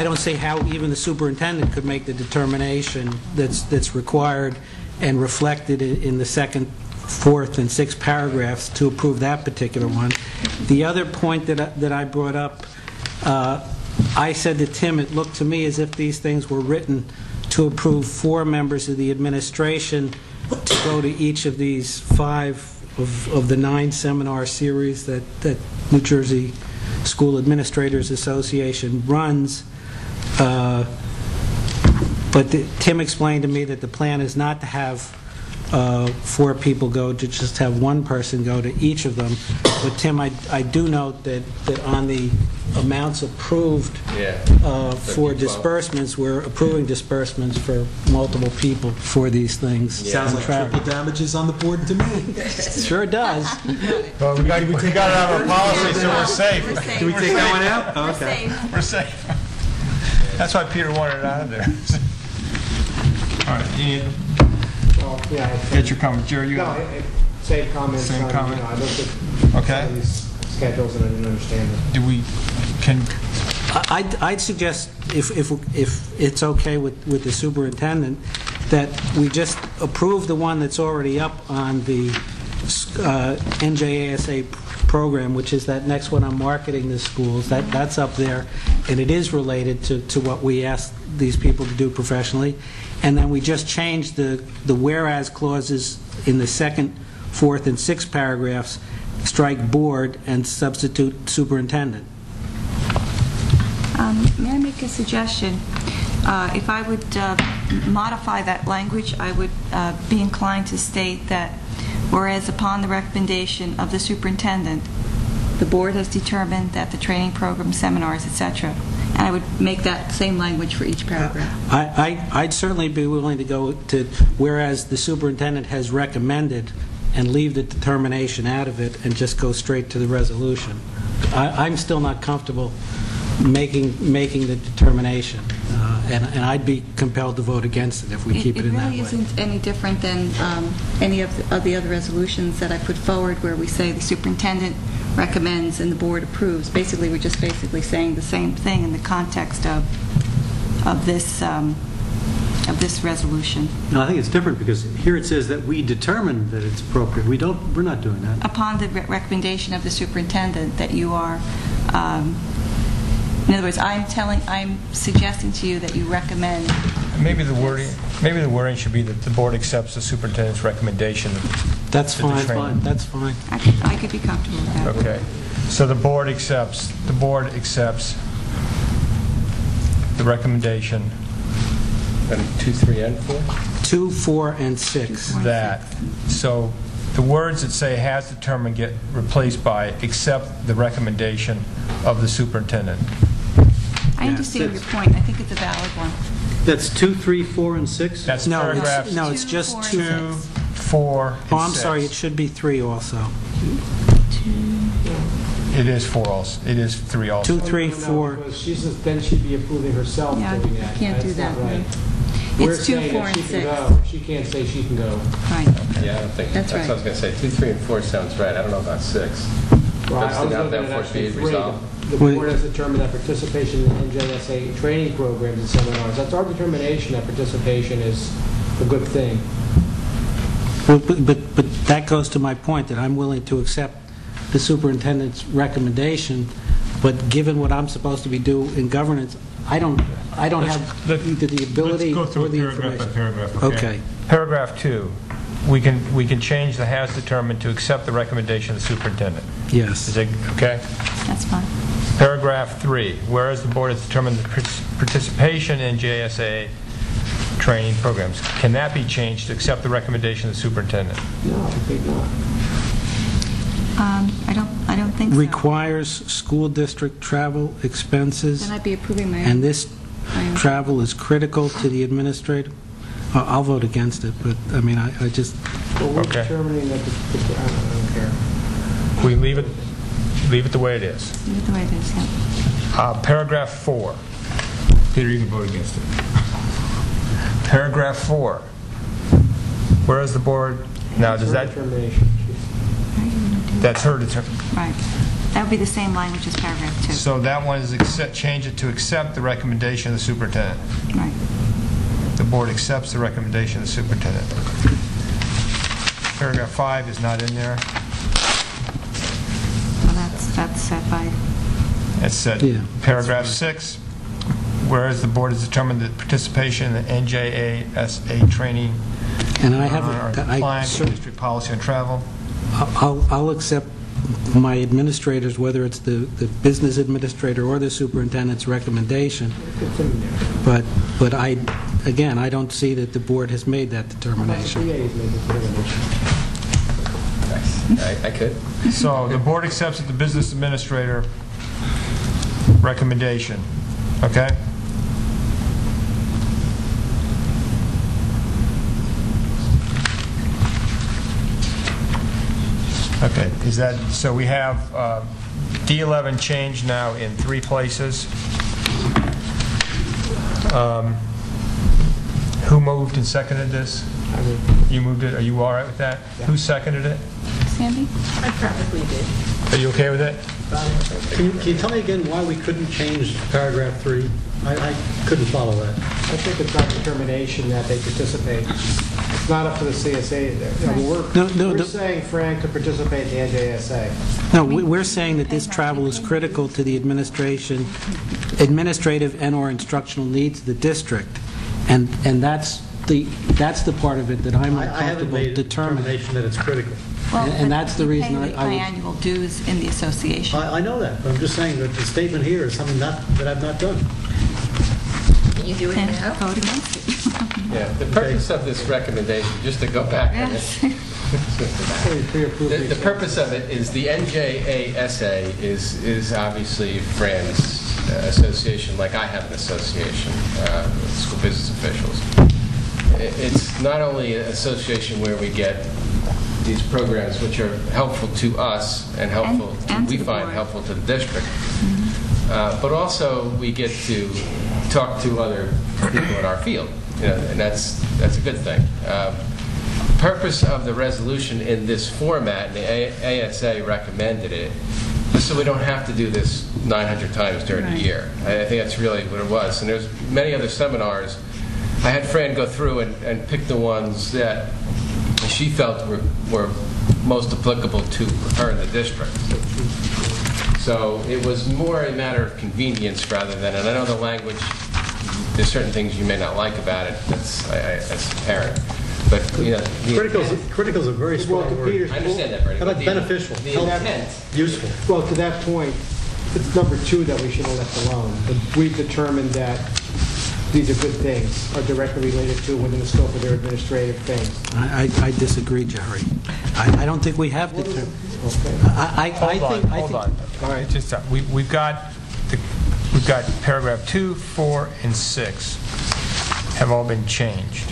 don't see how even the superintendent could make the determination that's required and reflected in the second, fourth, and sixth paragraphs to approve that particular one. The other point that I brought up, I said to Tim, it looked to me as if these things were written to approve 4 members of the administration to go to each of these 5 of the 9 seminar series that New Jersey School Administrators Association runs. But Tim explained to me that the plan is not to have 4 people go, to just have 1 person go to each of them. But Tim, I do note that on the amounts approved for disbursements, we're approving disbursements for multiple people for these things. Sounds like triple damages on the board to me. Sure does. Well, we got it out of our policy, so we're safe. Can we take that one out? Oh, okay. We're safe. That's why Peter wanted it out of there. All right, Well, yeah. get your comment. Jerry, you got Same comments. Same comment? I looked at Okay. some of these schedules and I didn't understand them. I'd suggest, if it's okay with the superintendent, that we just approve the one that's already up on the NJASA program, which is that next one on marketing the schools. That's up there, and it is related to what we asked these people to do professionally. And then we just changed the whereas clauses in the second, fourth, and sixth paragraphs, strike board and substitute superintendent. May I make a suggestion? If I would modify that language, I would be inclined to state that, whereas upon the recommendation of the superintendent, the board has determined that the training program, seminars, etc., and I would make that same language for each paragraph. I'd certainly be willing to go to, whereas the superintendent has recommended, and leave the determination out of it and just go straight to the resolution. I'm still not comfortable making the determination, and I'd be compelled to vote against it if we keep it in that way. It really isn't any different than any of the other resolutions that I put forward where we say the superintendent recommends and the board approves. Basically, we're just saying the same thing in the context of this resolution. No, I think it's different because here it says that we determine that it's appropriate. We're not doing that. Upon the recommendation of the superintendent that you are, in other words, I'm suggesting to you that you recommend. Maybe the wording should be that the board accepts the superintendent's recommendation. That's fine. That's fine. I could be comfortable with that. Okay. So the board accepts the recommendation. And 2, 3, and 4? 2, 4, and 6. That. So the words that say has determined get replaced by accept the recommendation of the superintendent. I understand your point. I think it's a valid one. That's 2, 3, 4, and 6? That's No, paragraphs no, it's just 2, 4, and 6. Oh, I'm sorry, it should be 3 also. It is 4 also. It is 3 also. 2, 3, 4. Because she says then she'd be approving herself Yeah, doing I that. can't do That's that. not right. It's We're 2, saying 4, that and she 6. can go. She can't say she can go. Right. Yeah, I don't think, That's that's what I was going to say. 2, 3, and 4 sounds right. I don't know about 6. Well, I was Doesn't have looking that at force actually be 3. resolved. The board has determined that participation in NJSA training programs and seminars, that's our determination that participation is a good thing. Well, but that goes to my point, that I'm willing to accept the superintendent's recommendation, but given what I'm supposed to be doing in governance, I don't have either the ability Let's go or the through paragraph by information. paragraph. Okay. Paragraph 2. We can change the has determined to accept the recommendation of the superintendent. Yes. Is it okay? That's fine. Paragraph 3. Whereas the board has determined the participation in JSA training programs, can that be changed to accept the recommendation of the superintendent? No, I think not. I don't think so. Requires school district travel expenses, Then I'd be approving my and this own. travel is critical to the administrative. I'll vote against it, but I mean, I just. Well, we're Okay. determining that I don't care. We leave it the way it is. Leave it the way it is, yeah. Paragraph 4. Peter, you can vote against it. Paragraph 4. Whereas the board, now does that, Determination. that's her determination. Right. That would be the same language as paragraph 2. So that one is change it to accept the recommendation of the superintendent. Right. The board accepts the recommendation of the superintendent. Paragraph 5 is not in there. Well, that's set by. It's said. Yeah. Paragraph 6, whereas the board has determined that participation in the NJASA training And I have are compliant with district policy on travel. I'll accept my administrators, whether it's the business administrator or the superintendent's recommendation, but I don't see that the board has made that determination. I could. So the board accepts that the business administrator recommendation, okay? Okay, is that, so we have D11 changed now in 3 places. Who moved and seconded this? You moved it, are you all right with that? Yeah. Who seconded it? Sandy? I probably did. Are you okay with it? Can you tell me again why we couldn't change paragraph 3? I couldn't follow that. I think it's our determination that they participate. It's not up to the CSA. I mean, we're saying Fran could participate in the NJSA. No, we're saying that this travel is critical to the administrative and/or instructional needs of the district, and that's the part of it that I'm I haven't uncomfortable made a determining. determination that it's critical. Well, And that's the reason Pay the I would... annual dues in the association. I know that, but I'm just saying that the statement here is something that I've not done. Can you do it And now? vote against it. Yeah, the purpose of this recommendation, just to go back on it, the purpose of it is the NJASA is obviously Fran's association, like I have an association with school business officials. It's not only an association where we get these programs which are helpful to us and helpful, And we to the find board. helpful to the district, but also we get to talk to other people in our field, and that's a good thing. Purpose of the resolution in this format, and the ASA recommended it, just so we don't have to do this 900 times during the year. I think that's really what it was. And there's many other seminars. I had Fran go through and pick the ones that she felt were most applicable to her in the district. So it was more a matter of convenience rather than, and I know the language, there's certain things you may not like about it, that's apparent. But, Critical's a very strong word. I understand that, Brady. How about beneficial? The intent. Useful. Well, to that point, it's number 2 that we should have left alone. We've determined that these are good things, are directly related to within the scope of their administrative things. I disagree, Jerry. I don't think we have determined. Hold on. All right, just we've got paragraph 2, 4, and 6 have all been changed.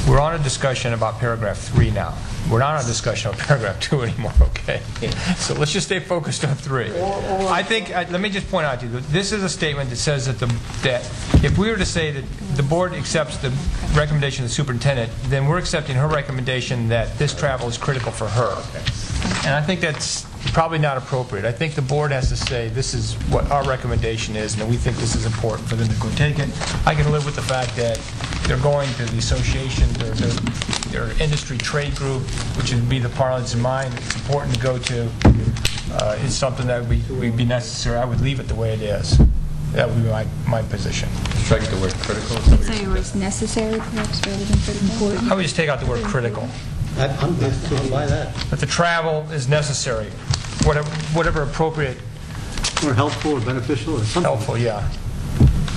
We're on a discussion about paragraph 3 now. We're not on a discussion of paragraph 2 anymore, okay? So let's just stay focused on 3. I think, let me just point out to you, this is a statement that says that if we were to say that the board accepts the recommendation of the superintendent, then we're accepting her recommendation that this travel is critical for her. And I think that's probably not appropriate. I think the board has to say this is what our recommendation is, and we think this is important for them to go take it. I can live with the fact that they're going to the association, their industry trade group, which would be the parlance in mind. It's important to go to. It's something that would be necessary. I would leave it the way it is. That would be my position. Strike the word critical. Say it was necessary, perhaps, rather than critical. I would just take out the word critical. I'll buy that. That the travel is necessary, whatever appropriate. Or helpful or beneficial or something. Helpful, yeah.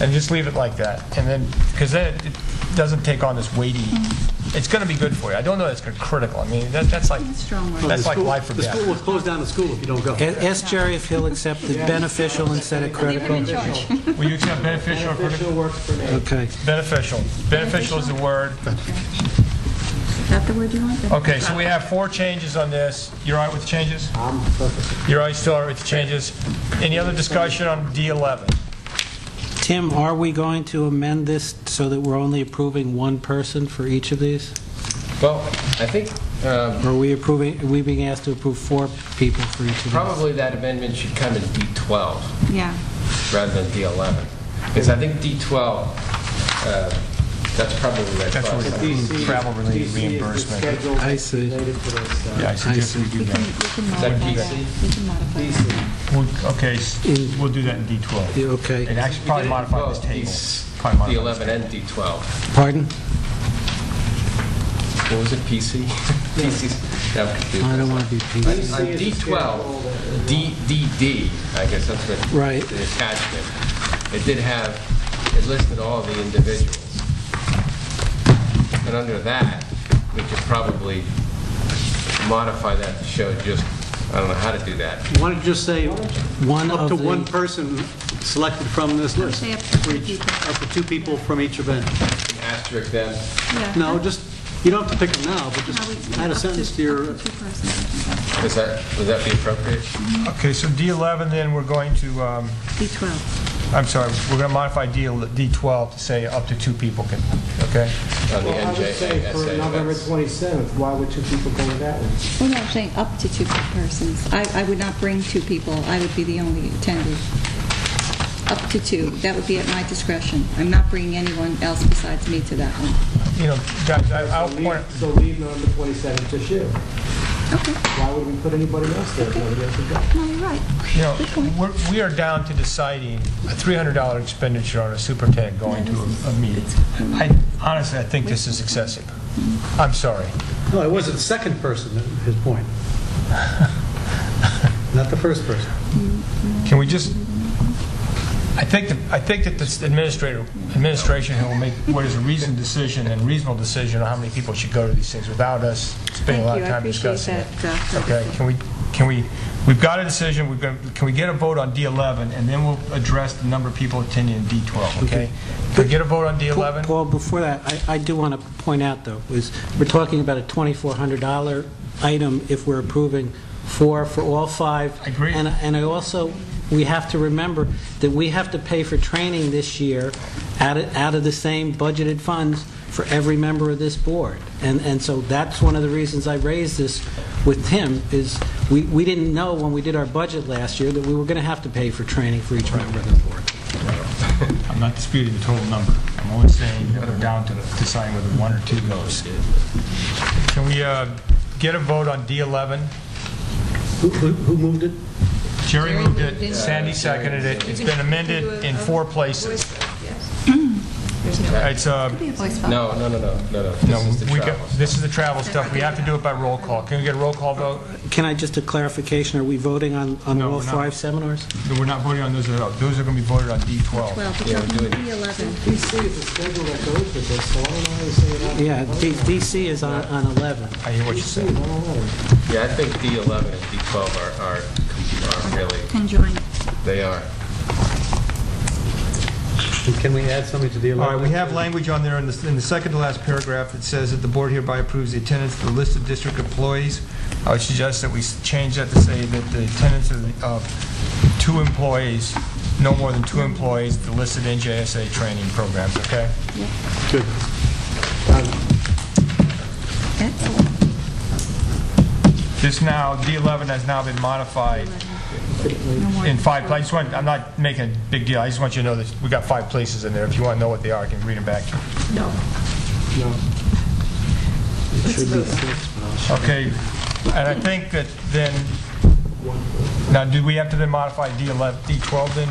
And just leave it like that. And then, because then it doesn't take on this weighty, it's going to be good for you. I don't know that it's critical. I mean, that's like life or The death. school will close down the school if you don't go. Ask Jerry if he'll accept the beneficial instead of critical. Will you accept beneficial or critical? Beneficial works for me. Okay. Beneficial. Beneficial is the word. Is that the word you want? Okay, so we have 4 changes on this. You're all right with the changes? I'm perfect. You're still all right with the changes? Any other discussion on D11? Tim, are we going to amend this so that we're only approving one person for each of these? Well, I think Or are we being asked to approve 4 people for each of these? probably that amendment should come in D12 Yeah. rather than D11. Because I think D12, that's probably right. That's what travel-related reimbursement. I see. Yeah, I suggest we do We that. can modify that. We can modify that. Okay, we'll do that in D12. Yeah, okay. And actually probably modify this table. D11 and D12. Pardon? What was it, PC? PC's. Yeah, I'm confused. I don't want to be On D12, DD, I guess that's what Right. the attachment. It listed all the individuals. And under that, we could probably modify that to show just, I don't know how to do that. Why don't you just say One up of to the- one person selected from this list? Say up to 2 For each- people. Up to 2 people from each event. Asterisk them. Yeah. No, just, you don't have to pick them now, but just No, we- add a up sentence to your... up to 2 persons. Would that be appropriate? Okay, so D11 then we're going to, D12. I'm sorry, we're going to modify D12 to say up to 2 people can, okay? On the Well, I would say NJASA for November events. 27th, why would 2 people go to that one? Well, no, I'm saying up to 2 persons. I would not bring 2 people. I would be the only attendee. Up to 2. That would be at my discretion. I'm not bringing anyone else besides me to that one. You know, guys, I'll point, So leave November 27th to you. Okay. Why would we put anybody else there if nobody else would go? No, you're right. you know, we are down to deciding a $300 expenditure on a superintendent going to a meeting. Honestly, I think this is excessive. I'm sorry. No, it wasn't the second person, his point. Not the first person. Can we just, I think that this administration will make what is a reasonable decision on how many people should go to these things without us spending a lot of time discussing it. Okay, we've got a decision, can we get a vote on D11, and then we'll address the number of people attending in D12, okay? Can we get a vote on D11? Paul, before that, I do want to point out, though, we're talking about a $2,400 item if we're approving for all 5. I agree. And I also, we have to remember that we have to pay for training this year out of the same budgeted funds for every member of this board. And so that's one of the reasons I raised this with Tim, is we didn't know when we did our budget last year that we were going to have to pay for training for each member of the board. I'm not disputing the total number. I'm only saying that we're down to deciding whether 1 or 2 goes. Can we get a vote on D11? Who moved it? Jerry moved it, Sandy seconded it. It's been amended in 4 places. It's No. This is the travel stuff. We have to do it by roll call. Can we get a roll call vote? Can I just a clarification? Are we voting on No, all we're not. 5 seminars? No, we're not voting on those at all. Those are going to be voted on D12. Yeah, we're doing it. DC is the schedule that goes with this, so why don't I say that? Yeah, DC is on 11. I hear what you're saying. Yeah, I think D11 and D12 are really, Conjoined. they are. And can we add something to the 11th? All right, we have language on there in the second to last paragraph that says that the board hereby approves the attendance of the listed district employees. I would suggest that we change that to say that the attendance of 2 employees, no more than 2 employees, the listed NJSA training programs, okay? Good. Excellent. This now, D11 has now been modified in 5 places. I'm not making a big deal. I just want you to know that we got 5 places in there. If you want to know what they are, I can read them back to you. No. It should be 6. Okay, and I think that then, now do we have to then modify D11, D12 then?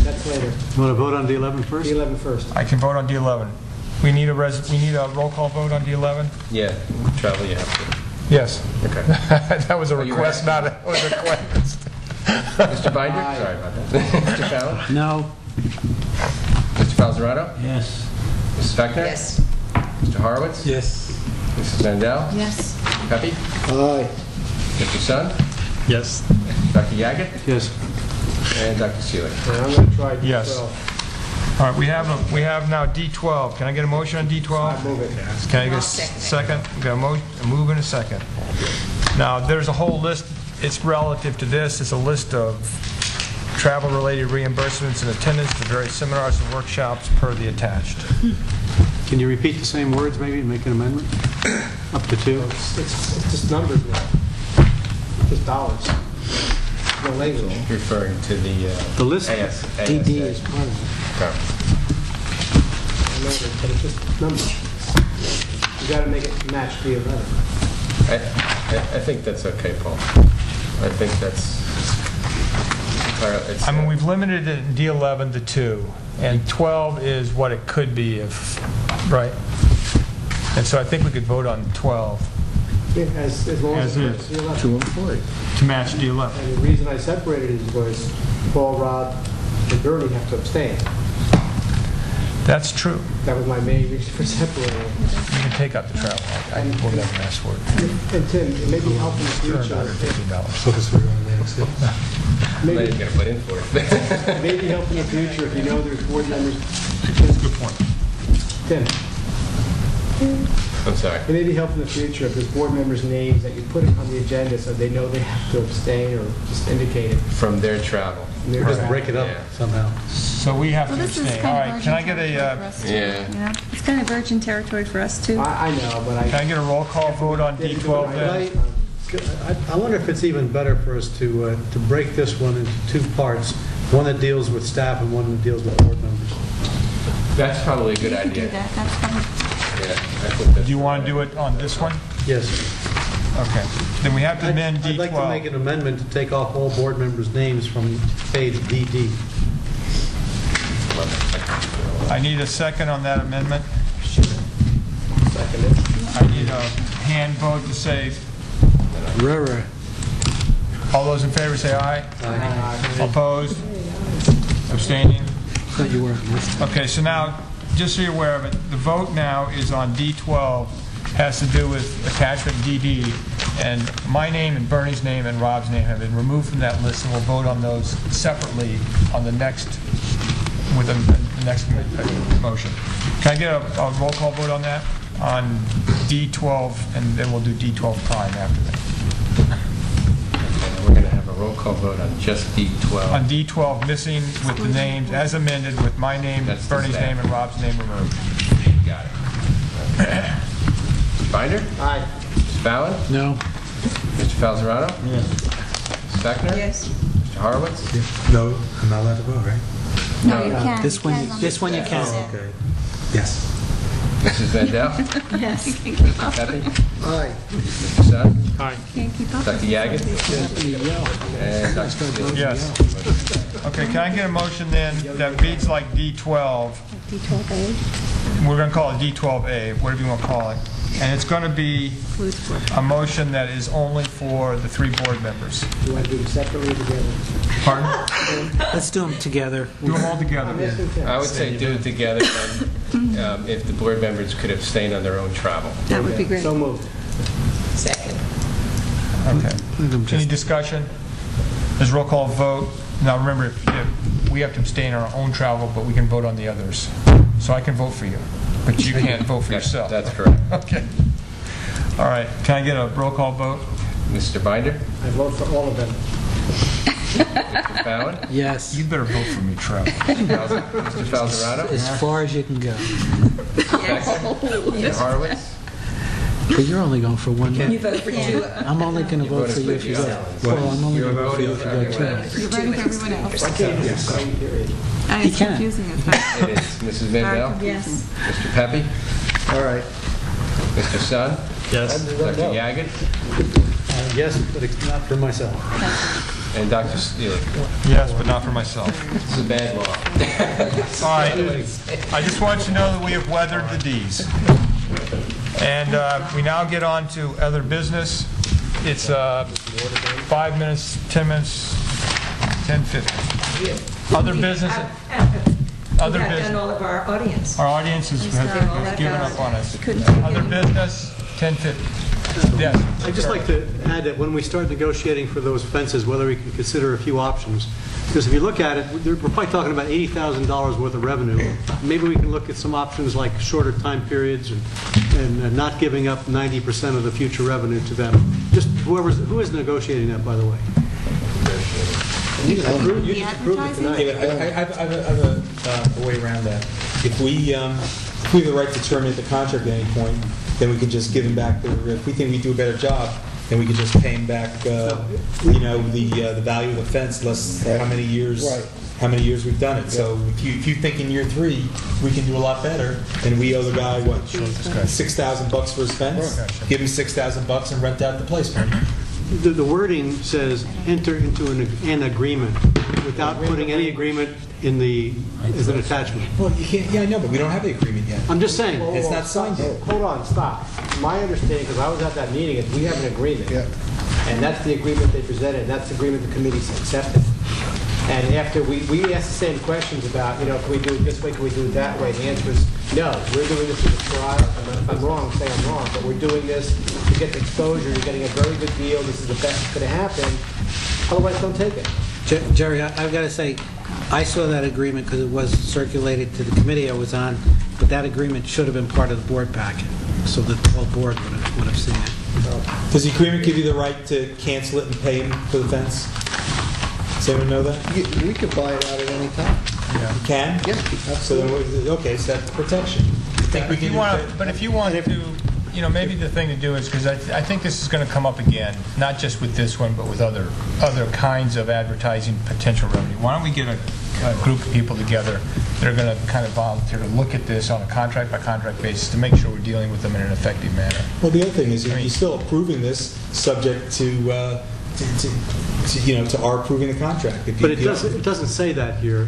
That's later. You want to vote on D11 first? D11 first. I can vote on D11. We need a roll call vote on D11? Yeah, travel you have to. Yes. Okay. That was a Oh, you request, were not a request. Mr. Binder? Sorry about that. Mr. Fallon? No. Mr. Falzarato? Yes. Mrs. Beckner? Yes. Mr. Horowitz? Yes. Mrs. Mandel? Yes. Pepe? Aye. Mr. Sun? Yes. Dr. Yaget? Yes. And Dr. Seelig? And I'm going to try D12. Yes. All right, we have now D12. Can I get a motion on D12? I move it. Can I get a I'll second it. second? Got a move and a second. Now, there's a whole list. It's relative to this. It's a list of travel-related reimbursements and attendance to various seminars and workshops per the attached. Can you repeat the same words maybe and make an amendment? Up to 2? It's just numbers now. Just dollars. No language. Referring to The list, DD is part of it. But it's just numbers. You got to make it match D11. I think that's okay, Paul. I think that's... I mean, we've limited it in D11 to 2, and 12 is what it could be if, right? And so I think we could vote on 12 As long as As it's is. D11. 2 employees. to match D11. And the reason I separated it was Paul, Rod, and Bernie have to abstain. That's true. That was my main reason for separating it. You can take out the travel. I will never ask for it. And Tim, it may be helpful in the future. $115. I'm not even going to put in for it. It may be helpful in the future if you know there's board members. That's a good point. Tim, I'm sorry. it may be helpful in the future if there's board members' names that you put it on the agenda so they know they have to abstain or just indicate it. From their travel. And they're Just just- break it up Yeah. somehow. So we have Well, to this is abstain. kind All of right, can I virgin get territory a, for us, too, Yeah. you know? It's kind of virgin territory for us, too. I know, but can I get a roll call vote on D12 then? I wonder if it's even better for us to break this one into 2 parts, one that deals with staff and one that deals with board members. That's probably a good You could do idea. that, that's probably... Yeah, I think that's... Do you want to do it on this one? Yes. Okay. Then we have to amend I'd like to make D12. an amendment to take off all board members' names from page DD. I need a second on that amendment. second it. I need a hand vote to say, All those in favor say aye. Aye. Opposed? Abstaining? Thought you weren't listening. Okay, so now, just so you're aware of it, the vote now is on D12, has to do with attachment DD, and my name and Bernie's name and Rob's name have been removed from that list, and we'll vote on those separately on the next, with the next motion. Can I get a roll call vote on that? On D12, and then we'll do D12 prime after that. Okay, we're going to have a roll call vote on just D12. On D12, missing with the names as amended, with my name, Bernie's name, and Rob's name removed. Got it. Mr. Binder? Aye. Mr. Fallon? No. Mr. Falzarano? Yes. Ms. Beckner? Yes. Mr. Horowitz? No, I'm not allowed to vote, right? No, you can. This one you can. Oh, okay. Yes. Mrs. Vandell? Yes. Mr. Pepe? Aye. Mr. Sun? Aye. Can't keep up. Dr. Yagan? And Dr. Steele? Yes. Okay, can I get a motion then that reads like D12? D12A. We're going to call it D12A, whatever you want to call it. And it's going to be a motion that is only for the 3 board members. Do you want to do them separately or together? Pardon? Let's do them together. Do them all together. I would say do it together, and if the board members could abstain on their own travel. That would be great. So moved. Second. Okay. Any discussion? There's roll call vote. Now remember, if we have to abstain on our own travel, but we can vote on the others. So I can vote for you, but you can't vote for yourself. That's correct. Okay. All right. Can I get a roll call vote? Mr. Binder? I vote for all of them. Mr. Fallon? Yes. You better vote for me, Trevor. Mr. Falzarano? As far as you can go. Mr. Horowitz? But you're only going for one. You vote for 2. I'm only going to vote for you if you go. Well, I'm only going to vote for you if you go too. You're voting for everyone else. He can. It's It is. Mrs. Vandell? Yes. Mr. Pepe? All right. Mr. Sun? Yes. Dr. Yagan? Yes, but it's not for myself. And Dr. Steele? Yes, but not for myself. This is a bad law. All right. I just want you to know that we have weathered the Ds. And we now get on to other business. It's 5 minutes, 10 minutes, 10:50. Other business. Other And business. all of our audience. Our audience has given up on us. Other business, 10:50. Yes. I'd just like to add that when we start negotiating for those fences, whether we can consider a few options. Because if you look at it, we're probably talking about $80,000 worth of revenue. Maybe we can look at some options like shorter time periods and not giving up 90% of the future revenue to them. Just who is negotiating that, by the way? You just approved it tonight. I have a way around that. If we have the right to terminate the contract at any point, then we can just give him back. If we think we do a better job, then we can just pay him back. The value of the fence, less how many years. Right. How many years we've done it. So if you think in year 3 we can do a lot better, then we owe the guy what, $6,000 for his fence? Right. Give him $6,000 and rent out the place. The wording says enter into an agreement without putting any agreement in as an attachment. Well, you can't. Yeah, I know, but we don't have the agreement yet. I'm just saying. It's not signed yet. Hold on, stop. My understanding, because I was at that meeting, is we have an agreement. Yeah. And that's the agreement they presented, and that's the agreement the committee's accepted. And after we asked the same questions about, can we do it this way, can we do it that way? The answer is no. We're doing this as a trial. If I'm wrong, say I'm wrong. But we're doing this to get the exposure. You're getting a very good deal. This is the best that's going to happen. Otherwise, don't take it. Jerry, I've got to say, I saw that agreement because it was circulated to the committee I was on, but that agreement should have been part of the board packet, so that the whole board would have seen it. Does the agreement give you the right to cancel it and pay him for the fence? Does anyone know that? We could buy it out at any time. Yeah. You can? Yeah, So okay, so that's protection. If you want to, maybe the thing to do is, because I think this is going to come up again, not just with this one, but with other kinds of advertising potential revenue. Why don't we get a group of people together that are going to kind of volunteer to look at this on a contract-by-contract basis to make sure we're dealing with them in an effective manner. Well, the other thing is you're still approving this subject to our approving the contract. But it doesn't say that here.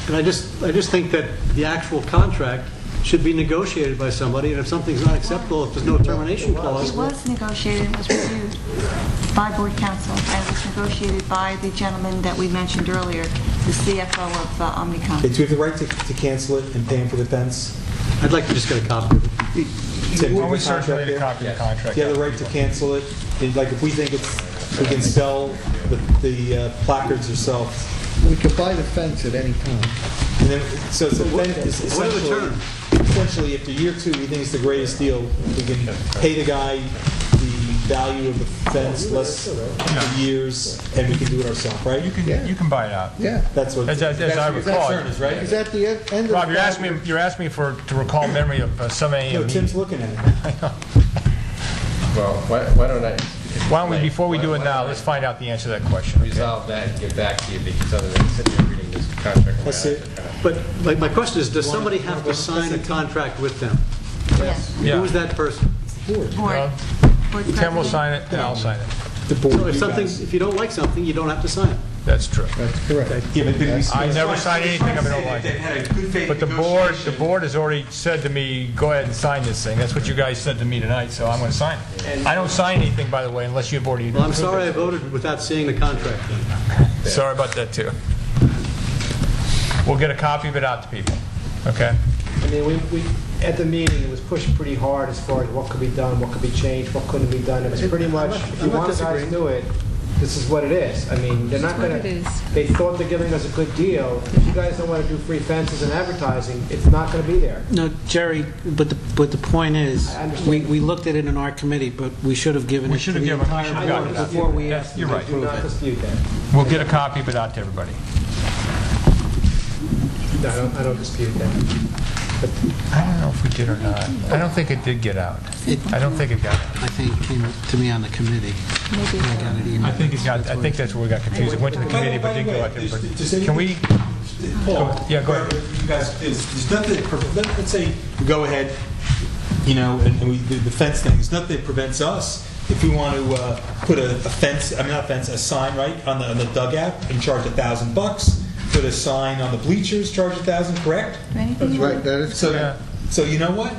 And I just think that the actual contract should be negotiated by somebody, and if something's not acceptable, if there's no termination clause. It was negotiated, it was reviewed. by board council, and was negotiated by the gentleman that we mentioned earlier, the CFO of Omnicom. Do we have the right to cancel it and pay him for the fence? I'd like to just get a copy of it. Tim, Well, we the certainly contract need a there? copy of the contract. Do you have the right to cancel it? Like, if we think we can sell the placards ourselves, We could buy the fence at any time. and then, so it's What are the essentially, after year 2, we think it's the greatest deal. We can pay the guy the value of the fence less the years, and we can do it ourselves, right? You can buy it out. Yeah. That's what. As I recall. Is, right? Is that the end of the... Rob, you're asking me to recall memory of some AM No, Tim's meeting. looking at it. Well, why don't I... Why don't we, before we do it now, let's find out the answer to that question. okay? Resolve that and get back to you, because other than sitting here reading this contract... That's it. But my question is, does somebody have to sign a contract with them? Yeah. Who is that person? Board. Well, Board Tim will president. sign it, and I'll sign it. The board, So you guys. if you don't like something, you don't have to sign it. That's true. That's correct. Yeah, but I never sign anything if I don't like it. But the board has already said to me, go ahead and sign this thing. That's what you guys said to me tonight, so I'm going to sign it. I don't sign anything, by the way, unless you've already... Well, I'm sorry I voted without seeing the contract then. Sorry about that, too. We'll get a copy of it out to people, okay? I mean, we at the meeting, it was pushed pretty hard as far as what could be done, what could be changed, what couldn't be done. It was pretty much, if you want guys to do it, this is what it is. I mean, they're not going to, they thought they're giving us a good deal. If you guys don't want to do free fences and advertising, it's not going to be there. No, Jerry, but the point is, I understand. we looked at it in our committee, but we should have given We it should to have the given- we entire should have board gotten it. before we Yes, asked you're them right. to Do approve not it. dispute that. We'll get a copy of it out to everybody. No, I don't dispute that. I don't know if we did or not. I don't think it did get out. I don't think it got out. I think it came to me on the committee. Maybe I got it emailed. I think that's where we got confused. It went to the committee, but didn't go out to everybody. Can we... Paul, Yeah, go ahead. You guys, there's nothing, let's say we go ahead, and we do the fence thing. There's nothing that prevents us, if we want to put a fence, not a fence, a sign, right, on the dugout and charge $1,000. Put a sign on the bleachers, charge $1,000, correct? That's right, that is correct. So you know what?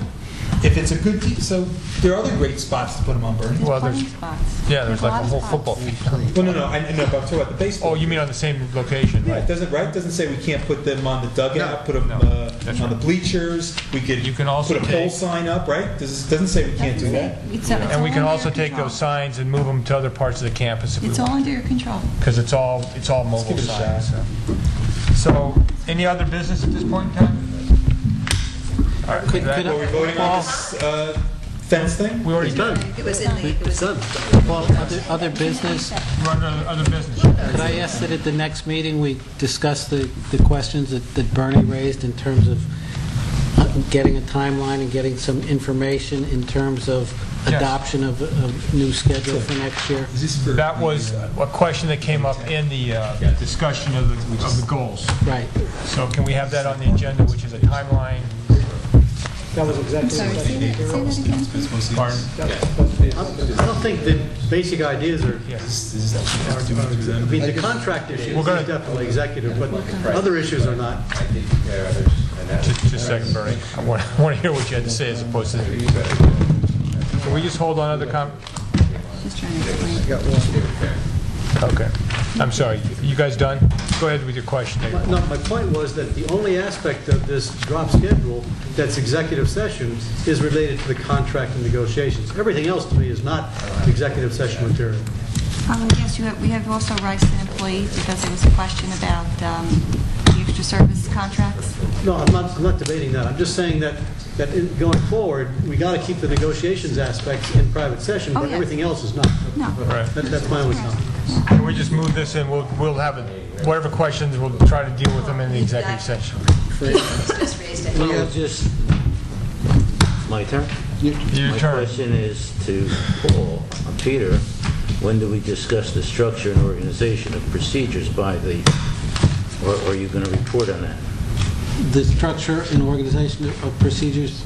If it's a good deal, so there are other great spots to put them on, Bernie. Well, Plenty there's... spots. Yeah, there's like a lot of whole spots. football field. Well, no, I know, but I'm talking about the baseball. Oh, you mean on the same location, Yeah, right? it doesn't say we can't put them on the dugout, put them That's on the right. bleachers. We could You can also put a pole take- sign up, right? Doesn't say we can't do that. And we can also take those signs and move them to other parts of the campus if we It's all want. under your control. Because it's all mobile give it a signs. So, any other business at this point in time? All right, Could that- I- Are we voting on this fence thing? we already It's done. It was in the, it was Done. Paul, other business, We're under other business. could I ask that at the next meeting, we discuss the questions that Bernie raised in terms of getting a timeline and getting some information in terms of Yes. adoption of a new schedule for next year? That was a question that came up in the discussion of the goals. Right. So can we have that on the agenda, which is a timeline? That was exactly... Sorry, say that again, please. Pardon? I don't think the basic ideas are, Yes. I mean, the contract issue is We're gonna- definitely executive, but other issues are not. Just a second, Bernie. I want to hear what you had to say as opposed to... Can we just hold on other Just trying to explain. Got one. Okay. I'm sorry. You guys done? Go ahead with your question. No, my point was that the only aspect of this drop schedule that's executive session is related to the contract and negotiations. Everything else to me is not executive session material. Yes, we have also rights to employees because there was a question about the extra service contracts. No, I'm not debating that. I'm just saying that going forward, we got to keep the negotiations aspects in private session, Oh, but yes. everything else is not. No. Right. That's my only comment. Can we just move this in? We'll have it, whatever questions, we'll try to deal with them in the executive session. just raised it. We have just, my turn? Your My turn. question is to Paul, Peter, when do we discuss the structure and organization of procedures by the, or are you going to report on that? The structure and organization of procedures,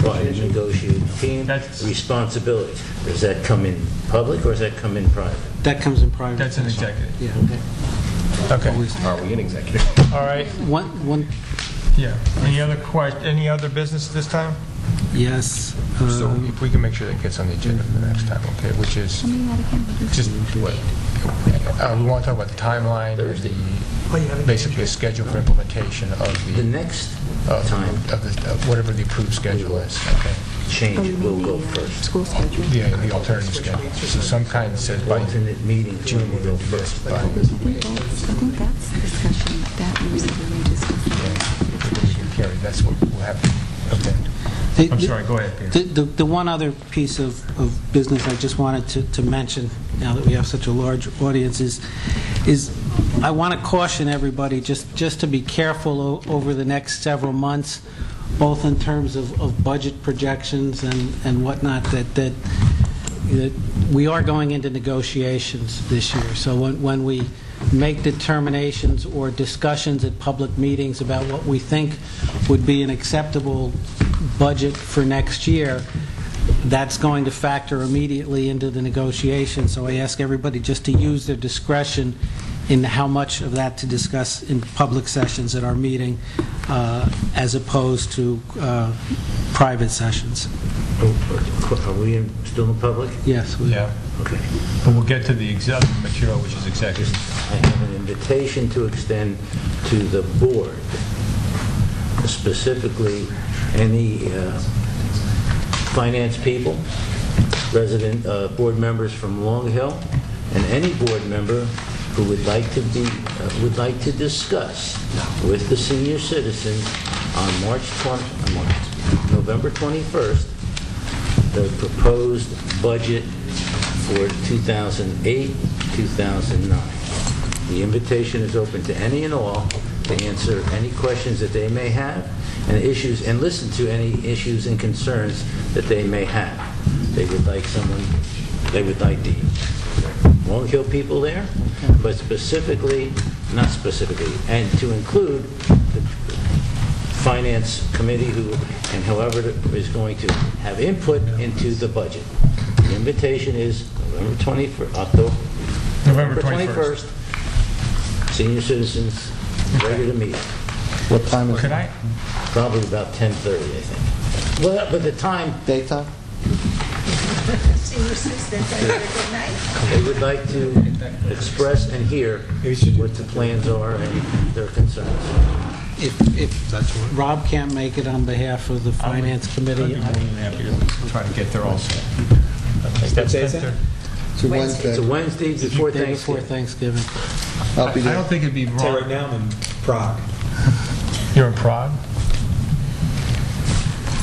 By the negotiating team, That's- responsibility, does that come in public or does that come in private? that comes in private. That's an executive. Yeah. Okay. Are we in executive? All right. One, Yeah. Any other business at this time? Yes. So if we can make sure that gets on the agenda for the next time, okay, which is just what, we want to talk about the timeline, or basically a schedule for implementation of The next time whatever the approved schedule is, okay? change will go first. School schedule. Yeah, the alternative schedule. So some kind that says by Alternate meetings June will we'll go do this, first. by I think that's the discussion that we recently discussed. Carrie, that's what we'll have, okay. I'm sorry, go ahead, Peter. The one other piece of business I just wanted to mention, now that we have such a large audience, is I want to caution everybody just to be careful over the next several months, both in terms of budget projections and whatnot, that we are going into negotiations this year. So when we make determinations or discussions at public meetings about what we think would be an acceptable budget for next year, that's going to factor immediately into the negotiation. So I ask everybody just to use their discretion in how much of that to discuss in public sessions at our meeting, as opposed to private sessions. Are we still in public? Yes. Yeah. Okay. But we'll get to the material, which is executive. I have an invitation to extend to the board, specifically any finance people, board members from Long Hill, and any board member who would like to discuss with the senior citizens on November 21st the proposed budget for 2008-2009. The invitation is open to any and all to answer any questions that they may have and listen to any issues and concerns that they may have. They would like the Long Hill people there, but not specifically, and to include the Finance Committee whoever is going to have input into the budget. The invitation is November 21st, senior citizens, regular meeting. What time is Could it? I? Probably about 10:30, I think. Well, but the time, Daytime? Senior citizens, have a good night. they would like to express and hear what the plans are and their concerns. If Rob can't make it on behalf of the Finance I'd Committee, be more than happy to try to get there also. Okay, that's day is that? 10:30. It's a Wednesday. It's a Wednesday before day before Thanksgiving. Thanksgiving. I'll be I there. don't think it'd be So wrong. right now I'm in Prague. You're in Prague?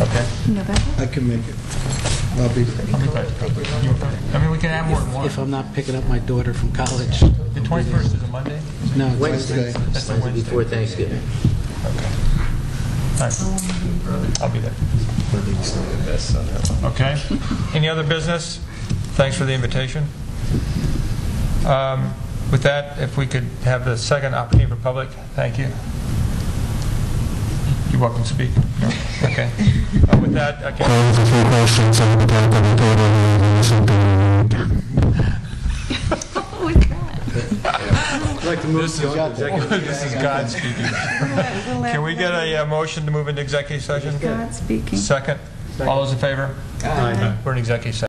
Okay. November? I can make it. I'll be there. I'll be glad to come. I mean, we can have more than one. If I'm not picking up my daughter from college. The 21st is a Monday? No, it's Wednesday. That's a Wednesday Wednesday. before Thanksgiving. Okay. All right. I'll be there. Okay. Any other business? Thanks for the invitation. With that, if we could have the second opportunity for public, thank you. You're welcome to speak. No? Okay. With that, okay. What was that? I'd like to move This to go into executive. this is God speaking. Can we get a motion to move into executive session? God speaking. Second. All those in favor? Aye. We're in executive session.